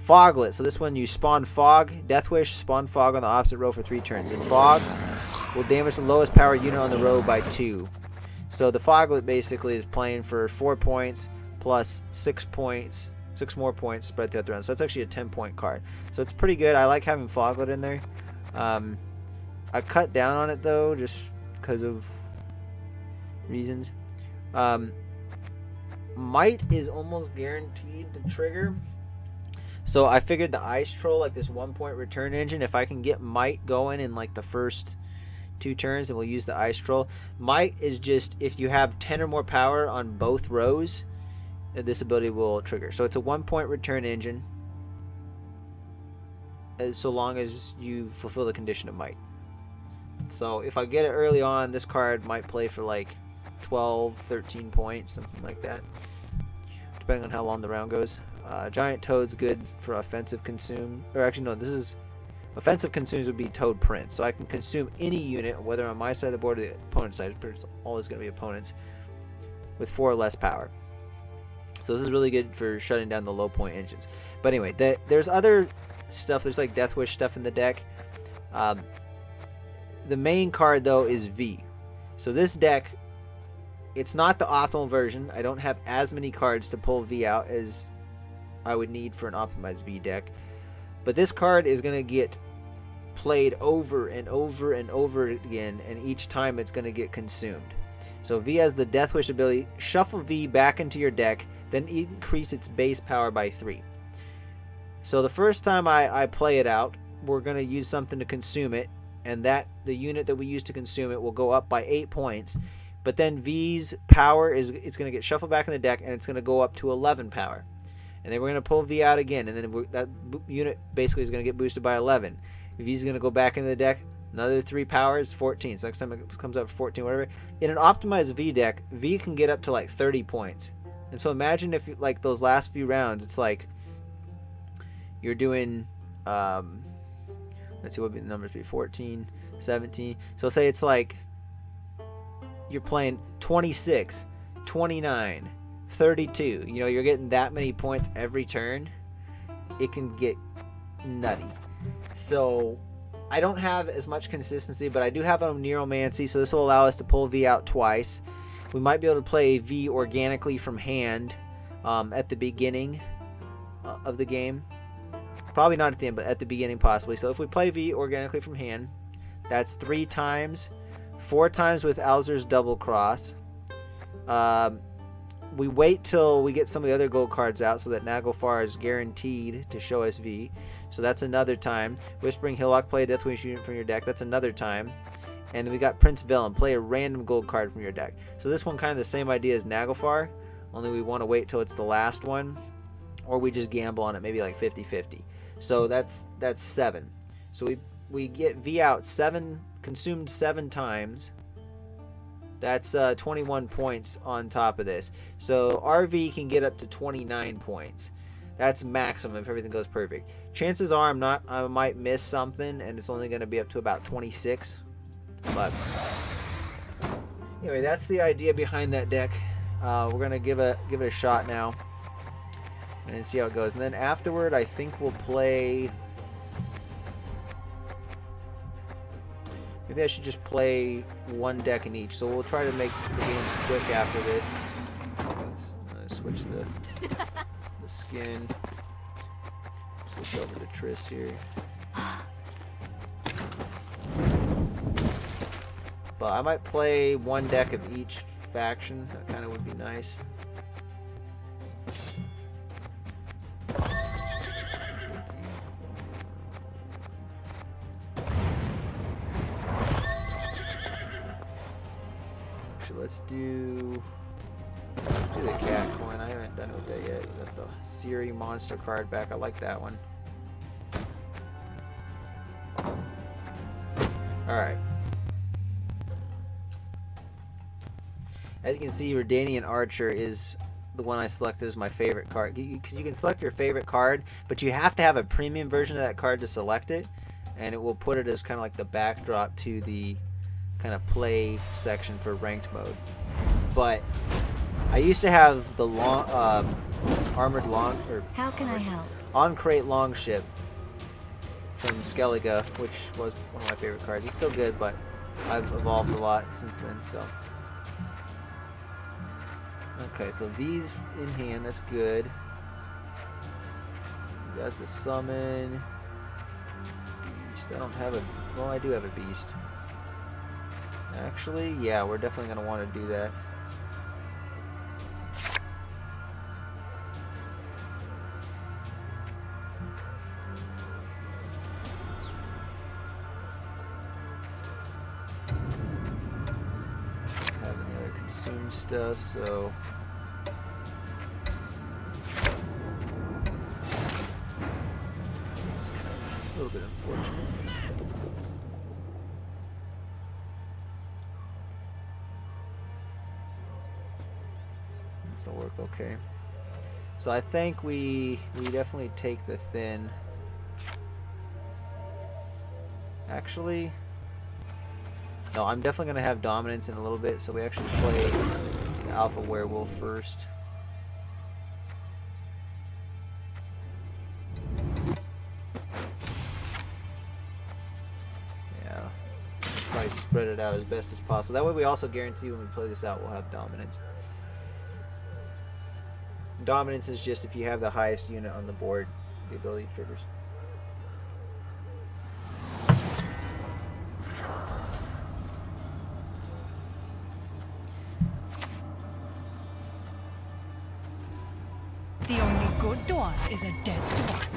S1: Foglet. So this one, you spawn Fog, Death Wish, spawn Fog on the opposite row for 3 turns. And Fog will damage the lowest power unit on the row by 2. So the Foglet basically is playing for 4 points plus 6 points, 6 more points spread throughout the round. So it's actually a 10-point card. So it's pretty good. I like having Foglet in there. I cut down on it though, just because of reasons. Might is almost guaranteed to trigger. So I figured the Ice Troll, like this 1-point return engine, if I can get Might going in like the first 2 turns, and we'll use the Ice Troll. Might is just if you have 10 or more power on both rows, this ability will trigger. So it's a 1-point return engine, so long as you fulfill the condition of Might. So if I get it early on, this card might play for like 12, 13 points, something like that, depending on how long the round goes. Giant Toad's good for offensive consume, or actually no, this is offensive consumes would be Toad Prince, so I can consume any unit, whether on my side of the board or the opponent's side. It's always going to be opponents with 4 or less power. So this is really good for shutting down the low point engines. But anyway, there's other stuff. There's like Death Wish stuff in the deck. The main card though is V. So this deck, it's not the optimal version. I don't have as many cards to pull V out as I would need for an optimized V deck. But this card is going to get played over and over and over again, and each time it's going to get consumed. So V has the Death Wish ability. Shuffle V back into your deck, then increase its base power by 3. So the first time I play it out, we're going to use something to consume it, and that the unit that we use to consume it will go up by 8 points. But then V's power it's going to get shuffled back in the deck, and it's going to go up to 11 power. And then we're going to pull V out again, and then that unit basically is going to get boosted by 11. V's going to go back into the deck, another 3 power is 14. So next time it comes up 14, whatever. In an optimized V deck, V can get up to like 30 points. And so imagine if like those last few rounds, it's like you're doing, let's see what would the numbers be, 14, 17. So say it's like you're playing 26, 29, 32. You know, you're getting that many points every turn. It can get nutty. So I don't have as much consistency, but I do have a Neuromancy, so this will allow us to pull V out twice. We might be able to play V organically from hand at the beginning of the game. Probably not at the end, but at the beginning possibly. So if we play V organically from hand, that's 3 times. 4 times with Alzur's Double Cross. We wait till we get some of the other gold cards out so that Naglfar is guaranteed to show us V. So that's another time. Whispering Hillock, play a Deathwing unit from your deck. That's another time. And then we got Prince Velen, play a random gold card from your deck. So this one kind of the same idea as Naglfar, only we want to wait till it's the last one, or we just gamble on it, maybe like 50-50. So that's 7. So we get V out 7, consumed 7 times. That's 21 points on top of this. So RV can get up to 29 points. That's maximum if everything goes perfect. Chances are I might miss something, and it's only going to be up to about 26. But anyway, that's the idea behind that deck. We're gonna give it a shot now and see how it goes. And then afterward, I think we'll play. Maybe I should just play 1 deck in each. So we'll try to make the games quick after this. Let's switch the skin. Switch over to Triss here. But I might play 1 deck of each faction. That kind of would be nice. Actually, let's do the cat coin. I haven't done it with that yet. We got the Siri monster card back. I like that one. Alright. As you can see, Redanian Archer is the one I selected as my favorite card. Because you can select your favorite card, but you have to have a premium version of that card to select it. And it will put it as kind of like the backdrop to the kind of play section for ranked mode. But I used to have the armored long, or
S9: How can I help?
S1: on-crate longship from Skellige, which was one of my favorite cards. It's still good, but I've evolved a lot since then, so. Okay, so V's in hand, that's good. We got the summon. Beast. I don't have a, well, I do have a beast. Actually, yeah, we're definitely going to want to do that. Have any other consume stuff, so it's kind of a little bit unfortunate. This don't work okay. So I think we definitely take the thin. Actually, no, I'm definitely going to have dominance in a little bit, so we actually play the Alpha Werewolf first. Yeah, probably spread it out as best as possible. That way we also guarantee when we play this out, we'll have dominance. Dominance is just if you have the highest unit on the board, the ability triggers.
S2: The only good dwarf is a dead dwarf.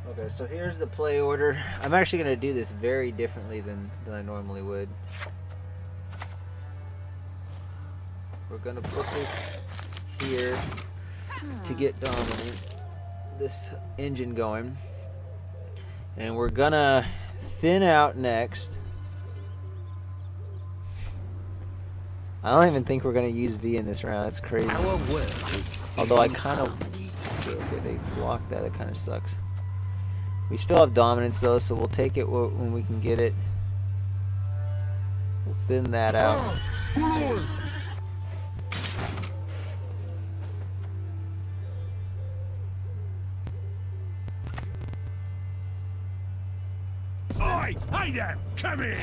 S1: Okay, so here's the play order. I'm actually going to do this very differently than I normally would. We're going to put this here to get dominant, this engine going. And we're going to thin out next. I don't even think we're going to use V in this round. That's crazy. Although I kind of... Okay, they blocked that. It kind of sucks. We still have dominance though, so we'll take it when we can get it. We'll thin that out.
S4: Oi! Hey there! Come here!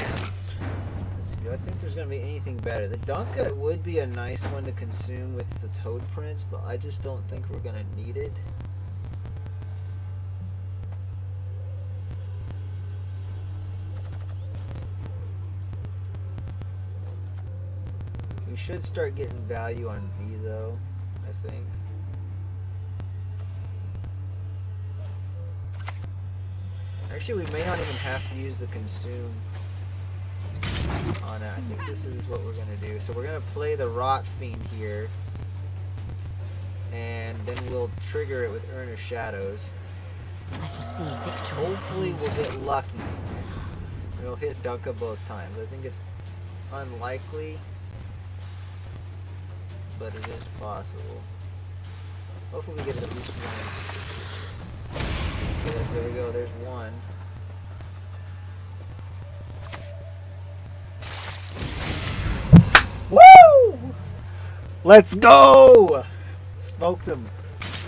S1: Let's see, do I think there's going to be anything better? The Dunka would be a nice one to consume with the Toad Prince, but I just don't think we're going to need it. We should start getting value on V though, I think. Actually, we may not even have to use the consume on it. I think this is what we're going to do. So we're going to play the Rot Fiend here. And then we'll trigger it with Urn of Shadows.
S10: I foresee victory.
S1: Hopefully we'll get lucky. We'll hit Dunka both times. I think it's unlikely, but it is possible. Hopefully we get at least one. Yes, there we go. There's one. Woo! Let's go! Smoked him.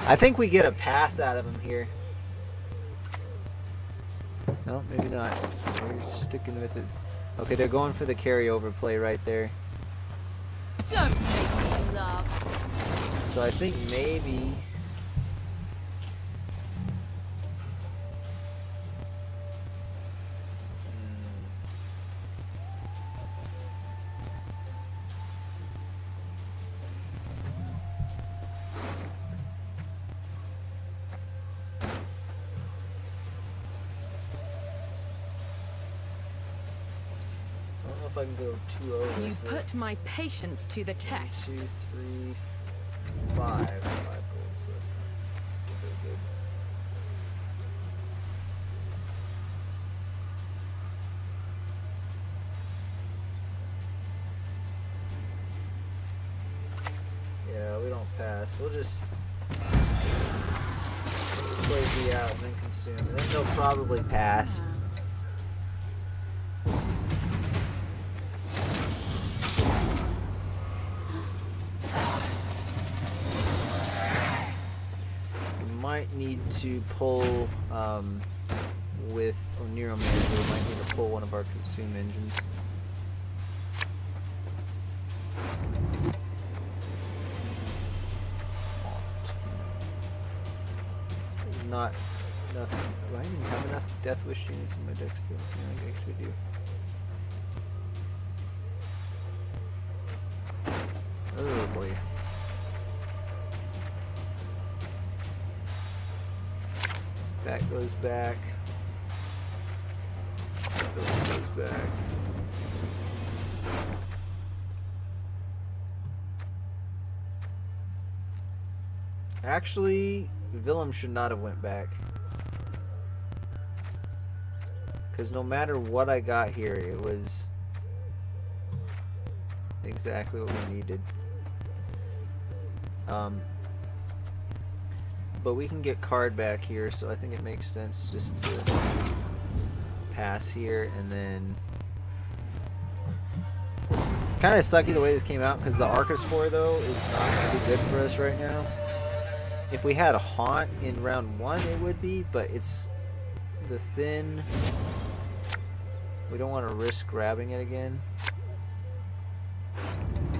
S1: I think we get a pass out of him here. No, maybe not. We're sticking with it. Okay, they're going for the carryover play right there.
S9: Don't make me laugh.
S1: So I think maybe... if I can go 2-0.
S9: You put my patience to the test.
S1: 2, 3, 5. 5 goals. So that's not very good. Yeah, we don't pass. We'll just play V out and then consume. And then they'll probably pass. Might need to pull with Oniro Man, so we might need to pull one of our consume engines. Not nothing. Do I even have enough Death Wish units in my deck still? Yeah, I guess we do. Oh boy. That goes back. That goes back. Actually, Willem should not have went back. Because no matter what I got here, it was exactly what we needed. But we can get card back here, so I think it makes sense just to pass here and then... Kind of sucky the way this came out because the Archospore though is not going to be good for us right now. If we had a Haunt in round 1 it would be, but it's the thin. We don't want to risk grabbing it again.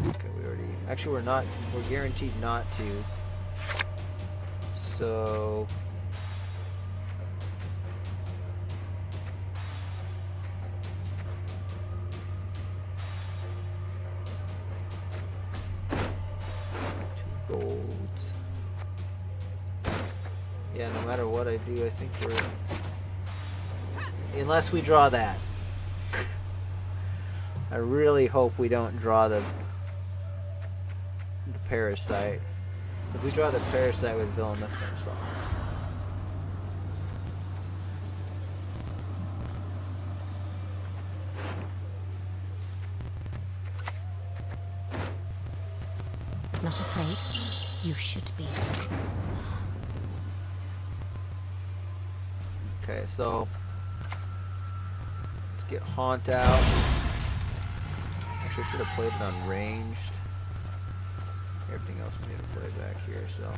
S1: Okay, we already... Actually we're guaranteed not to. So gold. Yeah, no matter what I do, I think we're... Unless we draw that. I really hope we don't draw the Parasite. If we draw the Parasite with Villain, that's gonna suck.
S10: Not afraid? You should be.
S1: Okay, so let's get Haunt out. Actually, I should have played it on ranged. Everything else we need to play back here, so.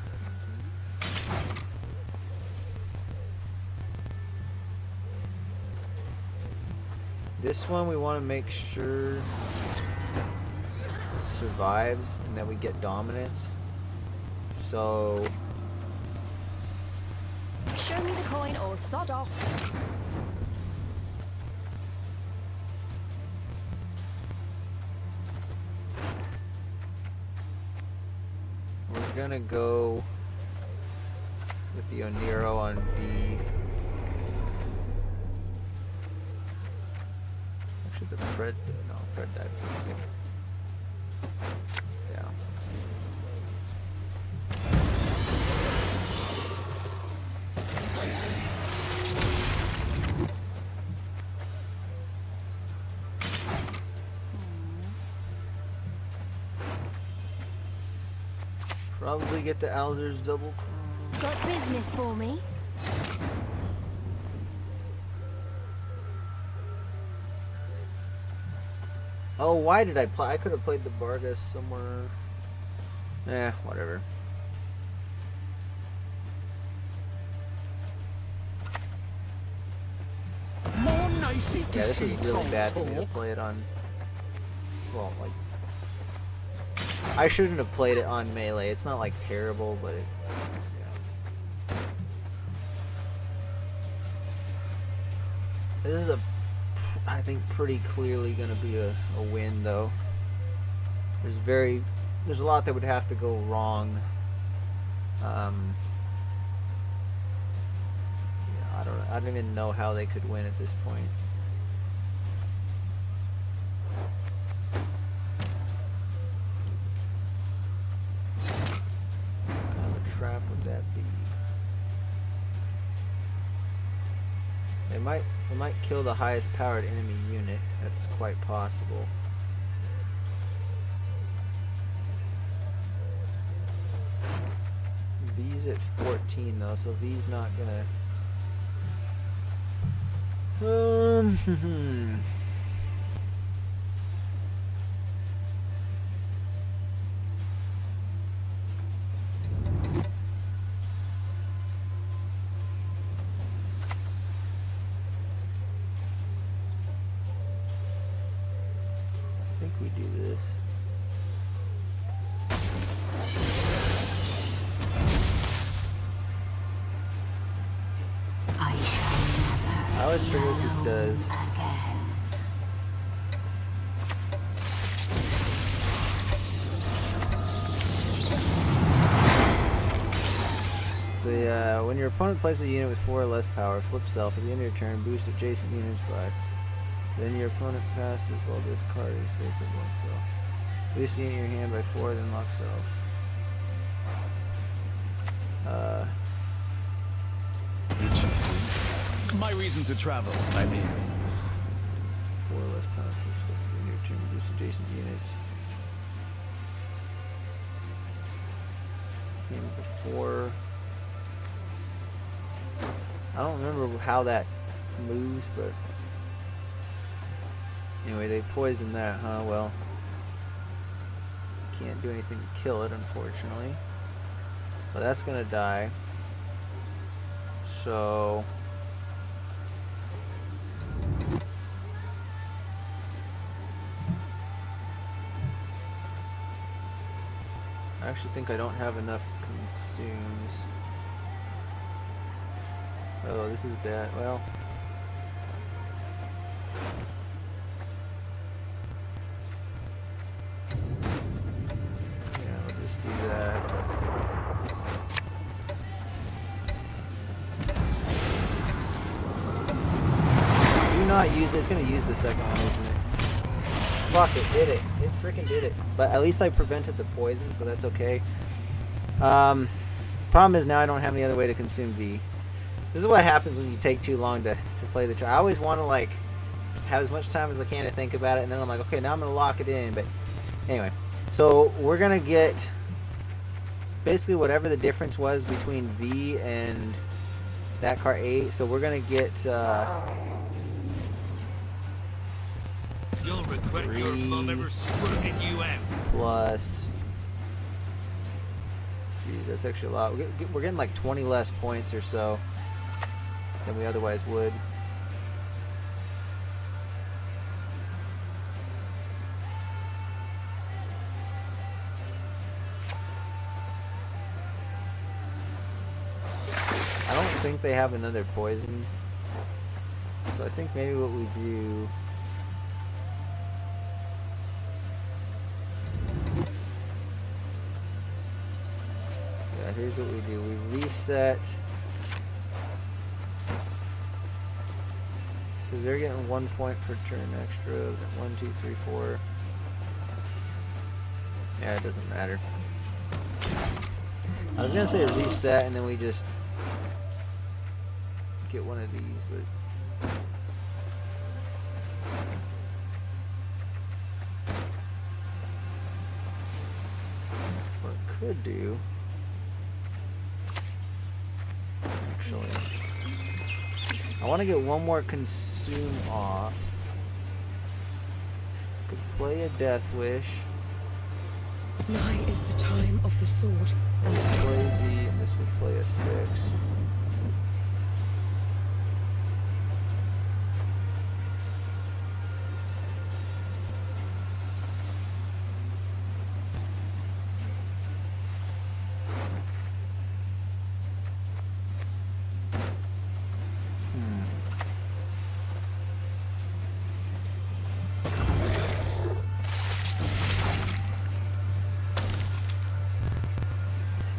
S1: This one we want to make sure it survives and that we get dominance. So
S9: Show me the coin or sod off.
S1: we're gonna go with the Oniro on V. Actually, the Fred died. Yeah. Probably get the Alzer's double.
S9: Got business for me?
S1: Oh, why did I play? I could have played the Vargas somewhere. Whatever.
S5: More nicey
S1: Yeah, this was really bad for me to play it on. Well, like, I shouldn't have played it on melee. It's not like terrible, but it. Yeah. This is I think pretty clearly gonna be a win, though. There's a lot that would have to go wrong. Yeah, I don't even know how they could win at this point. What kind of a trap would that be? It might kill the highest powered enemy unit. That's quite possible. V's at 14 though, so V's not gonna. I think we do this. I always forget what this does. So yeah, when your opponent places a unit with 4 or less power, flip self at the end of your turn, boost adjacent units by. Then your opponent passes while discarding states at oneself. Boost the unit in your hand by 4, then lock self.
S4: My reason to travel, I mean.
S1: 4 or less power, flip self at the end of your turn, boost adjacent units. Game before. I don't remember how that moves, but anyway, they poisoned that, huh? Well, can't do anything to kill it, unfortunately. But that's gonna die. So I actually think I don't have enough consumes. Oh, this is bad. Well, yeah, we'll just do that. Do not use it. It's gonna use the second one, isn't it? Fuck, it did it. It freaking did it. But at least I prevented the poison, so that's okay. Problem is now I don't have any other way to consume V. This is what happens when you take too long to play the trial. I always want to like have as much time as I can to think about it, and then I'm like, okay, now I'm gonna lock it in. But anyway, so we're gonna get basically whatever the difference was between V and That car 8. So we're gonna get
S4: You'll regret your
S1: 3
S4: mum ever squirted you out.
S1: plus. Jeez, that's actually a lot. We're getting like 20 less points or so than we otherwise would. I don't think they have another poison, so I think maybe what we do. Yeah, here's what we do. We reset. Because they're getting 1 point per turn extra. 1, 2, 3, 4. Yeah, it doesn't matter. I was gonna say reset and then we just get one of these, but what I could do, actually, I want to get one more consume off. Could play a Death Wish.
S2: Nigh is the time of the sword and the
S1: Play
S2: axe.
S1: the, and this would play a 6.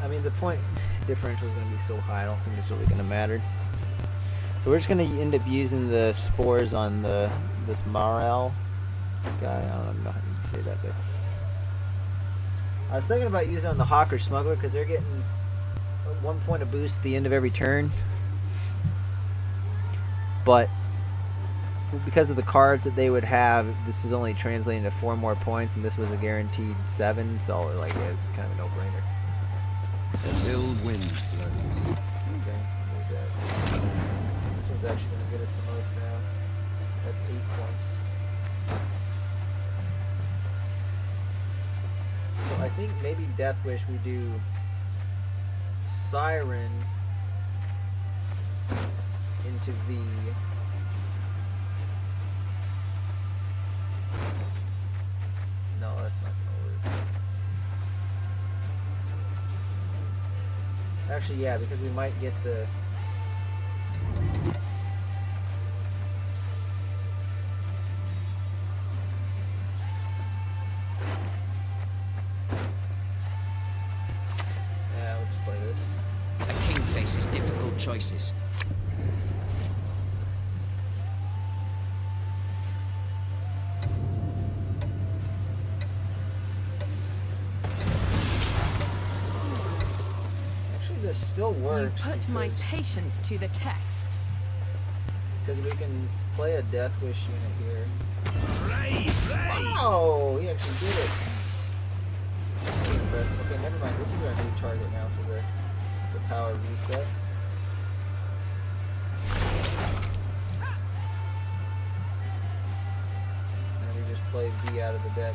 S1: I mean, the point differential is going to be so high, I don't think it's really going to matter. So we're just going to end up using the spores on this Marel guy. I don't know how you say that, but I was thinking about using it on the Hawker Smuggler because they're getting 1 point of boost at the end of every turn. But because of the cards that they would have, this is only translating to 4 more points, and this was a guaranteed 7, so like it's kind of a no-brainer.
S7: An ill wind blows.
S1: Okay, this one's actually going to get us the most now. That's 8 points. So I think maybe Death Wish we do Siren into V. No, that's not going to work. Actually, yeah, because we might get the... Yeah, we'll just play this.
S3: A king faces difficult choices.
S1: Actually, this still works.
S9: You put my
S1: because-
S9: patience to the test.
S1: Because we can play a Death Wish unit here.
S4: Ray, Ray!
S1: Oh, he actually did it. Pretty impressive. Okay, never mind. This is our new target now for the power reset. And we just play V out of the deck.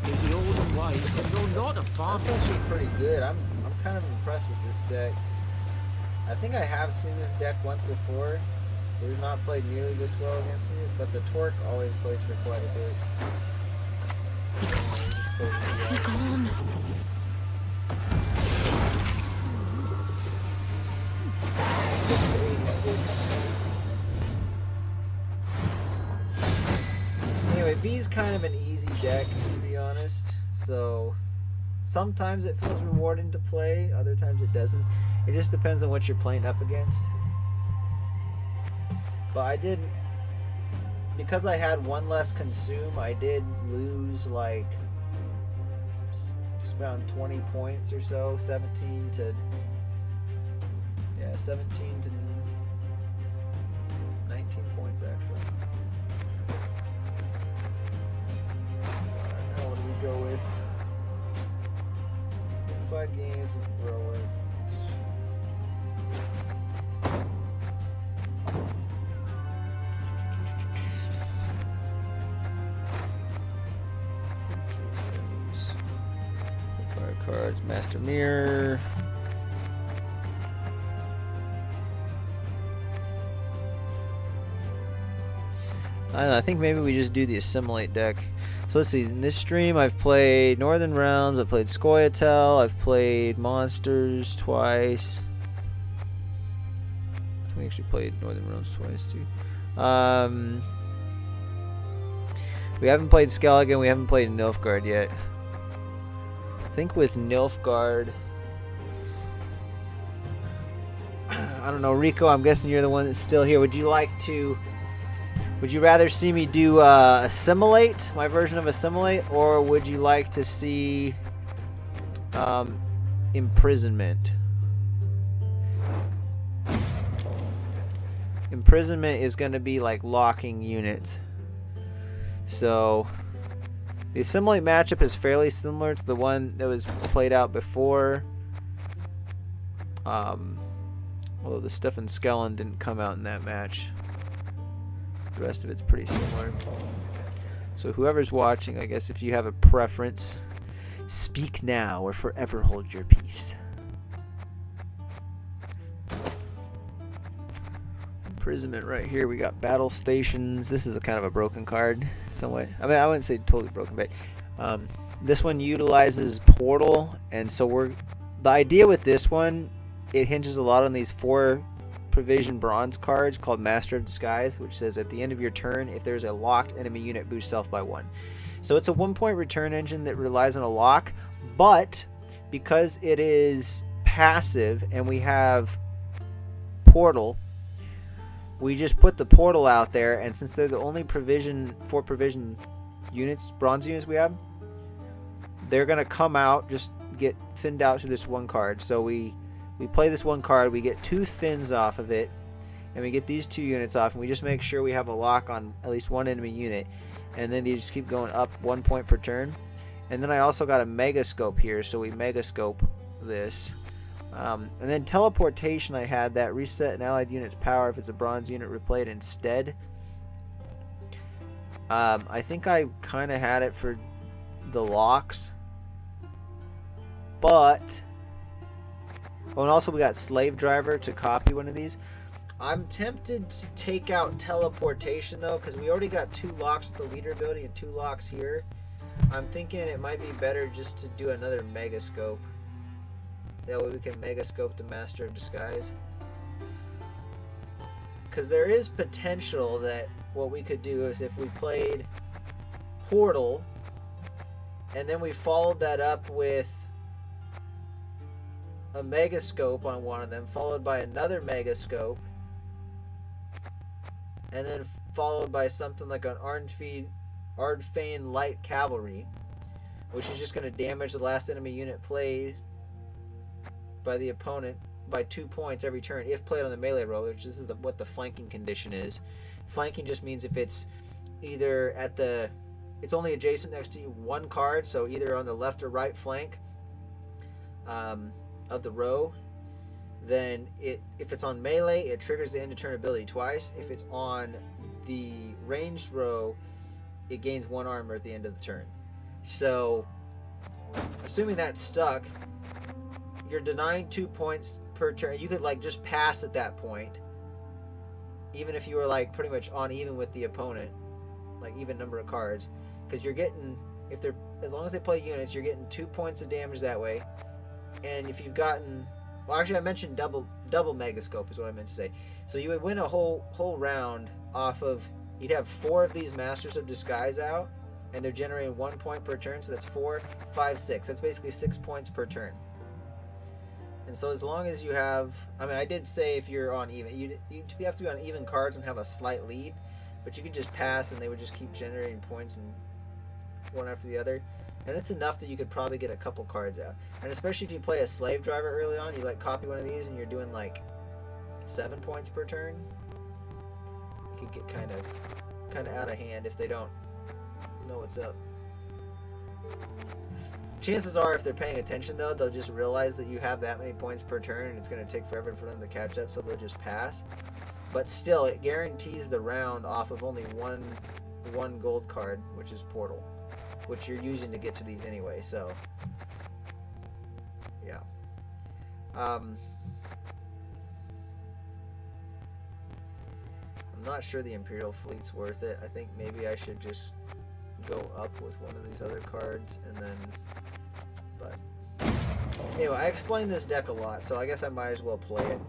S5: The old wife, though not a farm.
S1: That's actually pretty good. I'm kind of impressed with this deck. I think I have seen this deck once before. It has not played nearly this well against me, but the torque always plays for quite a bit.
S2: Be gone.
S1: Anyway, V's kind of an easy deck, to be honest. So sometimes it feels rewarding to play, other times it doesn't. It just depends on what you're playing up against. But I did, because I had one less consume, I did lose like around 20 points or so, 17 to 19 points actually. Now what do we go with? 5 games with Brilliant. cards. Master Mirror. I don't know, I think maybe we just do the Assimilate deck. So let's see, in this stream I've played Northern Realms, I've played Scoia'tael, I've played Monsters twice. We actually played Northern Realms twice too. We haven't played Skelligan, we haven't played Nilfgaard yet. I think with Nilfgaard, I don't know, Rico, I'm guessing you're the one that's still here. Would you rather see me do Assimilate, my version of Assimilate, or would you like to see Imprisonment? Imprisonment is going to be like locking units. So the Assimilate matchup is fairly similar to the one that was played out before. Although the stuff in Skellen didn't come out in that match. The rest of it's pretty similar. So whoever's watching, I guess if you have a preference, speak now or forever hold your peace. Imprisonment right here. We got battle stations. This is a kind of a broken card, somewhat. I mean, I wouldn't say totally broken, but this one utilizes portal, and so the idea with this one, it hinges a lot on these 4 provision bronze cards called Master of Disguise, which says at the end of your turn, if there's a locked enemy unit, boost self by 1. So it's a 1-point return engine that relies on a lock, but because it is passive and we have portal, we just put the portal out there, and since they're the only 4 provision units, bronze units we have, they're going to come out, just get thinned out through this 1 card. So we play this 1 card, we get 2 thins off of it, and we get these 2 units off, and we just make sure we have a lock on at least 1 enemy unit, and then you just keep going up 1 point per turn. And then I also got a mega scope here, so we mega scope this. And then teleportation, I had that reset an allied unit's power if it's a bronze unit replayed instead. I think I kind of had it for the locks, but oh, and also we got slave driver to copy one of these. I'm tempted to take out teleportation though, because we already got 2 locks with the leader ability and 2 locks here. I'm thinking it might be better just to do another mega scope. That way we can mega scope the Master of Disguise. Because there is potential that what we could do is if we played Portal and then we followed that up with a mega scope on one of them, followed by another mega scope, and then followed by something like an Ardfane Light Cavalry, which is just going to damage the last enemy unit played by the opponent by 2 points every turn if played on the melee row, which this is what the flanking condition is. Flanking just means if it's either it's only adjacent next to 1 card, so either on the left or right flank of the row, then if it's on melee, it triggers the end of turn ability twice. If it's on the ranged row, it gains 1 armor at the end of the turn. So assuming that's stuck, you're denying 2 points per turn. You could like just pass at that point, even if you were like pretty much on even with the opponent, like even number of cards, because you're getting, as long as they play units, you're getting 2 points of damage that way. And if you've gotten, well, actually I mentioned double mega scope is what I meant to say. So you would win a whole round off of, you'd have 4 of these Masters of Disguise out, and they're generating 1 point per turn. So that's 4, 5, 6. That's basically 6 points per turn. And so as long as you have, I mean, I did say if you're on even, you have to be on even cards and have a slight lead, but you could just pass and they would just keep generating points and one after the other. And it's enough that you could probably get a couple cards out. And especially if you play a slave driver early on, you like copy one of these and you're doing like 7 points per turn. You could get kind of out of hand if they don't know what's up. Chances are, if they're paying attention though, they'll just realize that you have that many points per turn and it's going to take forever for them to catch up, so they'll just pass. But still, it guarantees the round off of only one gold card, which is Portal, which you're using to get to these anyway. So I'm not sure the Imperial fleet's worth it. I think maybe I should just go up with one of these other cards and then, but anyway, I explained this deck a lot, so I guess I might as well play it,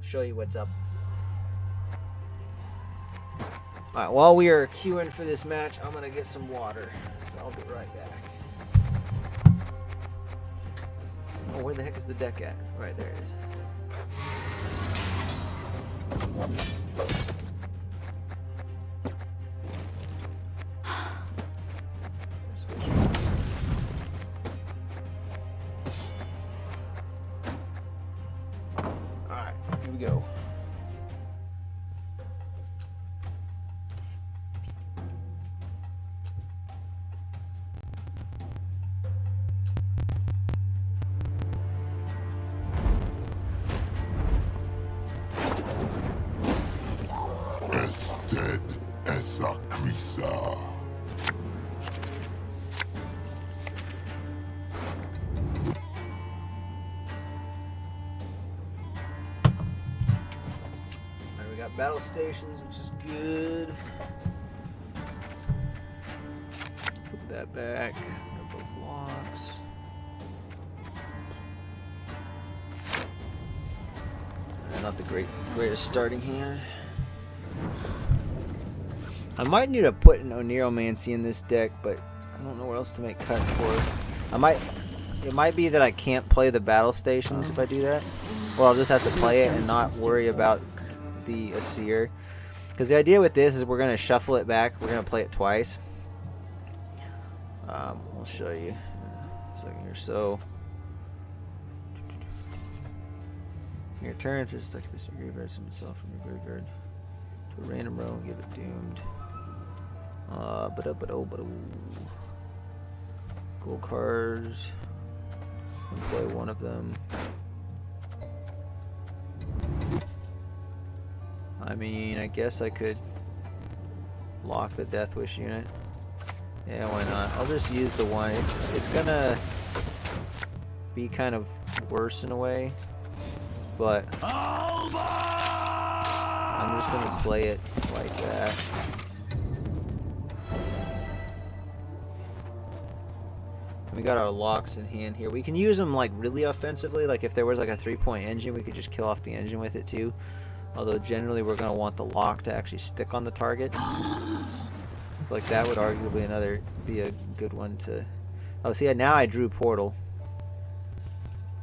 S1: show you what's up. Alright, while we are queuing for this match, I'm gonna get some water, so I'll be right back. Oh, where the heck is the deck at? Right, there it is. Alright, here we go.
S11: Ested esa crisa.
S1: Alright, we got battle stations, which is good. Put that back. Got both locks. Not the greatest starting hand. I might need to put an Oneromancy in this deck, but I don't know where else to make cuts for it. It might be that I can't play the battle stations if I do that. Well, I'll just have to play it and not worry about the Asir. Because the idea with this is we're going to shuffle it back. We're going to play it twice. I'll show you in a second here. So, your turn, just like this, your graveyard, summon itself from your graveyard to a random row and give it doomed. Gold cards. And play one of them. I mean, I guess I could lock the Death Wish unit. Yeah, why not? I'll just use the one. It's gonna be kind of worse in a way, but I'm just gonna play it like that. We got our locks in hand here. We can use them like really offensively. Like if there was like a 3-point engine, we could just kill off the engine with it too. Although generally we're gonna want the lock to actually stick on the target. It's like that would arguably be a good one to. Oh, see, now I drew Portal.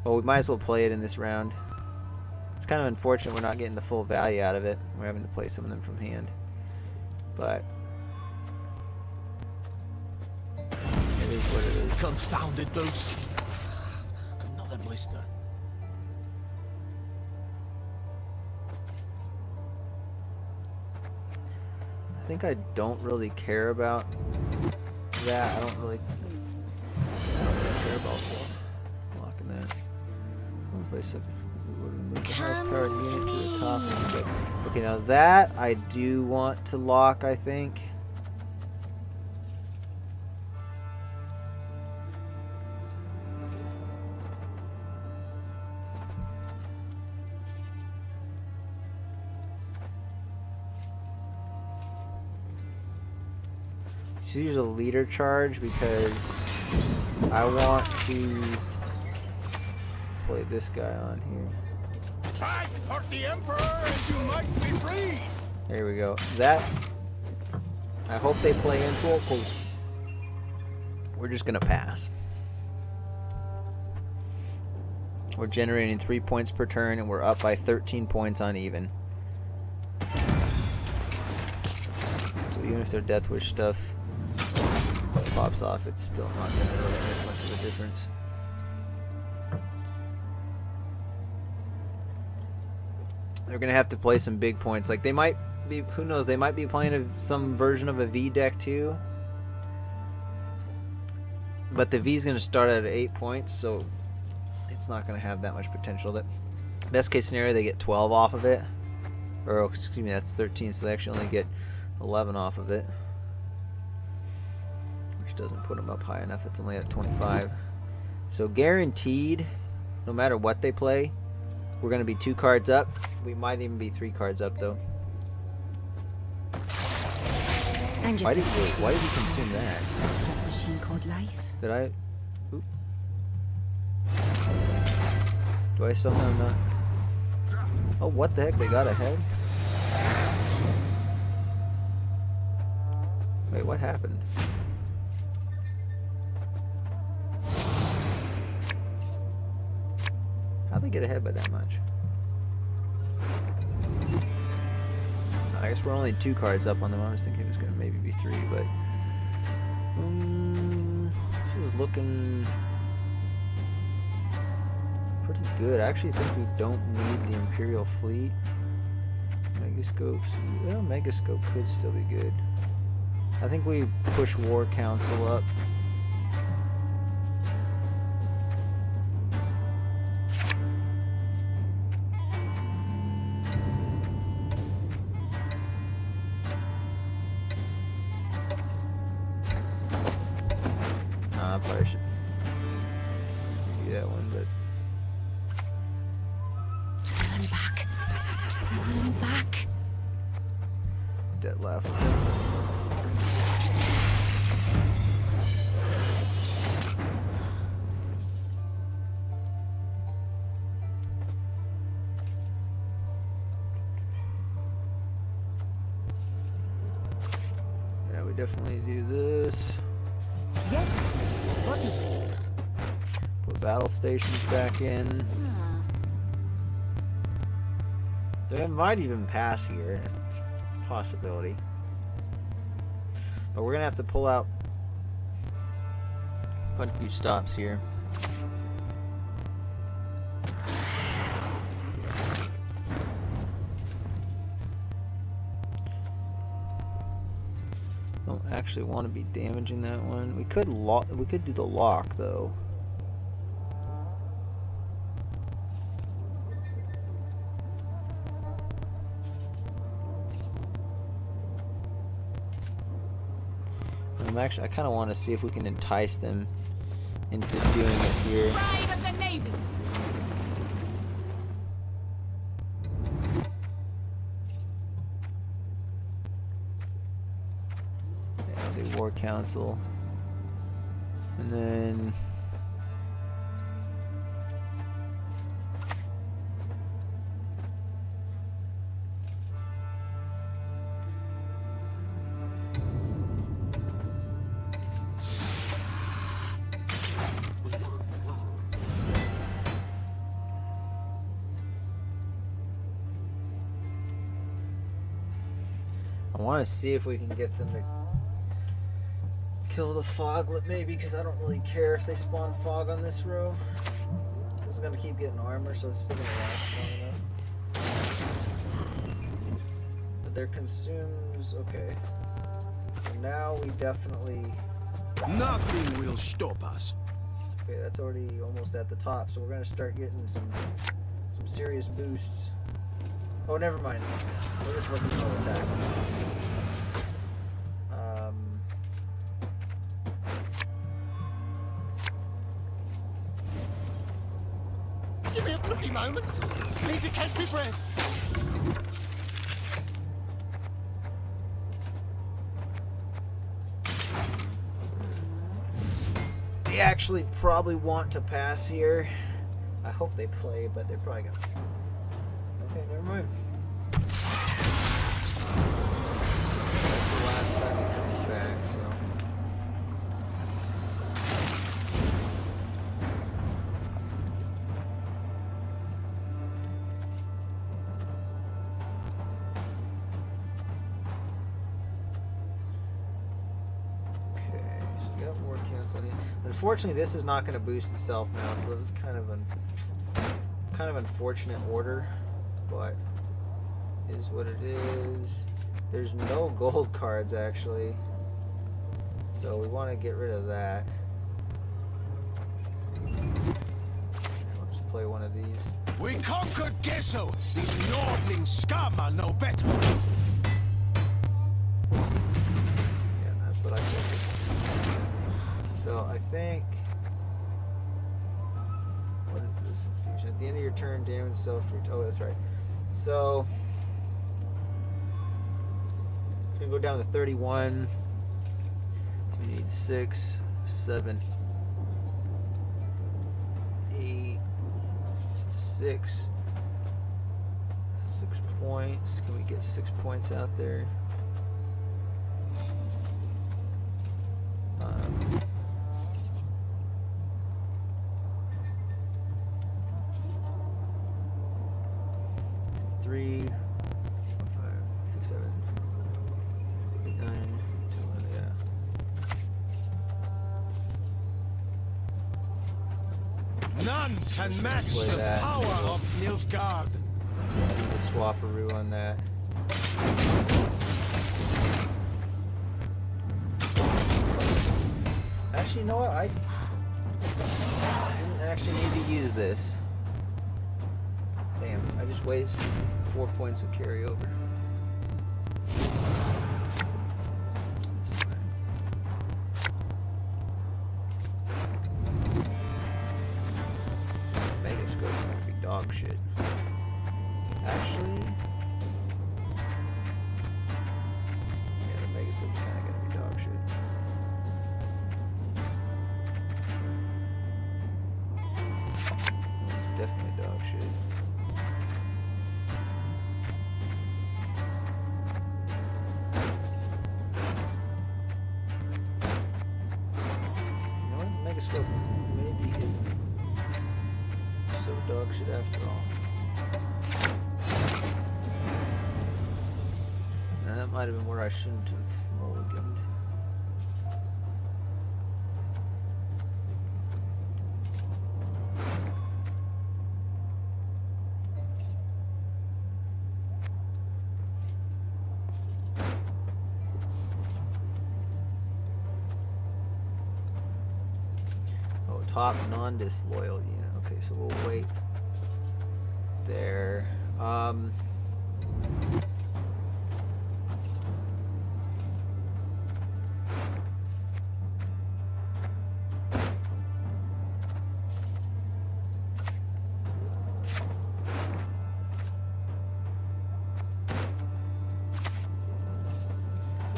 S1: Well, we might as well play it in this round. It's kind of unfortunate we're not getting the full value out of it. We're having to play some of them from hand. But it is what it is.
S3: Confounded boots. Another blister.
S1: I think I don't really care about that. I don't really care about blocking that. I'm gonna play something. Move the highest powered unit to the top. Okay, now that I do want to lock, I think. Let's use a leader charge because I want to play this guy on here.
S4: Fight for the Emperor and you might be free!
S1: There we go. That, I hope they play into it because we're just going to pass. We're generating 3 points per turn and we're up by 13 points on even. So even if their Death Wish stuff pops off, it's still not going to really make much of a difference. They're going to have to play some big points. Like they might be, who knows, they might be playing some version of a V deck too. But the V is going to start at 8 points, so it's not going to have that much potential. That best case scenario, they get 12 off of it. Or excuse me, that's 13, so they actually only get 11 off of it. Which doesn't put them up high enough. It's only at 25. So guaranteed, no matter what they play, we're going to be 2 cards up. We might even be 3 cards up, though.
S9: I'm just
S1: Why did you consume that?
S9: that machine called life.
S1: Did I? Oop. Do I somehow not? Oh, what the heck? They got ahead? Wait, what happened? How'd they get ahead by that much? I guess we're only 2 cards up on them. I was thinking it was going to maybe be 3, but... this is looking... pretty good. I actually think we don't need the Imperial Fleet. Megascopes... well, Megascope could still be good. I think we push War Council up. I probably should do that one, but...
S9: Turn back. Turn back.
S1: Dead laugh. Yeah, we definitely do this.
S9: Yes? What is it?
S1: Put battle stations back in. They might even pass here. Possibility. But we're gonna have to pull out quite a few stops here. Don't actually want to be damaging that one. We could do the lock though. I kind of want to see if we can entice them into doing it here.
S9: Pride of the Navy.
S1: Yeah, I'll do War Council. And then... I want to see if we can get them to kill the foglet maybe, because I don't really care if they spawn fog on this row. This is going to keep getting armor, so it's still going to last long enough. But their consumes... okay. So now we definitely...
S4: Nothing will stop us.
S1: okay, that's already almost at the top, so we're going to start getting some serious boosts. Oh, never mind. We're just looking for attack.
S4: Give me a bloody moment. Need to catch my breath.
S1: They actually probably want to pass here. I hope they play, but they're probably gonna... okay, never mind. That's the last time he comes back, so... okay, so we got War Council in. Unfortunately, this is not going to boost itself now, so it's kind of unfortunate order, but is what it is. There's no gold cards actually, so we want to get rid of that. I'll just play one of these.
S4: We conquered Gesso. These Nordling scum are no better.
S1: Yeah, that's what I figured. So I think... what is this? At the end of your turn, damage self. Oh, that's right. So it's gonna go down to 31. So we need 6, 7, 8, 6 points. Can we get 6 points out there? Three, 4, 5, 6, 7, 8, 9, 10, 11, yeah.
S5: None can match the power of Nilfgaard.
S1: Need to swap-a-roo on that. Actually, you know what? I didn't actually need to use this. Damn, I just wasted 4 points of carryover. Megascope's gonna be dog shit. Actually, yeah, the Megascope's kind of gonna be dog shit. It's definitely dog shit. You know what? The Megascope maybe isn't so dog shit after all. Now that might have been where I shouldn't have mulliganed. Oh, top non-disloyal unit. Okay, so we'll wait there.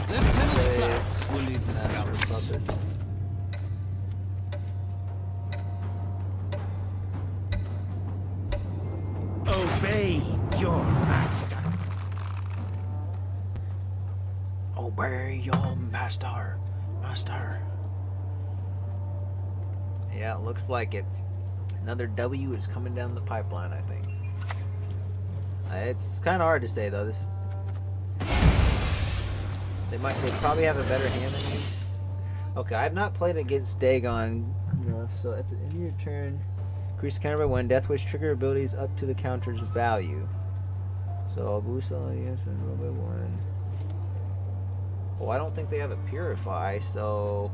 S8: Lieutenant
S1: Okay,
S8: Flat will lead the
S1: Master
S8: scouts.
S1: Puppets.
S5: Obey your master.
S1: Obey your master. Master. Yeah, it looks like it. Another W is coming down the pipeline, I think. It's kind of hard to say, though. They probably have a better hand than me. Okay, I have not played against Dagon enough, so at the end of your turn, increase the counter by 1. Death Wish trigger abilities up to the counter's value. So I'll boost all the units and roll by 1. Well, I don't think they have a Purify, so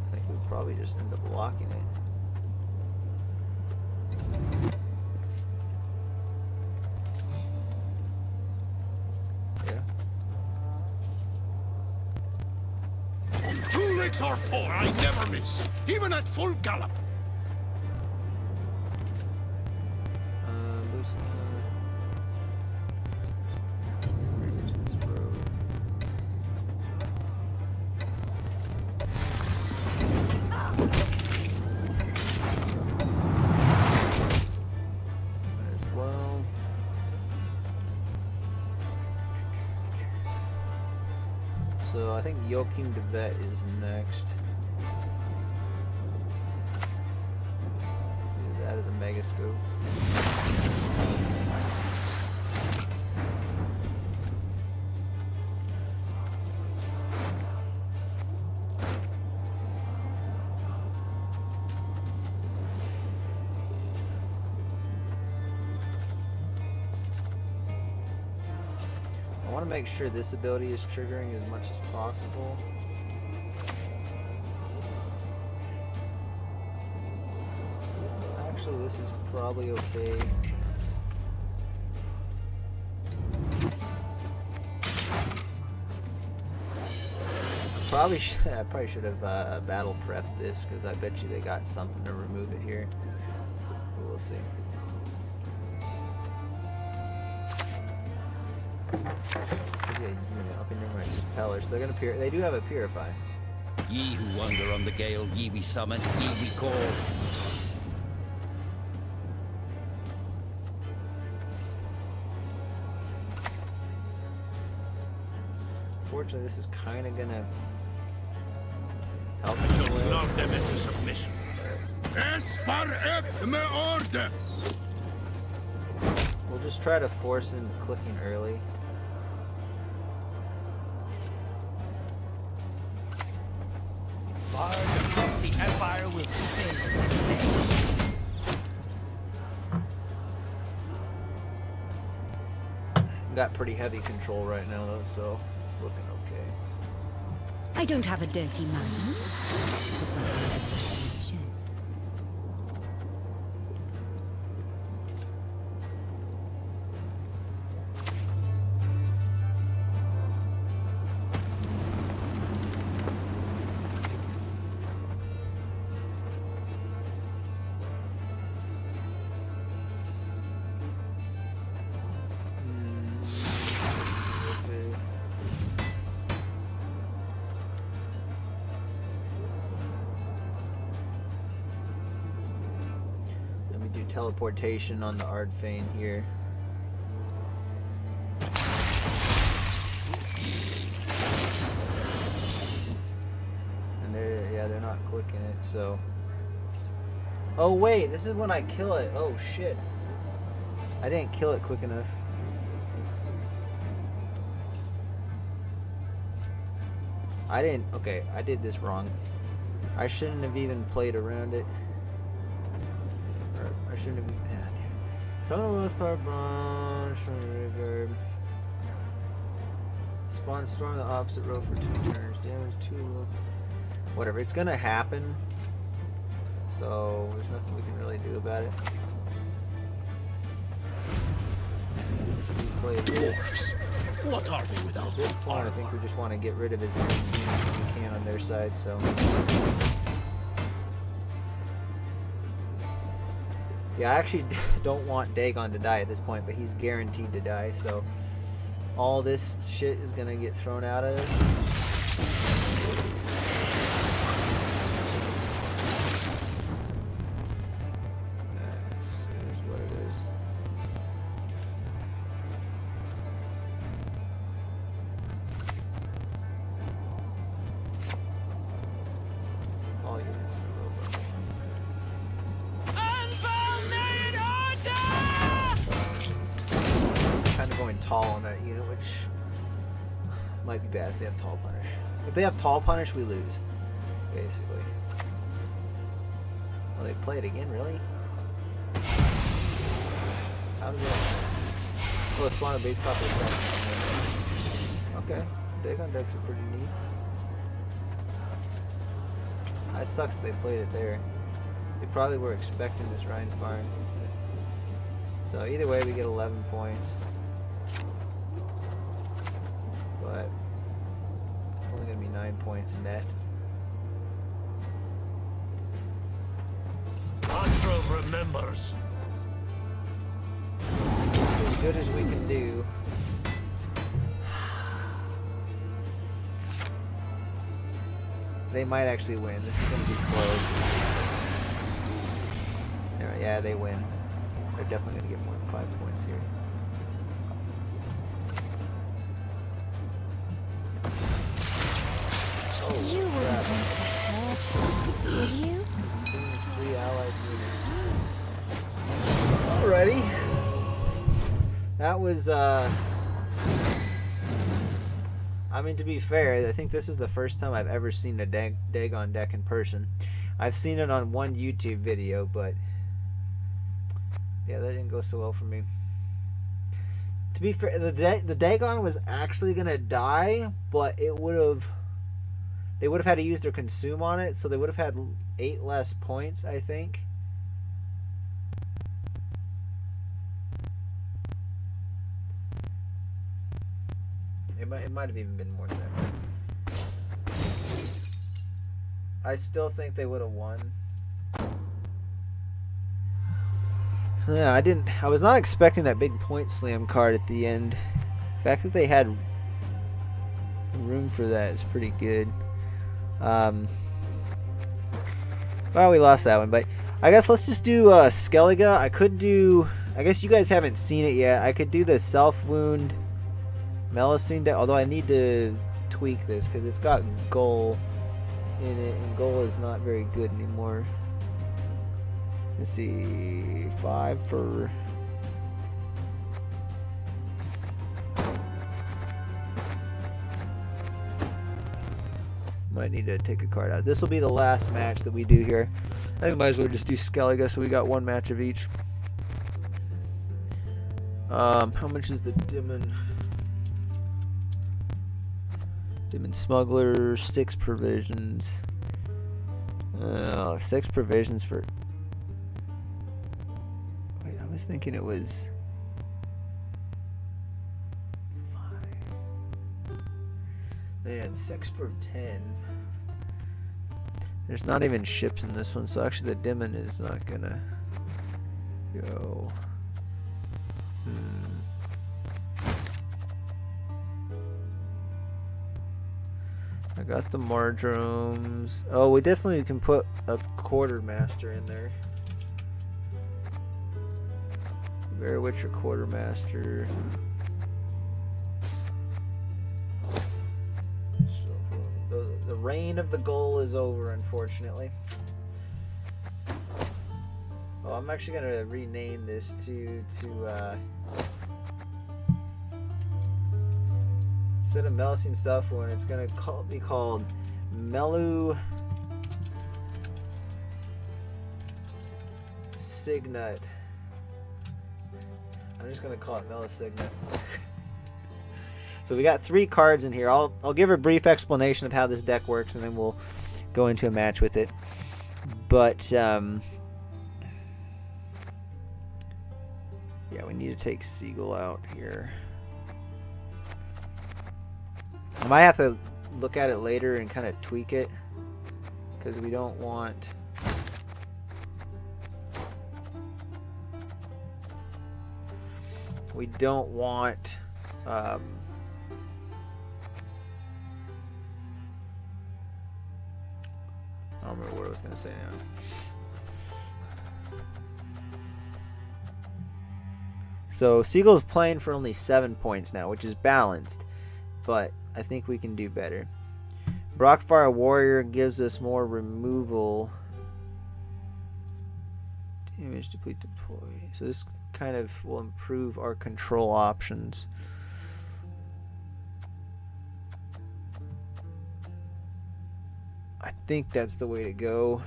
S1: I think we'll probably just end up locking it. Yeah.
S5: 2 licks or 4, I never miss, even at full gallop.
S1: As well. So I think Joachim de Vet is next. Either that or the Megascope. I want to make sure this ability is triggering as much as possible. Actually, this is probably okay. Probably should. I probably should have battle prepped this because I bet you they got something to remove it here. But we'll see. Maybe a unit. Okay, never mind. Speller. So they're gonna they do have a purify.
S3: Ye who wander on the gale, ye we summon, ye we call.
S1: Fortunately, this is kind of gonna help
S5: I
S1: us
S5: shall
S1: away.
S5: flog them into submission. Espar ep me orde!
S1: We'll just try to force in clicking early.
S3: Bard across the Empire will sing this day.
S1: Got pretty heavy control right now though, so it's looking okay.
S9: I don't have a dirty mind. Was what I had to share.
S1: Teleportation on the Ardfane here. And they're not clicking it, so. Oh wait, this is when I kill it. Oh shit. I didn't kill it quick enough. Okay, I did this wrong. I shouldn't have even played around it. I shouldn't have. Yeah. Some of the most power bronze from the reverb. Spawn storm the opposite row for 2 turns. Damage 2 low. Whatever. It's gonna happen. So there's nothing we can really do about it. Just replay this.
S5: What are they without
S1: At this point, I think we just want to get rid of as many units as we can on their side. So. Yeah, I actually don't want Dagon to die at this point, but he's guaranteed to die, so all this shit is gonna get thrown out at us. That's what it is. All units in a row. Kind of going tall on that unit, which might be bad if they have tall punish. If they have tall punish, we lose, basically. Oh, they play it again, really? How does that? Oh, it's spawn a base copy of second. Okay, Dagon decks are pretty neat. That sucks that they played it there. They probably were expecting this Rhine farm. So either way, we get 11 points. But it's only going to be 9 points net.
S5: Mantra remembers.
S1: It's as good as we can do. They might actually win. This is going to be close. Alright, yeah, they win. They're definitely going to get more than 5 points here. Oh,
S9: You wouldn't want to hurt her, would you?
S1: Seeing 3 allied units. Alrighty. That was, I mean, to be fair, I think this is the first time I've ever seen a Dagon deck in person. I've seen it on one YouTube video, but yeah, that didn't go so well for me. To be fair, the Dagon was actually gonna die, but they would have had to use their consume on it, so they would have had 8 less points, I think. It might have even been more than that. I still think they would have won. So yeah, I was not expecting that big point slam card at the end. The fact that they had room for that is pretty good. Well, we lost that one, but I guess let's just do Skellige. I guess you guys haven't seen it yet. I could do the self-wound Melusine deck, although I need to tweak this because it's got Goal in it, and Goal is not very good anymore. Let's see, 5 for... Might need to take a card out. This will be the last match that we do here. I think we might as well just do Skellige, so we got one match of each. How much is the Demon? Demon Smuggler, 6 provisions. 6 provisions for... Wait, I was thinking it was... 5. Man, 6 for 10. There's not even ships in this one, so actually the Demon is not gonna go. I got the Mardromes. Oh, we definitely can put a Quartermaster in there. Very Witcher Quartermaster. So the reign of the Goal is over, unfortunately. Oh, I'm actually gonna rename this to instead of Melusine Self-Wound, it's gonna be called Melu Signet. I'm just gonna call it Melusignet. So we got 3 cards in here. I'll give a brief explanation of how this deck works, and then we'll go into a match with it. But yeah, we need to take Seagull out here. I might have to look at it later and kind of tweak it, because we don't want... I don't remember what I was going to say now. So Seagull's playing for only 7 points now, which is balanced, but I think we can do better. Brockfire Warrior gives us more removal. Damage, deplete, deploy. So this kind of will improve our control options. I think that's the way to go.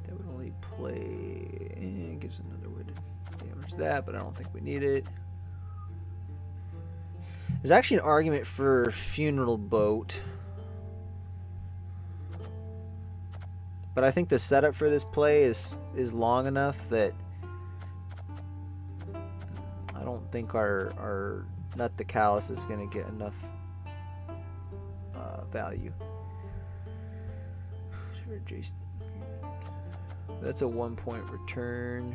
S1: That would only play... It gives another way to damage that, but I don't think we need it. There's actually an argument for Funeral Boat. But I think the setup for this play is long enough that I don't think our Nut the Callous is going to get enough value. That's a 1-point return.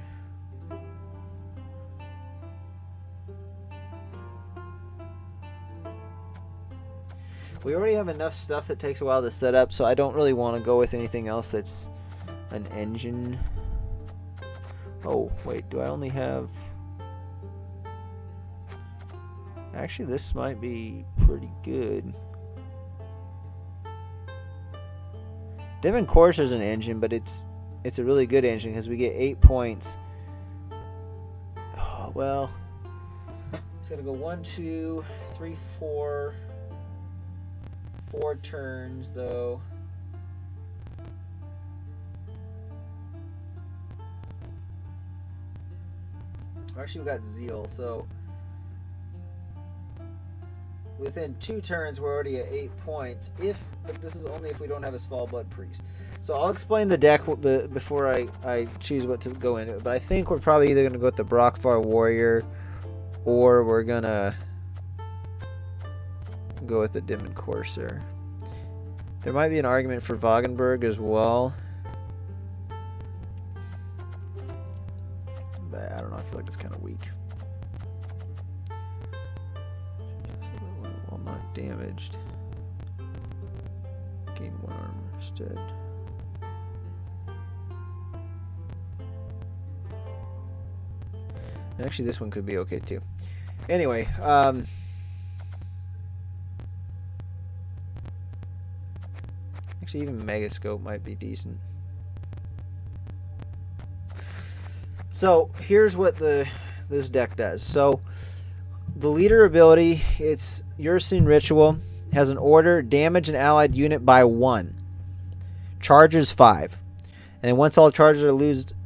S1: We already have enough stuff that takes a while to set up, so I don't really want to go with anything else that's an engine. Oh, wait, do I only have... Actually, this might be pretty good. Demon Course is an engine, but it's a really good engine because we get 8 points. Oh, well, it's gonna go 1, 2, 3, 4. 4 turns though. Actually, we got Zeal, so within 2 turns we're already at 8 points. But this is only if we don't have a Svalblood Priest. So I'll explain the deck before I choose what to go into. But I think we're probably either gonna go with the Brockfire Warrior, or we're gonna go with the Demon Courser. There might be an argument for Wagenburg as well. But I don't know, I feel like it's kind of weak. Well, not damaged. Gain 1 armor instead. Actually, this one could be okay too. Anyway, actually, even Megascope might be decent. So here's what this deck does. So the leader ability, it's Ursine Ritual, has an order: damage an allied unit by 1, charges 5, and then once all charges are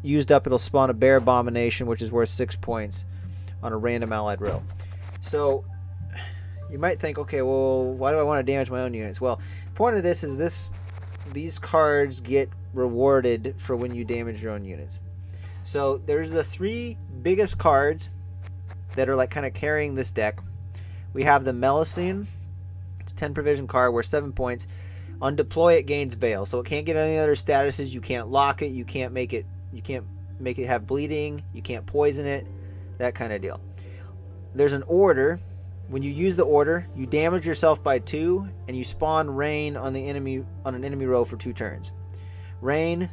S1: used up, it'll spawn a Bear Abomination, which is worth 6 points on a random allied row. So you might think, okay, well, why do I want to damage my own units? Well, the point of this is these cards get rewarded for when you damage your own units. So there's the 3 biggest cards that are like kind of carrying this deck. We have the Melusine. It's a 10 provision card worth 7 points. On deploy, it gains Veil, so it can't get any other statuses. You can't lock it. You can't make it have bleeding. You can't poison it. That kind of deal. There's an order. When you use the order, you damage yourself by 2, and you spawn Rain on an enemy row for 2 turns. Rain,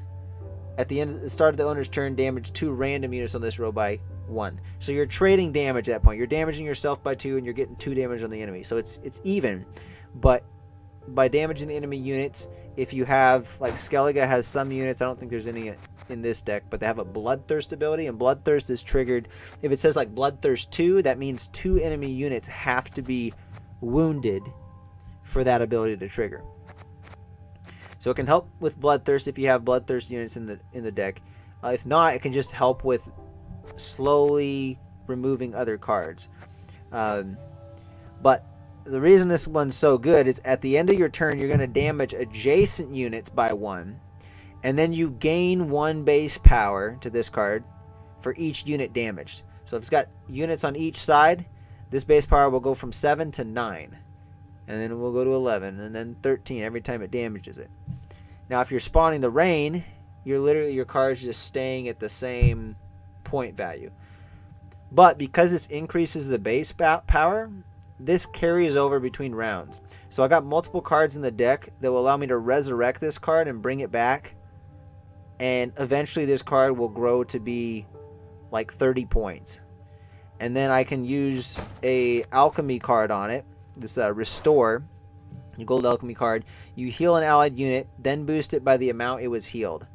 S1: at the start of the owner's turn, damage 2 random units on this row by 1. So you're trading damage at that point. You're damaging yourself by 2, and you're getting 2 damage on the enemy. So it's even. But by damaging the enemy units, if you have, like Skellige has some units, I don't think there's any in this deck, but they have a Bloodthirst ability, and Bloodthirst is triggered. If it says like Bloodthirst 2, that means 2 enemy units have to be wounded for that ability to trigger. So it can help with Bloodthirst if you have Bloodthirst units in the deck. If not, it can just help with slowly removing other cards. But the reason this one's so good is at the end of your turn, you're going to damage adjacent units by 1. And then you gain 1 base power to this card for each unit damaged. So if it's got units on each side, this base power will go from 7 to 9. And then it will go to 11. And then 13 every time it damages it. Now if you're spawning the Rain, your card's just staying at the same point value. But because this increases the base power, this carries over between rounds. So I got multiple cards in the deck that will allow me to resurrect this card and bring it back. And eventually this card will grow to be like 30 points. And then I can use a alchemy card on it. This Restore. Your gold alchemy card. You heal an allied unit, then boost it by the amount it was healed.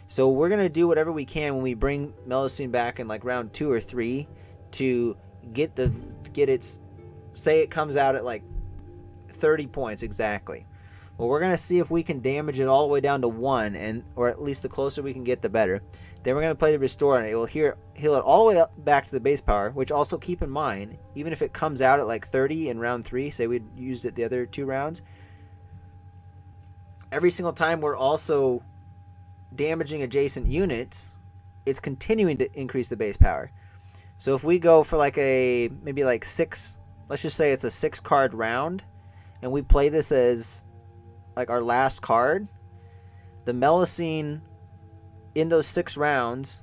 S1: So we're going to do whatever we can when we bring Melusine back in like round 2 or 3 to get its, say it comes out at like 30 points exactly. Well, we're going to see if we can damage it all the way down to 1, or at least the closer we can get, the better. Then we're going to play the Restore on it. It will heal it all the way up back to the base power, which also keep in mind, even if it comes out at like 30 in round 3, say we'd used it the other 2 rounds, every single time we're also damaging adjacent units, it's continuing to increase the base power. So if we go for like maybe like 6, let's just say it's a 6 card round, and we play this as like our last card, the Melusine in those 6 rounds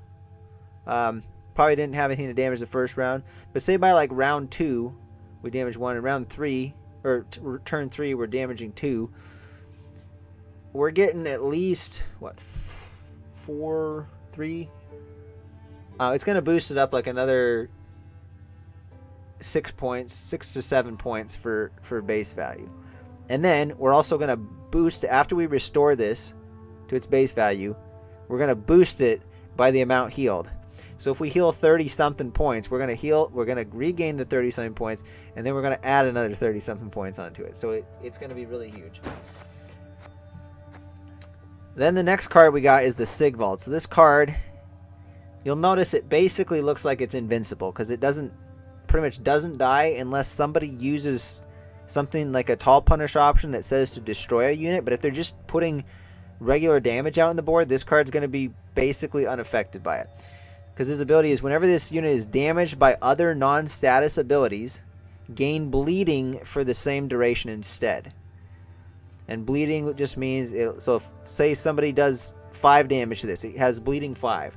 S1: probably didn't have anything to damage the first round, but say by like round 2 we damage 1, and round 3 or turn 3 we're damaging 2, we're getting at least what, 4, 3, it's going to boost it up like another 6 to 7 points for base value. And then we're also going to boost, after we restore this to its base value, we're going to boost it by the amount healed. So if we heal 30 something points, we're going to regain the 30 something points, and then we're going to add another 30 something points onto it. So it's going to be really huge. Then the next card we got is the Sigvald. So this card, you'll notice it basically looks like it's invincible, because it pretty much doesn't die unless somebody uses something like a Tall Punish option that says to destroy a unit. But if they're just putting regular damage out on the board, this card's going to be basically unaffected by it, because his ability is whenever this unit is damaged by other non-status abilities, gain bleeding for the same duration instead. And bleeding just means, so if, say somebody does 5 damage to this, it has bleeding 5.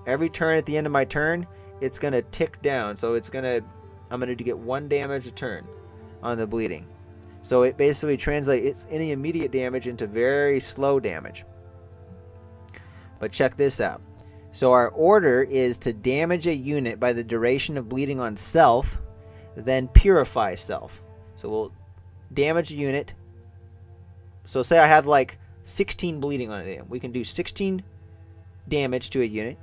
S1: Every turn at the end of my turn, it's going to tick down. So I'm going to get 1 damage a turn on the bleeding. So it basically translates any immediate damage into very slow damage. But check this out. So our order is to damage a unit by the duration of bleeding on self, then purify self. So we'll damage a unit. So say I have like 16 bleeding on it. We can do 16 damage to a unit.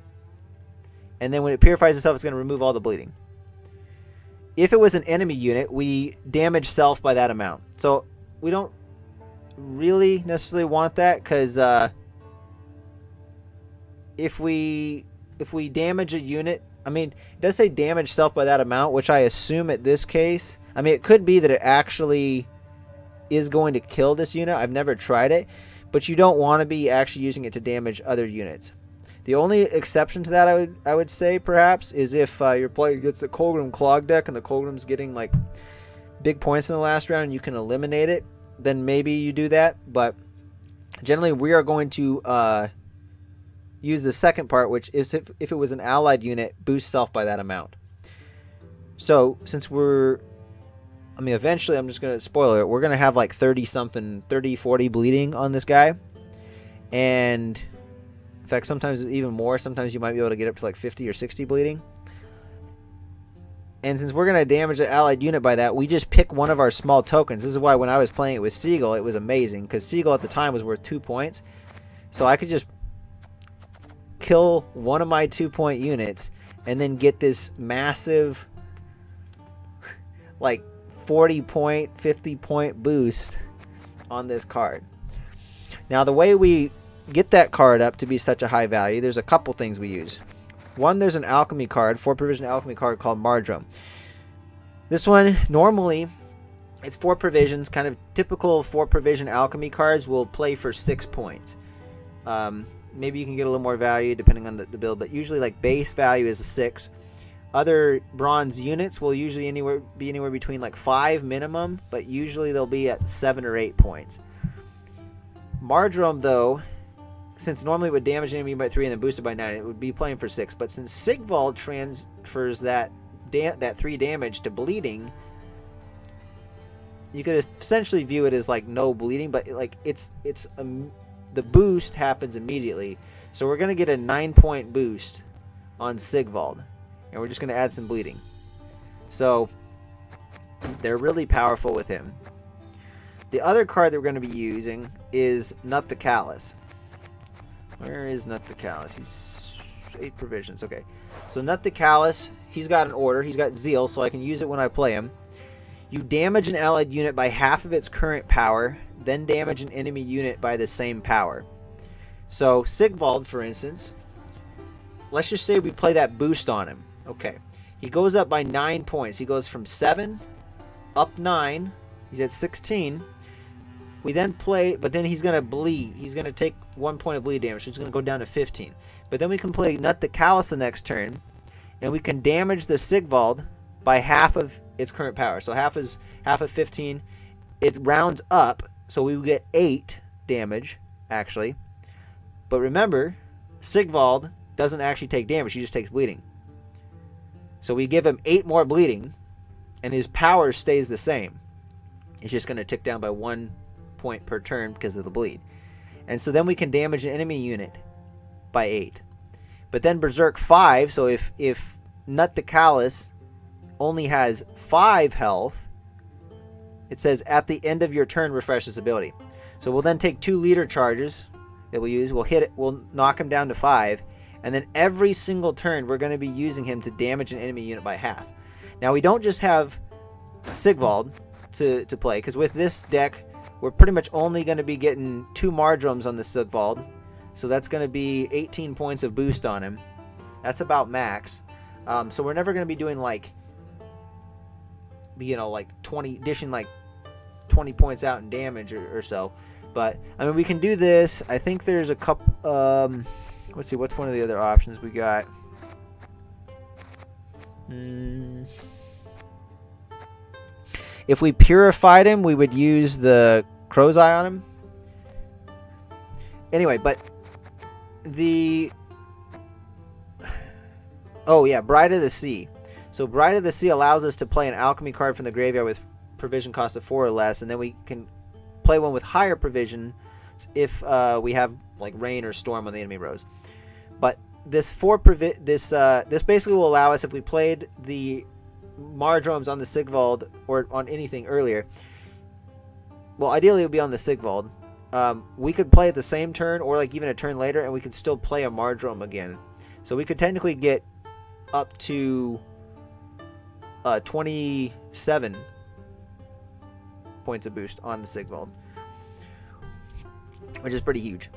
S1: And then when it purifies itself, it's going to remove all the bleeding. If it was an enemy unit, we damage self by that amount. So we don't really necessarily want that, because if we damage a unit, I mean, it does say damage self by that amount, which I assume at this case, I mean, it could be that it actually is going to kill this unit. I've never tried it, but you don't want to be actually using it to damage other units. The only exception to that I would say perhaps is if your player gets the Colgrim Clog deck and the Colgrim's getting like big points in the last round and you can eliminate it, then maybe you do that. But generally we are going to use the second part, which is if it was an allied unit, boost self by that amount. So since eventually I'm just going to spoil it, we're going to have like 30, 40 bleeding on this guy. And in fact, sometimes even more. Sometimes you might be able to get up to like 50 or 60 bleeding. And since we're going to damage the allied unit by that, we just pick one of our small tokens. This is why when I was playing it with Seagull, it was amazing. Because Seagull at the time was worth 2 points. So I could just kill one of my 2-point units and then get this massive like 40-point, 50-point boost on this card. Now the way we get that card up to be such a high value, there's a couple things we use. One, there's an alchemy card, 4-provision alchemy card called Mardrome. This one, normally, it's 4 provisions, kind of typical 4-provision alchemy cards will play for 6 points. Maybe you can get a little more value depending on the build, but usually like base value is a 6. Other bronze units will usually be anywhere between like 5 minimum, but usually they'll be at 7 or 8 points. Mardrome, though, since normally it would damage an enemy by 3 and then boost it by 9, it would be playing for 6. But since Sigvald transfers that 3 damage to bleeding, you could essentially view it as like no bleeding, but the boost happens immediately. So we're going to get a 9-point boost on Sigvald, and we're just going to add some bleeding. So they're really powerful with him. The other card that we're going to be using is Nut the Callous. Where is Nut the Callous? He's 8 provisions. Okay. So Nut the Callous, he's got an order. He's got Zeal, so I can use it when I play him. You damage an allied unit by half of its current power, then damage an enemy unit by the same power. So Sigvald, for instance, let's just say we play that boost on him. Okay. He goes up by 9 points. He goes from 7 up 9. He's at 16. We then play, but then he's going to bleed. He's going to take 1 point of bleed damage, so he's going to go down to 15. But then we can play Nut the Callous the next turn, and we can damage the Sigvald by half of its current power. So half of 15. It rounds up, so we get 8 damage, actually. But remember, Sigvald doesn't actually take damage, he just takes bleeding. So we give him 8 more bleeding, and his power stays the same. It's just going to tick down by 1 point per turn because of the bleed. And so then we can damage an enemy unit by 8. But then Berserk 5, so if Nut the Callous only has 5 health, it says at the end of your turn refresh this ability. So we'll then take 2 leader charges that we'll use. We'll hit it, we'll knock him down to 5, and then every single turn we're going to be using him to damage an enemy unit by half. Now we don't just have Sigvald to play, because with this deck we're pretty much only going to be getting 2 Mardromes on the Sigvald, so that's going to be 18 points of boost on him. That's about max. So we're never going to be doing like 20, dishing like 20 points out in damage or so. But I mean, we can do this. I think there's a couple. Let's see, what's one of the other options we got? If we purified him, we would use the Crow's Eye on him. Anyway, but the... Oh yeah, Bride of the Sea. So Bride of the Sea allows us to play an alchemy card from the graveyard with provision cost of 4 or less, and then we can play one with higher provision if we have like rain or storm on the enemy rows. But this this basically will allow us, if we played the Mardromes on the Sigvald or on anything earlier, well, ideally it would be on the Sigvald. We could play at the same turn or like even a turn later, and we could still play a Mardrome again. So we could technically get up to 27 points of boost on the Sigvald, which is pretty huge.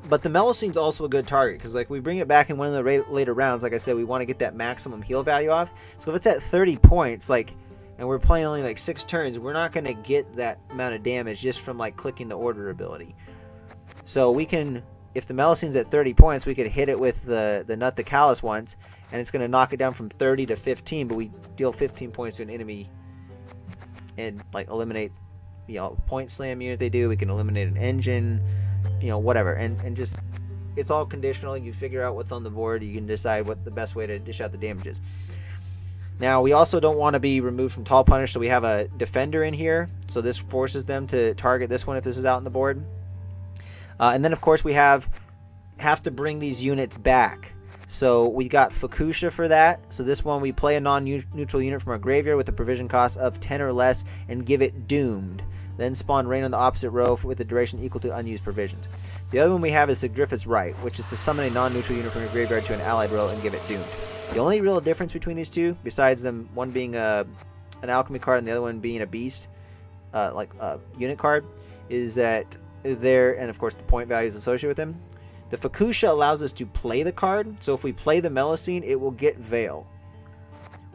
S1: But the Melusine also a good target, because like we bring it back in one of the later rounds. Like I said, we want to get that maximum heal value off. So if it's at 30 points, like, and we're playing only like 6 turns, we're not going to get that amount of damage just from like clicking the order ability. So we can, if the Melusine's at 30 points, we could hit it with the Nut the Callous once, and it's going to knock it down from 30 to 15, but we deal 15 points to an enemy and like eliminate, you know, point slam unit they do. We can eliminate an engine, you know, whatever, and just, it's all conditional. You figure out what's on the board, you can decide what the best way to dish out the damage is. Now we also don't want to be removed from Tall Punish, so we have a defender in here, so this forces them to target this one if this is out on the board. And then of course we have to bring these units back. So we got Fukusha for that. So this one, we play a non-neutral unit from our graveyard with a provision cost of 10 or less and give it Doomed. Then spawn Rain on the opposite row with a duration equal to unused provisions. The other one we have is Sigdriffith's Right, which is to summon a non-neutral unit from your graveyard to an allied row and give it Doomed. The only real difference between these two, besides them one being an alchemy card and the other one being a beast, like a unit card, is that they're, and of course the point values associated with them. The Fukusha allows us to play the card, so if we play the Melusine, it will get Veil.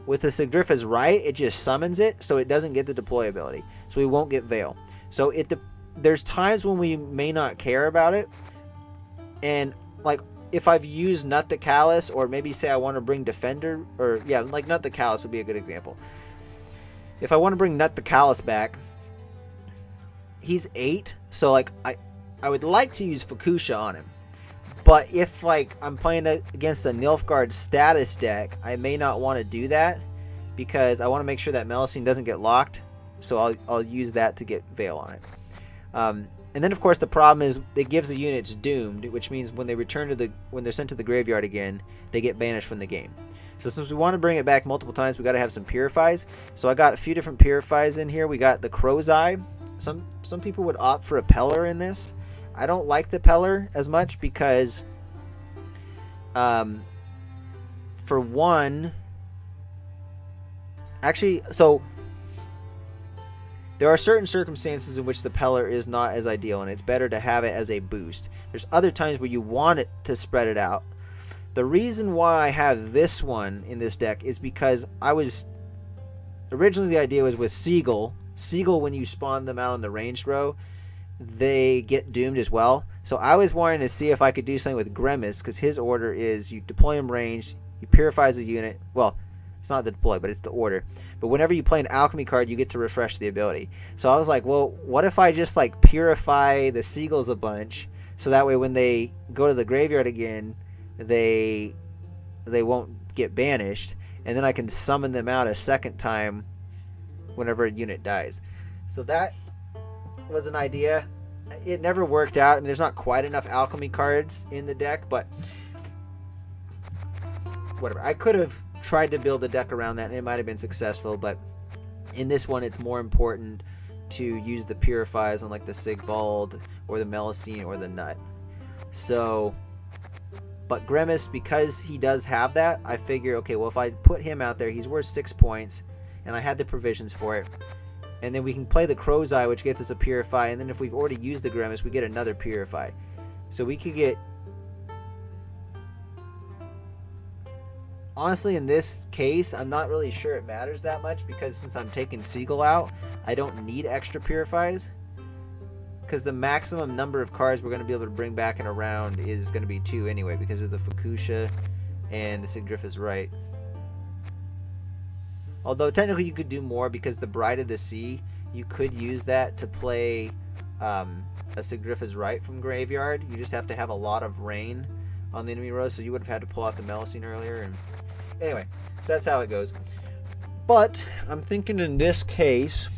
S1: With the Sigdriffith's Right, it just summons it, so it doesn't get the deploy ability. So we won't get Veil. So there's times when we may not care about it, and like if I've used Nut the Callous, or maybe say I want to bring Defender, or yeah, like Nut the Callous would be a good example. If I want to bring Nut the Callous back, he's 8, so like I would like to use Fukusha on him. But if like I'm playing against a Nilfgaard status deck, I may not want to do that because I want to make sure that Melusine doesn't get locked. So I'll use that to get Veil on it. And then of course the problem is it gives the units Doomed, which means when they return to when they're sent to the graveyard again, they get banished from the game. So since we want to bring it back multiple times, we got to have some Purifies. So I got a few different Purifies in here. We got the Crow's Eye. Some people would opt for a Peller in this. I don't like the Peller as much because, for one, actually, so there are certain circumstances in which the Peller is not as ideal, and it's better to have it as a boost. There's other times where you want it to spread it out. The reason why I have this one in this deck is because originally the idea was with Seagull. Seagull, when you spawn them out on the ranged row, they get Doomed as well. So I was wanting to see if I could do something with Grimace, because his order is you deploy him ranged, he purifies a unit. Well, it's not the deploy, but it's the order. But whenever you play an alchemy card, you get to refresh the ability. So I was like, well, what if I just like purify the Seagulls a bunch, so that way when they go to the graveyard again, they won't get banished, and then I can summon them out a second time whenever a unit dies. So that was an idea. It never worked out. I mean, there's not quite enough alchemy cards in the deck, but whatever. I could have tried to build a deck around that and it might have been successful, but in this one it's more important to use the Purifies on like the Sigvald or the Melusine or the Nut. So, but Grimace, because he does have that, I figure, okay, well, if I put him out there, he's worth 6 points and I had the provisions for it. And then we can play the Crow's Eye, which gets us a Purify. And then if we've already used the Grimace, we get another Purify. So we could get... Honestly, in this case, I'm not really sure it matters that much, because since I'm taking Seagull out, I don't need extra Purifies. Because the maximum number of cards we're going to be able to bring back in a round is going to be 2 anyway, because of the Fukusha and the Sigdriffith's Right. Although technically you could do more, because the Bride of the Sea, you could use that to play a Sigrifa's Right from Graveyard. You just have to have a lot of rain on the enemy row, so you would have had to pull out the Melusine earlier. And anyway, so that's how it goes. But I'm thinking in this case,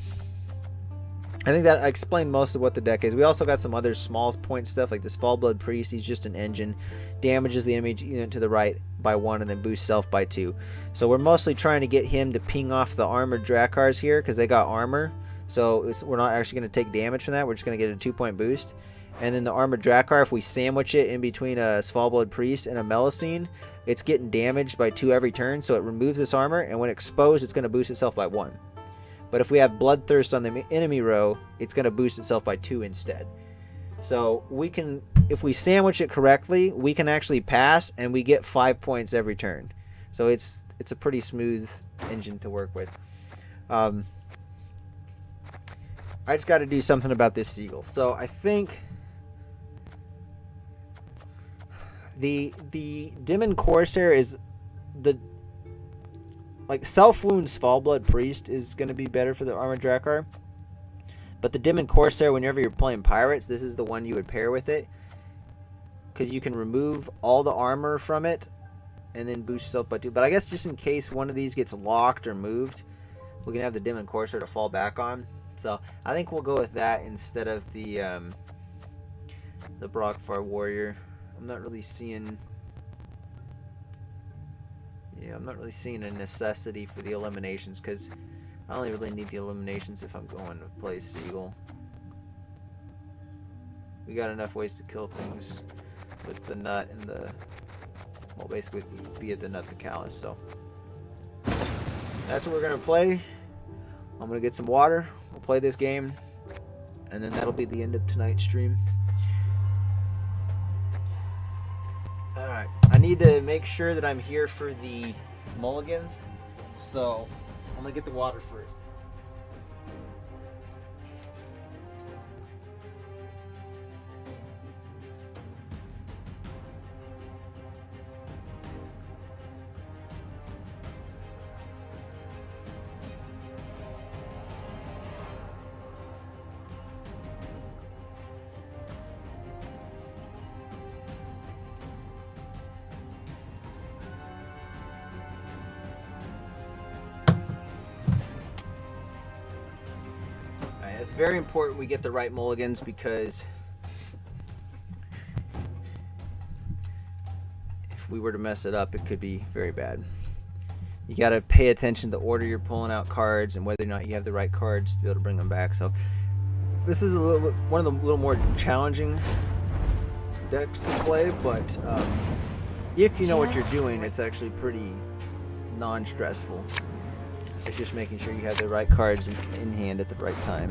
S1: I think that I explained most of what the deck is. We also got some other small point stuff like this Fallblood Priest. He's just an engine, damages the enemy unit to the right by 1 and then boosts self by 2. So we're mostly trying to get him to ping off the armored Drakars here because they got armor. So we're not actually going to take damage from that. We're just going to get a 2-point boost. And then the armored Drakar, if we sandwich it in between a Svalbard Priest and a Melusine, it's getting damaged by 2 every turn. So it removes this armor, and when exposed, it's going to boost itself by 1. But if we have Bloodthirst on the enemy row, it's going to boost itself by 2 instead. So we can, if we sandwich it correctly, we can actually pass, and we get 5 points every turn. So it's a pretty smooth engine to work with. I just got to do something about this Seagull. So I think the Demon Corsair is the Self-Wound Svalblood Priest is going to be better for the Armored Drakar. But the Demon Corsair, whenever you're playing Pirates, this is the one you would pair with it. Because you can remove all the armor from it and then boost yourself by 2. But I guess just in case one of these gets locked or moved, we can have the Demon Corsair to fall back on. So I think we'll go with that instead of the Brockfar Warrior. I'm not really seeing... Yeah, I'm not really seeing a necessity for the eliminations because I only really need the eliminations if I'm going to play Seagull. We got enough ways to kill things with the Nut and the... Well, basically, be it the Nut, the Callus, so... That's what we're going to play. I'm going to get some water. We'll play this game. And then that'll be the end of tonight's stream. Alright, I need to make sure that I'm here for the mulligans, so I'm going to get the water first. It's very important we get the right mulligans because if we were to mess it up, it could be very bad. You got to pay attention to the order you're pulling out cards and whether or not you have the right cards to be able to bring them back. So this is a little bit, one of the little more challenging decks to play, but if you know what you're doing, it's actually pretty non-stressful. It's just making sure you have the right cards in hand at the right time.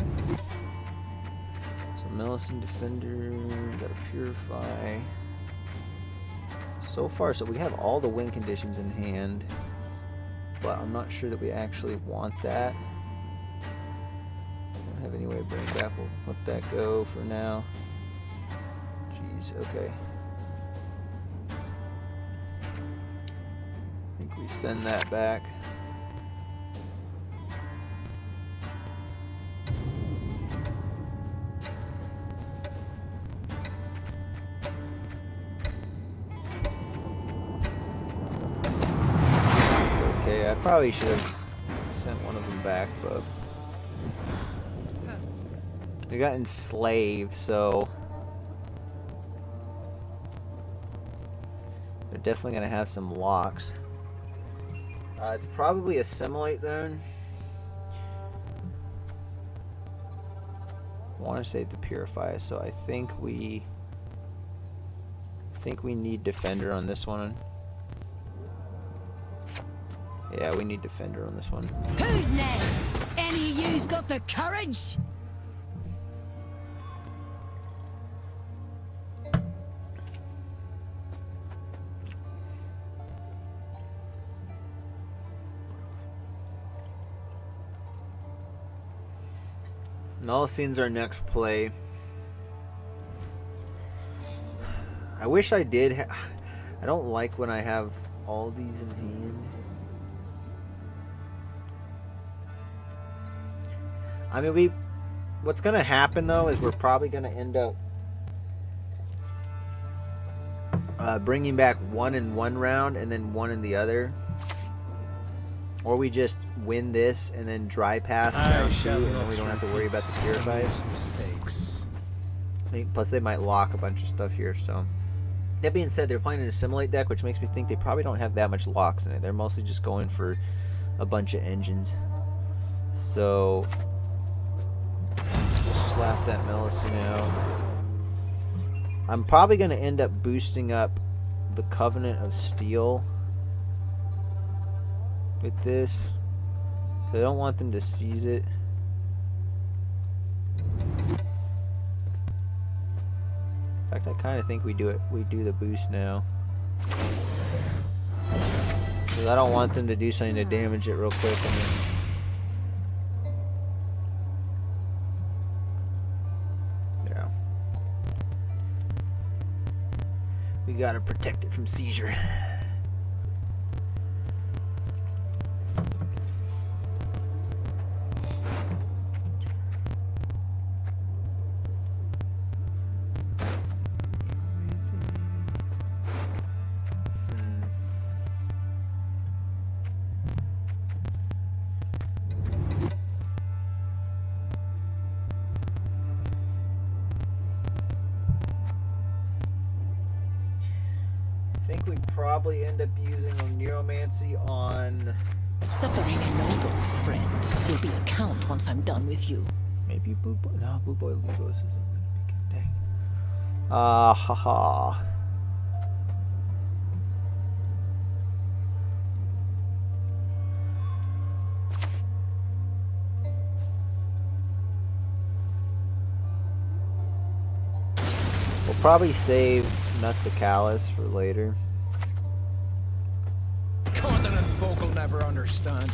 S1: So Melusine Defender, got a Purify. So far, so we have all the win conditions in hand, but I'm not sure that we actually want that. Don't have any way to bring it back. We'll let that go for now. Jeez, okay. I think we send that back. I probably should have sent one of them back, but they got enslaved, so they're definitely going to have some locks. It's probably Assimilate then. I want to save the Purify, so I think we need Defender on this one. Yeah, we need Defender on this one.
S6: Who's next? Any of you's got the courage?
S1: Melusine's our next play. I wish I did. I don't like when I have all these in hand. I mean, what's going to happen, though, is we're probably going to end up bringing back one in one round and then one in the other. Or we just win this and then dry pass round 2, and then we don't have to worry about the purifies.
S3: Mistakes.
S1: Plus, they might lock a bunch of stuff here, so... That being said, they're playing in a Assimilate deck, which makes me think they probably don't have that much locks in it. They're mostly just going for a bunch of engines. So... we'll slap that Melusine out. I'm probably going to end up boosting up the Covenant of Steel with this. I don't want them to seize it. In fact, I kind of think we do the boost now. Because I don't want them to do something to damage it real quick and then... Yeah. We gotta protect it from seizure. Probably end up using a Neuromancy on...
S10: Suffering a noble's friend will be a count once I'm done with you.
S1: Maybe Blue Boy... No, Blue Boy Lugos isn't gonna be good. Dang. Haha. We'll probably save Nut the Callus for later.
S3: Continent folk will never understand.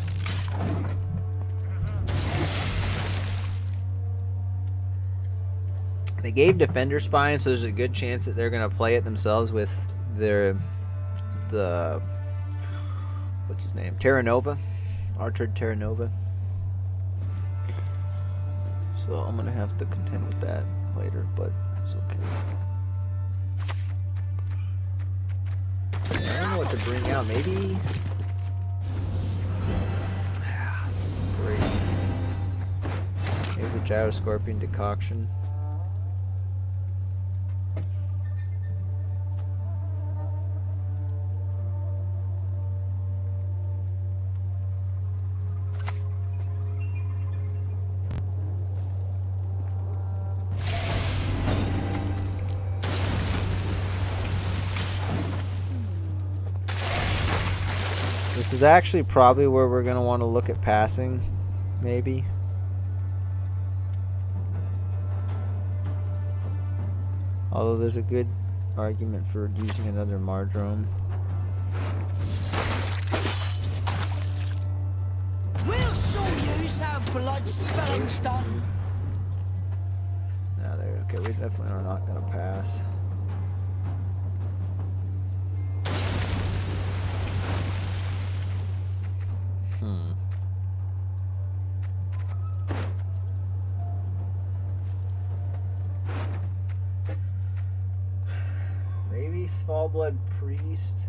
S1: They gave Defender Spine, so there's a good chance that they're gonna play it themselves with the what's his name? Terra Nova. Archer Terra Nova. So I'm gonna have to contend with that later, but it's okay. I don't know what to bring out. Maybe... This isn't great. Maybe the Gyroscorpion Decoction. This is actually probably where we're going to want to look at passing, maybe. Although there's a good argument for using another Mardrome.
S6: We'll show you how blood spilling's done.
S1: No, there. Okay, we definitely are not going to pass. Maybe Smallblood Priest.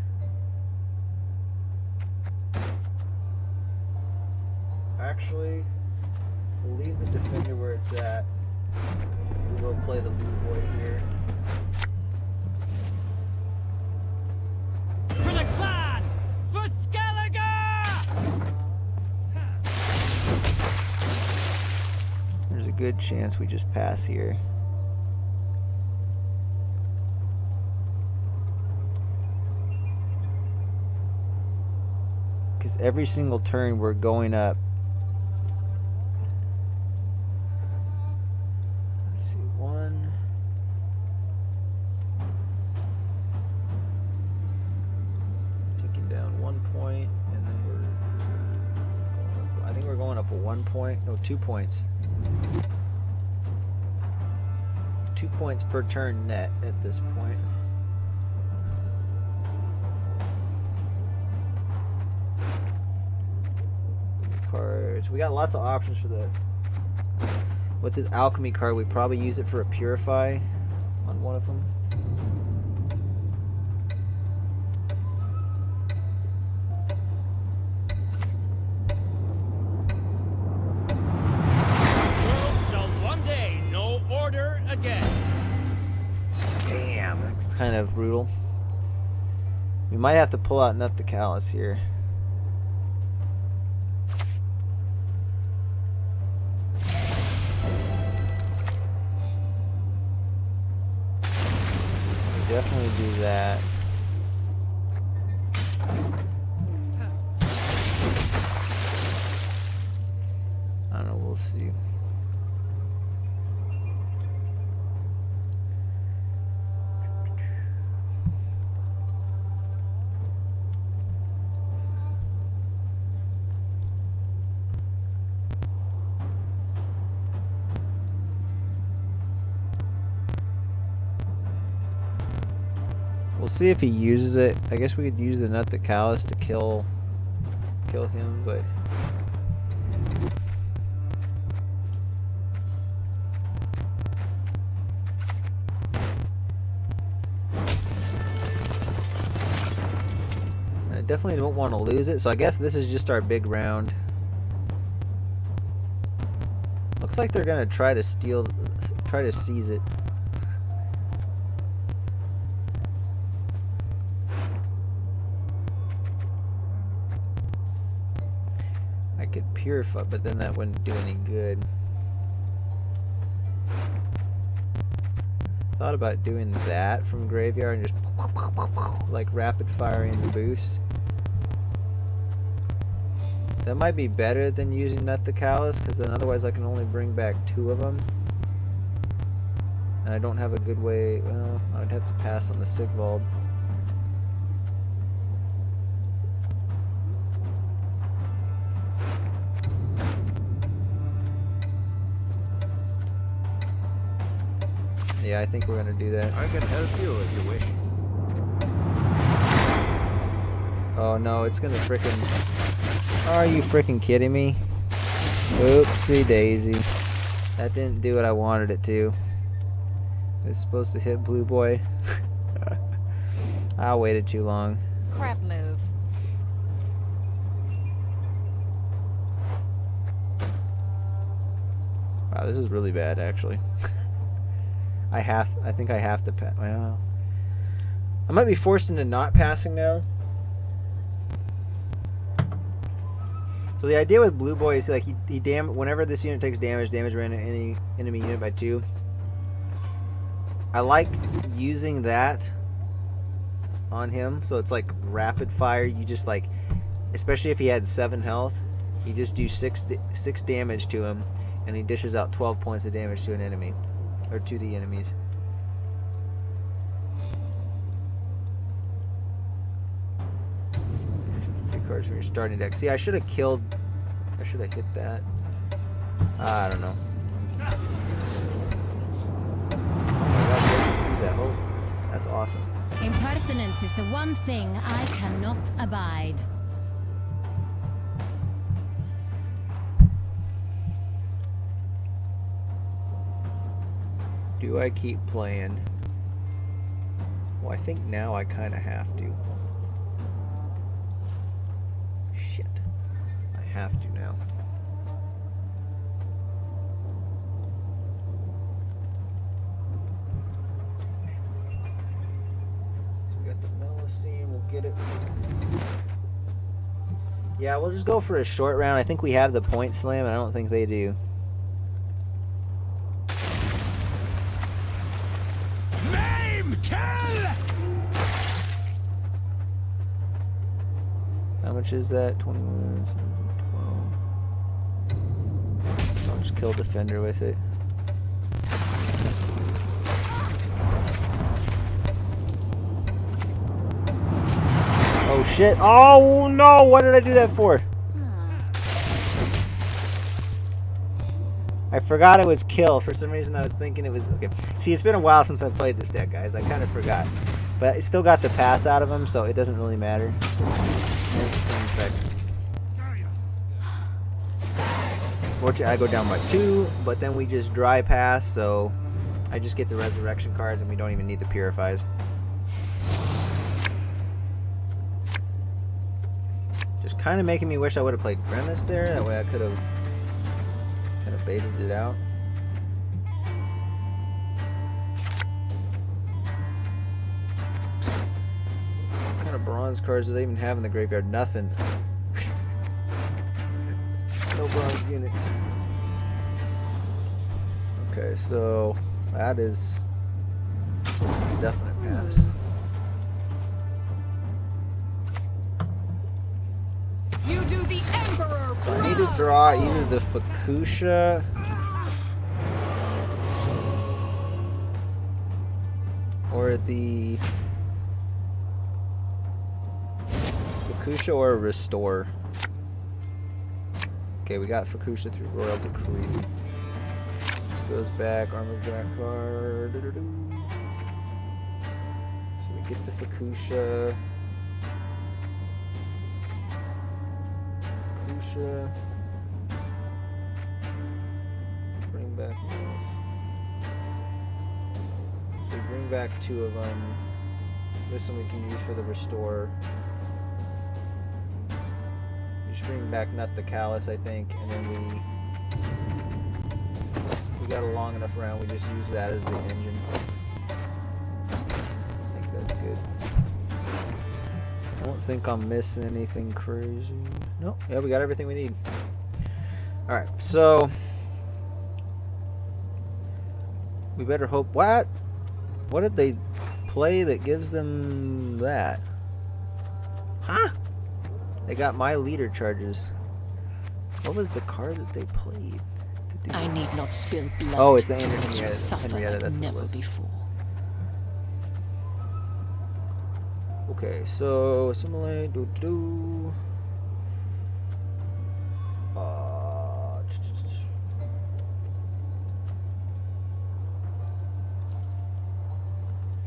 S1: Actually, we'll leave the Defender where it's at. We will play the Blue Boy here.
S8: For the clan! For Skelliger!
S1: There's a good chance we just pass here. Because every single turn we're going up. Let's see, 1. Taking down 1 point, and then we're going up, I think we're going up a 1 point. No, 2 points. 2 points per turn net at this point. Cards. We got lots of options for the With this alchemy card, we probably use it for a purify on one of them.
S4: World shall one day know order again.
S1: Damn, that's kind of brutal. We might have to pull out Nut the Callous here. Definitely do that. I don't know, we'll see. We'll see if he uses it. I guess we could use the Nut the Callous to kill him, but I definitely don't want to lose it, so I guess this is just our big round. Looks like they're gonna try to seize it. Could purify, but then that wouldn't do any good. Thought about doing that from graveyard and just like rapid firing the boost. That might be better than using Nut the Callous, because then otherwise I can only bring back 2 of them. And I don't have a good way. Well, I'd have to pass on the Sigvald. Yeah, I think we're gonna do that.
S4: I can help you if you wish.
S1: Oh no, it's gonna frickin'... Are you frickin' kidding me? Oopsie daisy. That didn't do what I wanted it to. It was supposed to hit Blue Boy. I waited too long.
S10: Crap move.
S1: Wow, this is really bad actually. I think I have to pass. Well, I might be forced into not passing now. So the idea with Blue Boy is like whenever this unit takes damage ran any enemy unit by 2. I like using that on him, so it's like rapid fire. You just like, especially if he had 7 health, you just do 6 damage to him, and he dishes out 12 points of damage to an enemy. Or to the enemies. 3 cards from your starting deck. See, I should have hit that. I don't know. Oh my god, use that hope. That's awesome.
S12: Impertinence is the one thing I cannot abide.
S1: Do I keep playing? Well, I think now I kind of have to. Shit. I have to now. So we got the Melusine, we'll get it. Yeah, we'll just go for a short round. I think we have the point slam, and I don't think they do. How much is that? 21, 12. I'll just kill Defender with it. Oh shit. Oh no! What did I do that for? I forgot it was kill. For some reason I was thinking it was... Okay. See, it's been a while since I played this deck, guys. I kind of forgot. But it still got the pass out of him, so it doesn't really matter. It's the same effect. Fortunately, I go down by 2, but then we just dry pass, so I just get the resurrection cards and we don't even need the purifies. Just kind of making me wish I would have played Grimace there. That way I could have kind of baited it out. What kind of bronze cards do they even have in the graveyard? Nothing. No bronze units. Okay, so that is a definite pass.
S9: You do the Emperor.
S1: So I need to draw either the Fukusha or the Fukusha or Restore. Okay, we got Fukusha through Royal Decree. This goes back, Armor Jack card. So we get the Fukusha. Bring back those. So we bring back 2 of them. This one we can use for the restore. We just bring back Nut the Callus, I think, and then we got a long enough round. We just use that as the engine. I think that's good. I don't think I'm missing anything crazy. Nope. Yeah, we got everything we need. Alright, so we better hope. What did they play that gives them that? Huh? They got my leader charges. What was the card that they played? To do
S10: I need not spill blood.
S1: Oh, it's the
S10: to make you
S1: Henrietta.
S10: suffer
S1: Henrietta,
S10: like
S1: that's what it
S10: never
S1: was.
S10: before.
S1: Okay, so assimilate, do.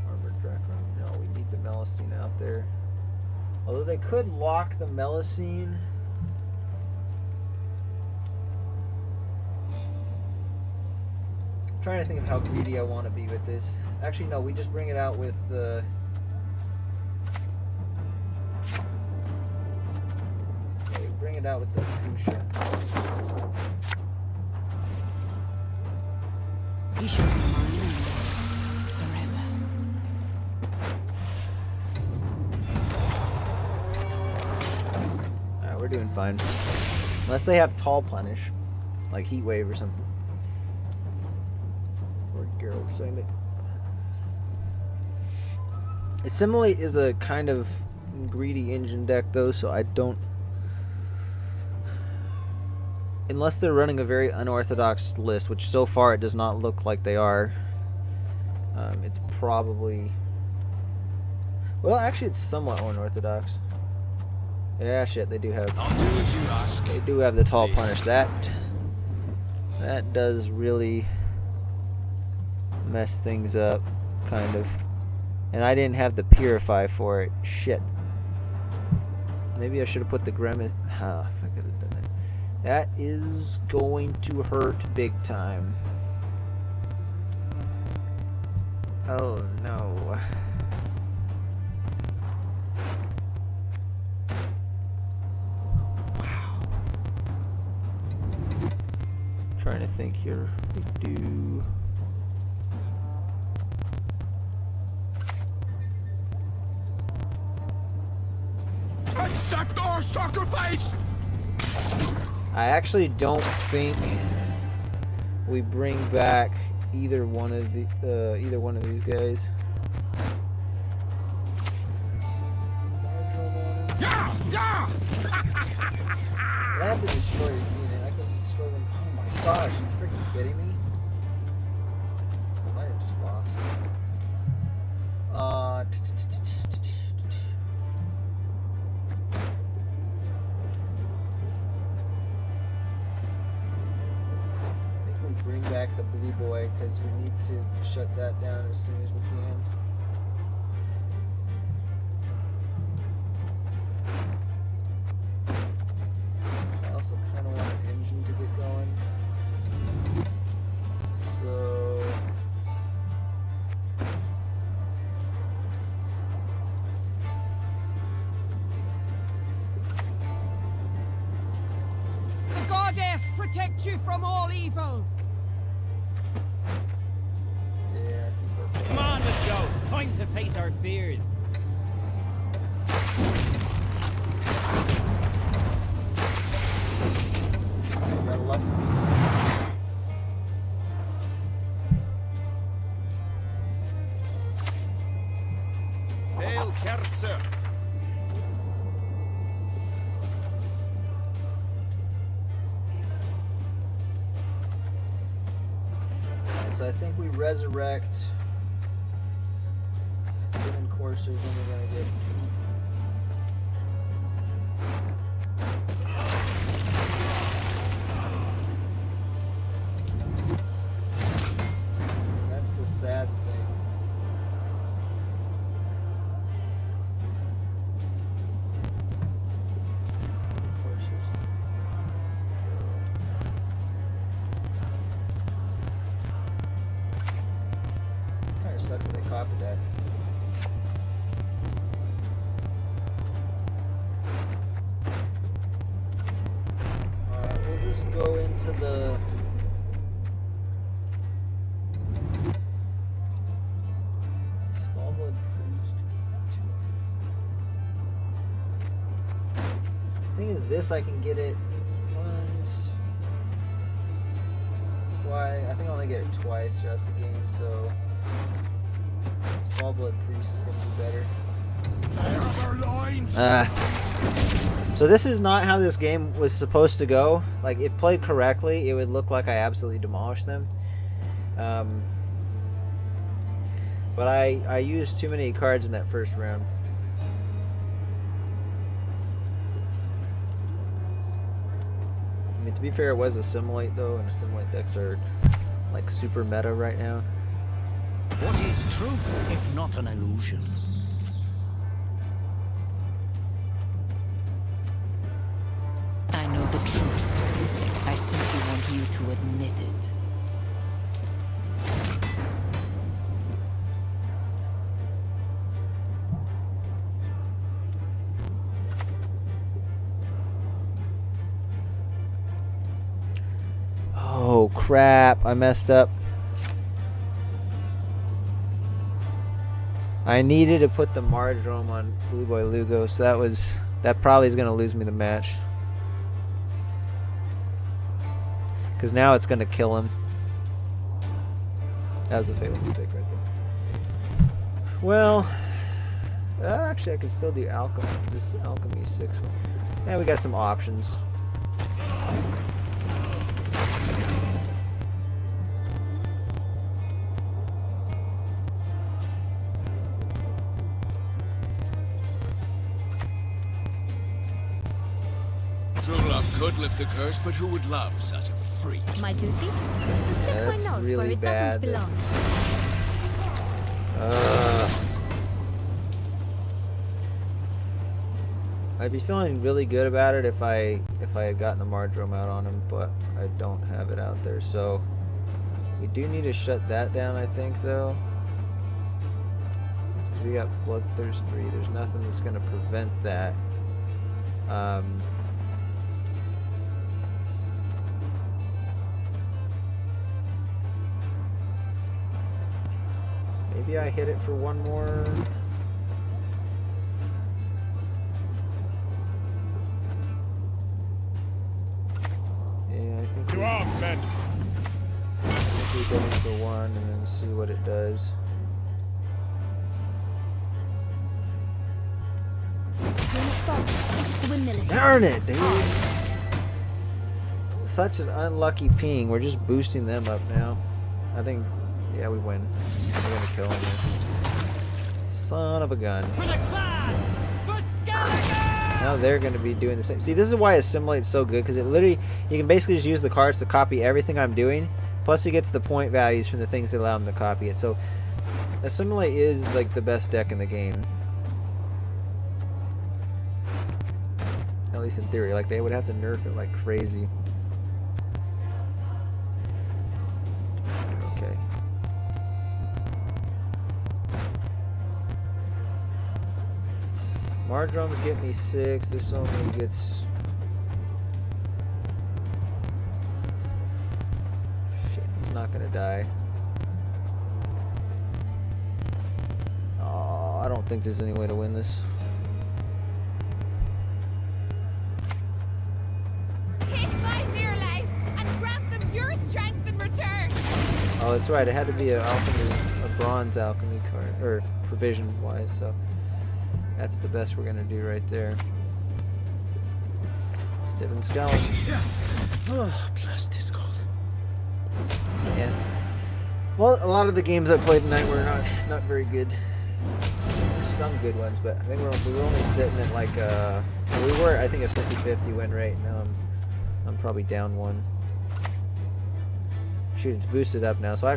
S1: Armored Draco. No, we need the Melusine out there. Although they could lock the Melusine. I'm trying to think of how greedy I want to be with this. Actually, no, we just bring it out with the. Bring it out with the Fukusha.
S2: He should be mine forever.
S1: Alright, we're doing fine. Unless they have Tall Plenish, like Heat Wave or something. Or Geralt saying that. Assimilate is a kind of greedy engine deck though, so I don't. Unless they're running a very unorthodox list, which so far it does not look like they are. It's probably... Well, actually it's somewhat unorthodox. Yeah, shit, they do have...
S4: I'll do as you ask.
S1: They do have the Tall Punish. That does really mess things up, kind of. And I didn't have the Purify for it. Shit. Maybe I should have put the Grimace... Huh, if I could have done that. That is going to hurt big time. Oh no. Wow. Trying to think here. We do.
S5: Accept our sacrifice!
S1: I actually don't think we bring back either one of these guys.
S5: Yeah! Yeah!
S1: I have to destroy your unit. I can destroy them. Oh my gosh, you freaking kidding me? I might have just lost. Bring back the blue boy because we need to shut that down as soon as we can. I also kind of want an engine to get going.
S2: protect you from all evil.
S1: Yeah, I think that's it.
S3: Come on, let's go. Time to face our fears.
S1: Got a lucky beat.
S4: Hail Kerzer.
S1: So I think we resurrect given coursers, and we're gonna get that's the sad thing. Coursers. Kind of sucks that they copied that. We'll just go into the small blood priest. Thing is, this I can get it once, twice. I think I only get it twice throughout the game, so small blood priest is gonna be better.
S5: There's our lines.
S1: So this is not how this game was supposed to go. Like, if played correctly, it would look like I absolutely demolished them. But I used too many cards in that first round. I mean, to be fair, it was assimilate though, and assimilate decks are like super meta right now.
S3: What is truth if not an illusion?
S10: I know the truth. I simply want you to admit it.
S1: Oh crap, I messed up. I needed to put the Mardrome on Blue Boy Lugo, so that probably is going to lose me the match. Because now it's going to kill him. That was a fatal mistake right there. Well, actually I can still do Alchemy. This Alchemy 6 one. Yeah, we got some options.
S4: True love could lift the curse, but who would love such a freak?
S12: My duty? To stick my
S1: that's
S12: nose
S1: really
S12: where it
S1: bad.
S12: doesn't belong.
S1: I'd be feeling really good about it if I had gotten the Mardrome out on him, but I don't have it out there. So we do need to shut that down, I think, though. Since we got Bloodthirst 3, there's nothing that's going to prevent that. Maybe I hit it for one more. Yeah, I think
S4: You are, men.
S1: we go in for one and then see what it does. Darn it, dude! Such an unlucky ping. We're just boosting them up now. I think, yeah, we win. We're gonna kill him. Son of a gun.
S3: For the clan! For Skellige!
S1: Now they're gonna be doing the same. See, this is why Assimilate's so good, because it literally, you can basically just use the cards to copy everything I'm doing, plus it gets the point values from the things that allow them to copy it. So, Assimilate is like the best deck in the game. At least in theory. Like, they would have to nerf it like crazy. Okay. Mardromes get me 6. This only gets die. Oh, I don't think there's any way to win this.
S9: Take my mere life and grant them your strength in return.
S1: Oh, that's right. It had to be a bronze alchemy card, or provision-wise. So that's the best we're gonna do right there. Steven Skeleton.
S5: Oh, blast is cold.
S1: Yeah. Well, a lot of the games I played tonight were not very good. There's some good ones, but I think we were only sitting at like we were, I think, a 50-50 win rate. Now I'm probably down one. Shoot, it's boosted up now. So I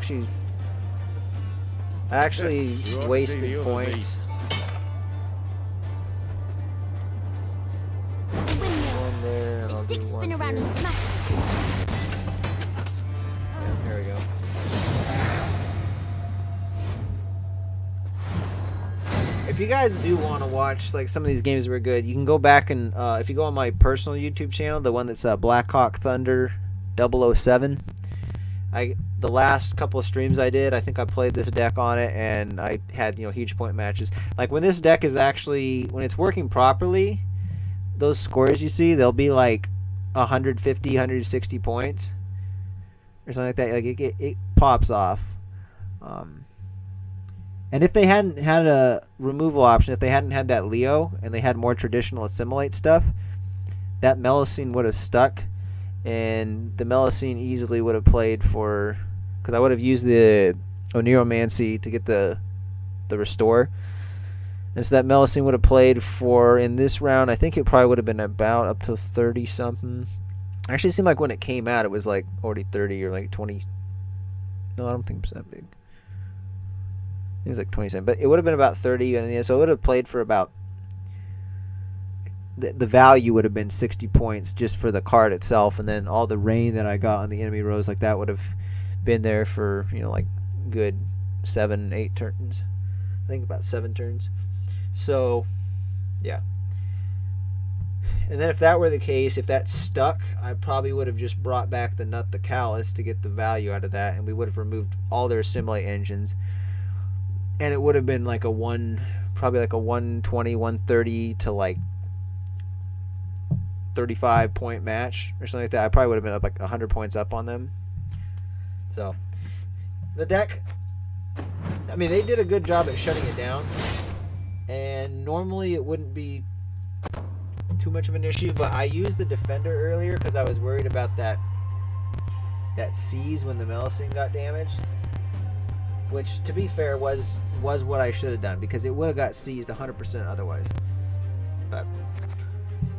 S1: actually wasted points. One there, and I'll do one here. Yeah, there we go. If you guys do want to watch like some of these games that were good, you can go back and if you go on my personal YouTube channel, the one that's Blackhawk Thunder 007. The last couple of streams I did, I think I played this deck on it, and I had huge point matches. Like when this deck is actually, when it's working properly, those scores you see, they'll be like 150, 160 points or something like that. Like it pops off. And if they hadn't had a removal option, if they hadn't had that Leo and they had more traditional assimilate stuff, that Melusine would have stuck, and the Melusine easily would have played for, because I would have used the Oneromancy to get the restore. And so that Melusine would have played for, in this round, I think it probably would have been about up to 30 something. Actually, it seemed like when it came out, it was like already 30 or like 20. No, I don't think it was that big. It was like 27, but it would have been about 30, and so it would have played for about, the value would have been 60 points just for the card itself, and then all the rain that I got on the enemy rows, like that would have been there for, like good 7-8 turns. I think about 7 turns. So, yeah. And then if that were the case, if that stuck, I probably would have just brought back the Nut the Callus to get the value out of that, and we would have removed all their assimilate engines. And it would have been like probably like a 120, 130 to like 35 point match or something like that. I probably would have been up like 100 points up on them. So, the deck, I mean, they did a good job at shutting it down. And normally it wouldn't be too much of an issue, but I used the Defender earlier because I was worried about that seize when the Melusine got damaged. Which, to be fair, was what I should have done, because it would have got seized 100% otherwise. But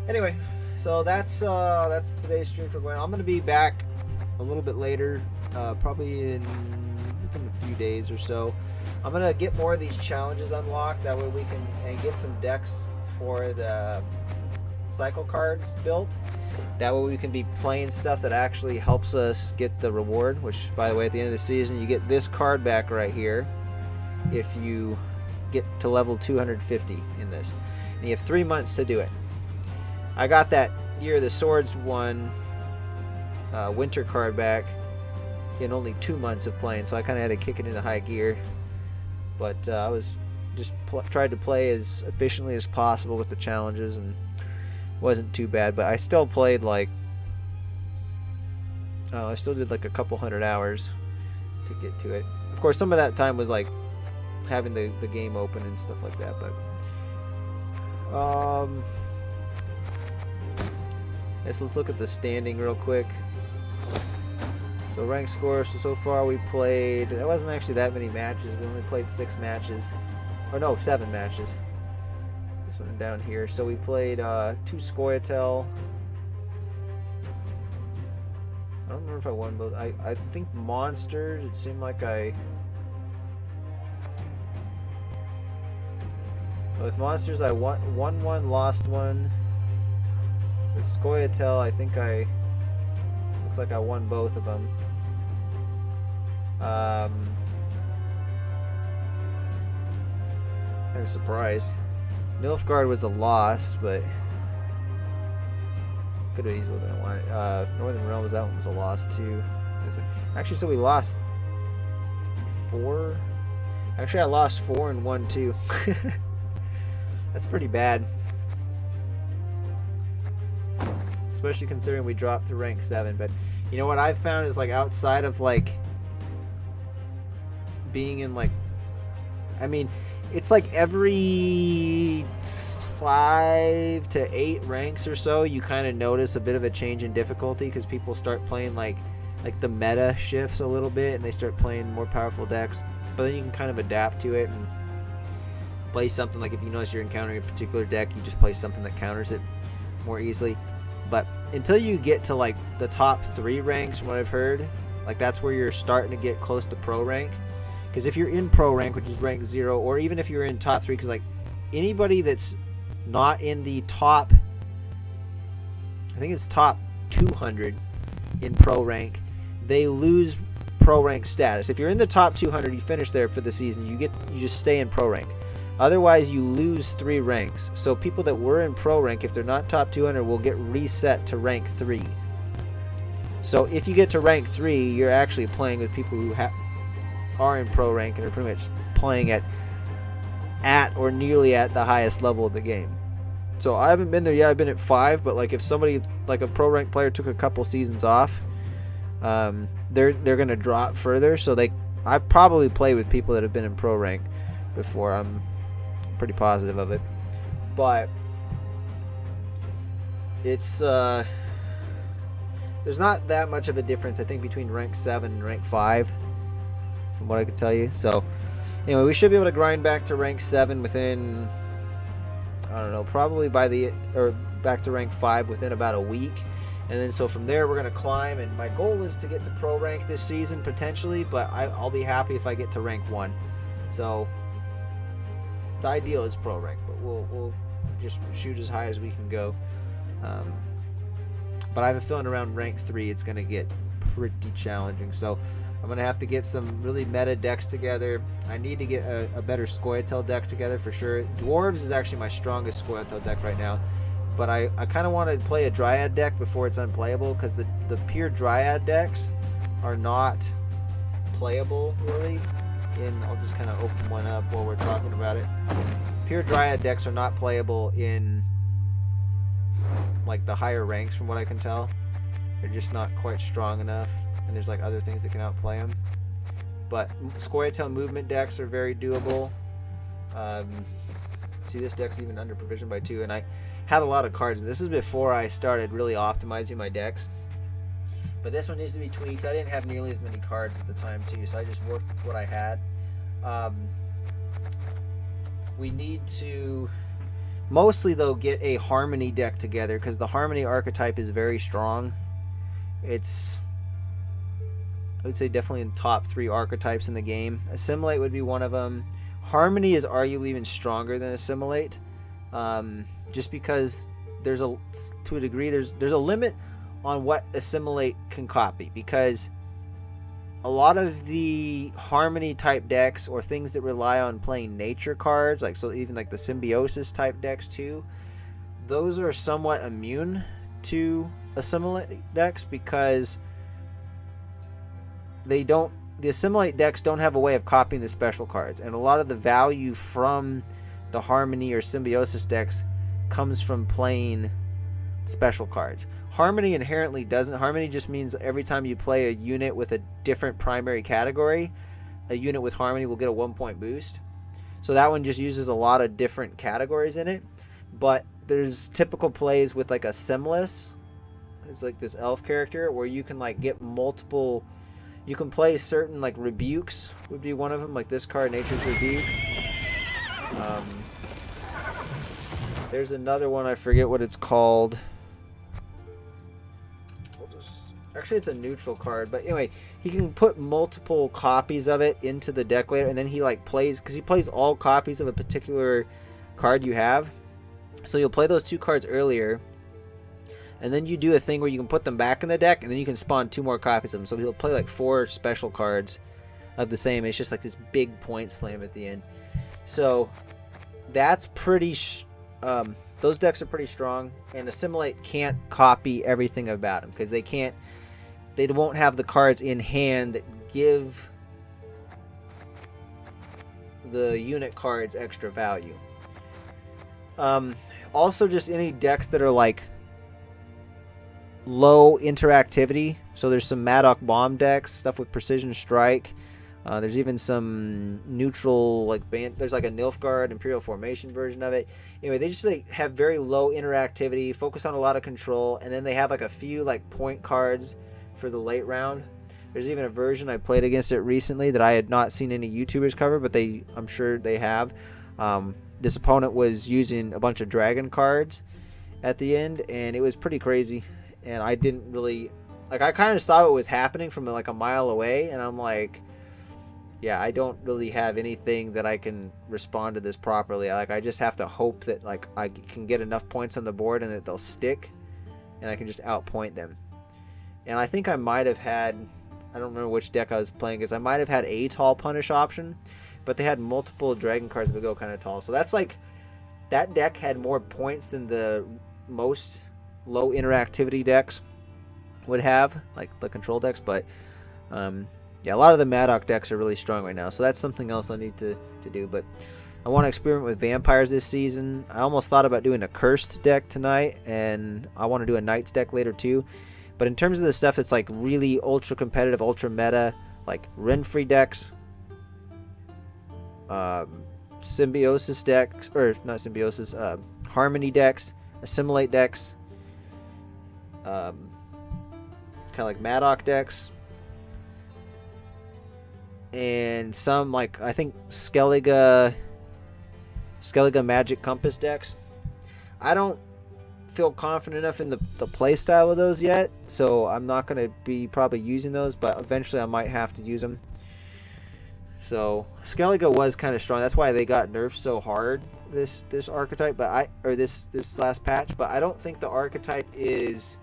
S1: anyway, so that's today's stream for Gwen. I'm gonna be back a little bit later, probably in a few days or so. I'm gonna get more of these challenges unlocked. That way we can get some decks for the cycle cards built. That way we can be playing stuff that actually helps us get the reward, which, by the way, at the end of the season, you get this card back right here if you get to level 250 in this. And you have 3 months to do it. I got that Year of the Swords one winter card back in only 2 months of playing, so I kind of had to kick it into high gear. But I was just tried to play as efficiently as possible with the challenges, and wasn't too bad. But I still played like I still did like a couple hundred hours to get to it. Of course, some of that time was like having the game open and stuff like that. But let's look at the standing real quick. So rank score. So far we played. There wasn't actually that many matches. We only played 6 matches, or no, 7 matches. This one down here. So we played 2 Scoia'tael. I don't remember if I won both. I think monsters. It seemed like with monsters I won one, lost one. With Scoia'tael, I think looks like I won both of them. Kind of surprised. Nilfgaard was a loss, but could have easily been one. Northern Realms, that one was a loss too. Actually, so we lost 4. Actually, I lost 4 and 1 too. That's pretty bad. Especially considering we dropped to rank 7. But you know what I've found is, like, outside of, like, being in, like, I mean, it's like every 5 to 8 ranks or so, you kind of notice a bit of a change in difficulty because people start playing, like the meta shifts a little bit and they start playing more powerful decks. But then you can kind of adapt to it and play something, like if you notice you're encountering a particular deck, you just play something that counters it more easily. But until you get to, like, the top 3 ranks, from what I've heard, like, that's where you're starting to get close to pro rank. Because if you're in pro rank, which is rank 0, or even if you're in top 3, because, like, anybody that's not in the top, I think it's top 200 in pro rank, they lose pro rank status. If you're in the top 200, you finish there for the season, you just stay in pro rank. Otherwise, you lose 3 ranks. So people that were in pro rank, if they're not top 200, will get reset to rank 3. So if you get to rank 3, you're actually playing with people who are in pro rank and are pretty much playing at or nearly at the highest level of the game. So I haven't been there yet. I've been at 5, but, like, if somebody, like a pro rank player, took a couple seasons off, they're gonna drop further. So I've probably played with people that have been in pro rank before. I'm pretty positive of it, but it's there's not that much of a difference, I think, between rank 7 and rank 5 from what I could tell you. So anyway, we should be able to grind back to rank 7 within, I don't know, probably back to rank 5 within about a week. And then so from there we're going to climb, and my goal is to get to pro rank this season potentially, but I'll be happy if I get to rank 1. So the ideal is pro rank, but we'll just shoot as high as we can go. But I have a feeling around rank 3 it's going to get pretty challenging. So I'm going to have to get some really meta decks together. I need to get a better Scoia'tael deck together for sure. Dwarves is actually my strongest Scoia'tael deck right now. But I kind of want to play a Dryad deck before it's unplayable, because the pure Dryad decks are not playable really. And I'll just kind of open one up while we're talking about it. Pure Dryad decks are not playable in, like, the higher ranks from what I can tell. They're just not quite strong enough, and there's, like, other things that can outplay them. But Scoia'tael movement decks are very doable. See, this deck's even under provision by 2, and I had a lot of cards. This is before I started really optimizing my decks. But this one needs to be tweaked. I didn't have nearly as many cards at the time too, so I just worked with what I had. We need to mostly, though, get a Harmony deck together, because the Harmony archetype is very strong. It's, I would say, definitely in top 3 archetypes in the game. Assimilate would be one of them. Harmony is arguably even stronger than Assimilate, just because there's to a degree there's a limit on what Assimilate can copy, because a lot of the Harmony type decks, or things that rely on playing nature cards, like, so even like the Symbiosis type decks too, those are somewhat immune to Assimilate decks, because the Assimilate decks don't have a way of copying the special cards, and a lot of the value from the Harmony or Symbiosis decks comes from playing special cards. Harmony inherently doesn't. Harmony just means every time you play a unit with a different primary category, a unit with Harmony will get a 1-point boost. So that one just uses a lot of different categories in it. But there's typical plays with, like, a Simless. It's like this elf character where you can, like, get multiple. You can play certain, like, rebukes would be one of them, like this card, Nature's Rebuke. There's another one, I forget what it's called. Actually, it's a neutral card, but anyway, he can put multiple copies of it into the deck later, and then he, like, plays, because he plays all copies of a particular card you have. So you'll play those 2 cards earlier, and then you do a thing where you can put them back in the deck, and then you can spawn 2 more copies of them. So he'll play, like, 4 special cards of the same. It's just like this big point slam at the end. So that's pretty. Those decks are pretty strong, and Assimilate can't copy everything about them, because they won't have the cards in hand that give the unit card's extra value. Also, just any decks that are like low interactivity. So there's some Maddock bomb decks, stuff with precision strike. There's even some neutral, like there's like a Nilfgaard Imperial Formation version of it. Anyway, they just like have very low interactivity, focus on a lot of control, and then they have like a few like point cards for the late round. There's even a version I played against it recently that I had not seen any YouTubers cover, but I'm sure they have. This opponent was using a bunch of dragon cards at the end, and it was pretty crazy. And I didn't really, like, I kind of saw what was happening from like a mile away, and I'm like, yeah, I don't really have anything that I can respond to this properly. Like, I just have to hope that like I can get enough points on the board and that they'll stick, and I can just outpoint them. And I think I might have had, I don't remember which deck I was playing, because I might have had a tall punish option, but they had multiple dragon cards that would go kind of tall. So that's like, that deck had more points than the most low interactivity decks would have, like the control decks. But yeah, a lot of the Maddock decks are really strong right now, so that's something else I need to do. But I want to experiment with vampires this season. I almost thought about doing a cursed deck tonight, and I want to do a knights deck later too. But in terms of the stuff that's like really ultra competitive, ultra meta, like Renfrey decks, symbiosis decks, or not symbiosis, harmony decks, assimilate decks, kind of like Maddock decks, and some like, I think Skellige Magic Compass decks. I don't feel confident enough in the play style of those yet, so I'm not going to be probably using those, but eventually I might have to use them. So Skellige was kind of strong. That's why they got nerfed so hard this archetype, but this last patch. But I don't think the archetype is,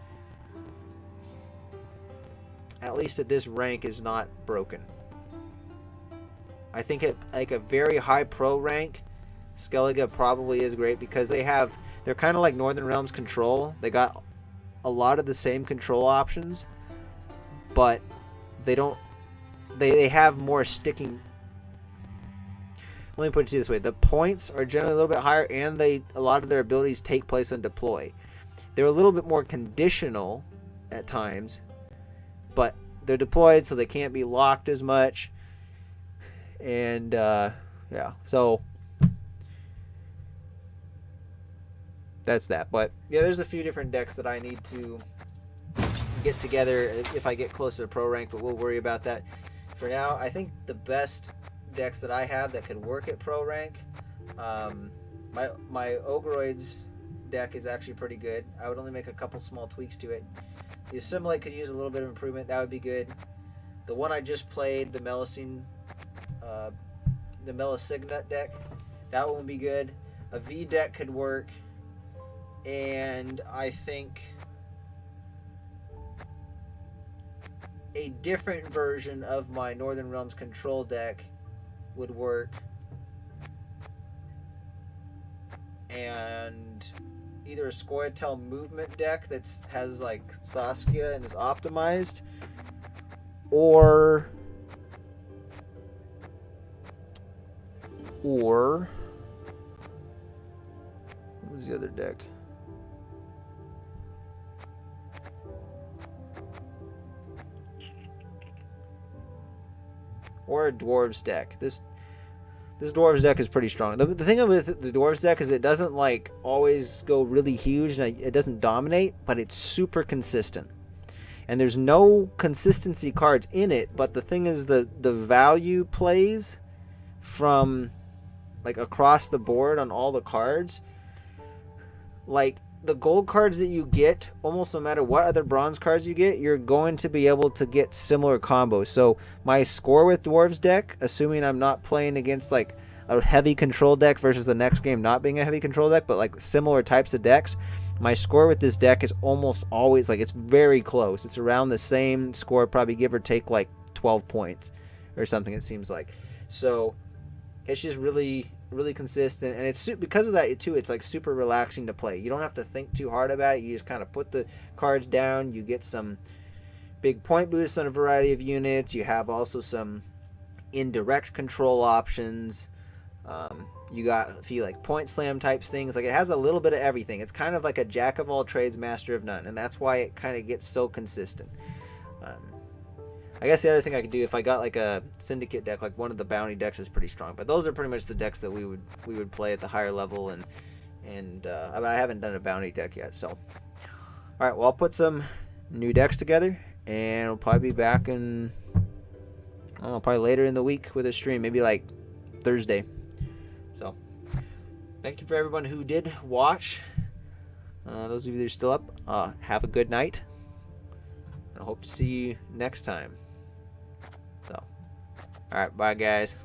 S1: at least at this rank, is not broken. I think at like a very high pro rank, Skellige probably is great, because they're kind of like Northern Realms control. They got a lot of the same control options, but they have more sticking. Let me put it to you this way: the points are generally a little bit higher, and a lot of their abilities take place on deploy. They're a little bit more conditional at times, but they're deployed, so they can't be locked as much. And yeah, so that's that. But yeah, there's a few different decks that I need to get together if I get closer to pro rank, but we'll worry about that. For now, I think the best decks that I have that could work at pro rank, my Ogroids deck is actually pretty good. I would only make a couple small tweaks to it. The Assimilate could use a little bit of improvement. That would be good. The one I just played, the Melisignut deck, that one would be good. A V deck could work, and I think a different version of my Northern Realms control deck would work, and either a Scoia'tael movement deck that has like Saskia and is optimized, or what was the other deck? Or a Dwarves deck. This Dwarves deck is pretty strong. The thing with the Dwarves deck is it doesn't like always go really huge, and it doesn't dominate, but it's super consistent. And there's no consistency cards in it, but the thing is the value plays from like across the board on all the cards. Like the gold cards that you get, almost no matter what other bronze cards you get, you're going to be able to get similar combos. So my score with Dwarves deck, assuming I'm not playing against like a heavy control deck versus the next game not being a heavy control deck, but like similar types of decks, my score with this deck is almost always like, it's very close. It's around the same score, probably give or take like 12 points or something, it seems like. So it's just really consistent, and it's because of that too, it's like super relaxing to play. You don't have to think too hard about it. You just kind of put the cards down. You get some big point boosts on a variety of units. You have also some indirect control options. You got a few like point slam type things. Like it has a little bit of everything. It's kind of like a jack of all trades, master of none, and that's why it kind of gets so consistent. I guess the other thing I could do if I got like a syndicate deck, like one of the bounty decks is pretty strong. But those are pretty much the decks that we would play at the higher level, and I haven't done a bounty deck yet. So, all right, well I'll put some new decks together, and we'll probably be back in I don't know, probably later in the week with a stream, maybe like Thursday. So, thank you for everyone who did watch. Those of you that are still up, have a good night. I hope to see you next time. So, alright, bye guys.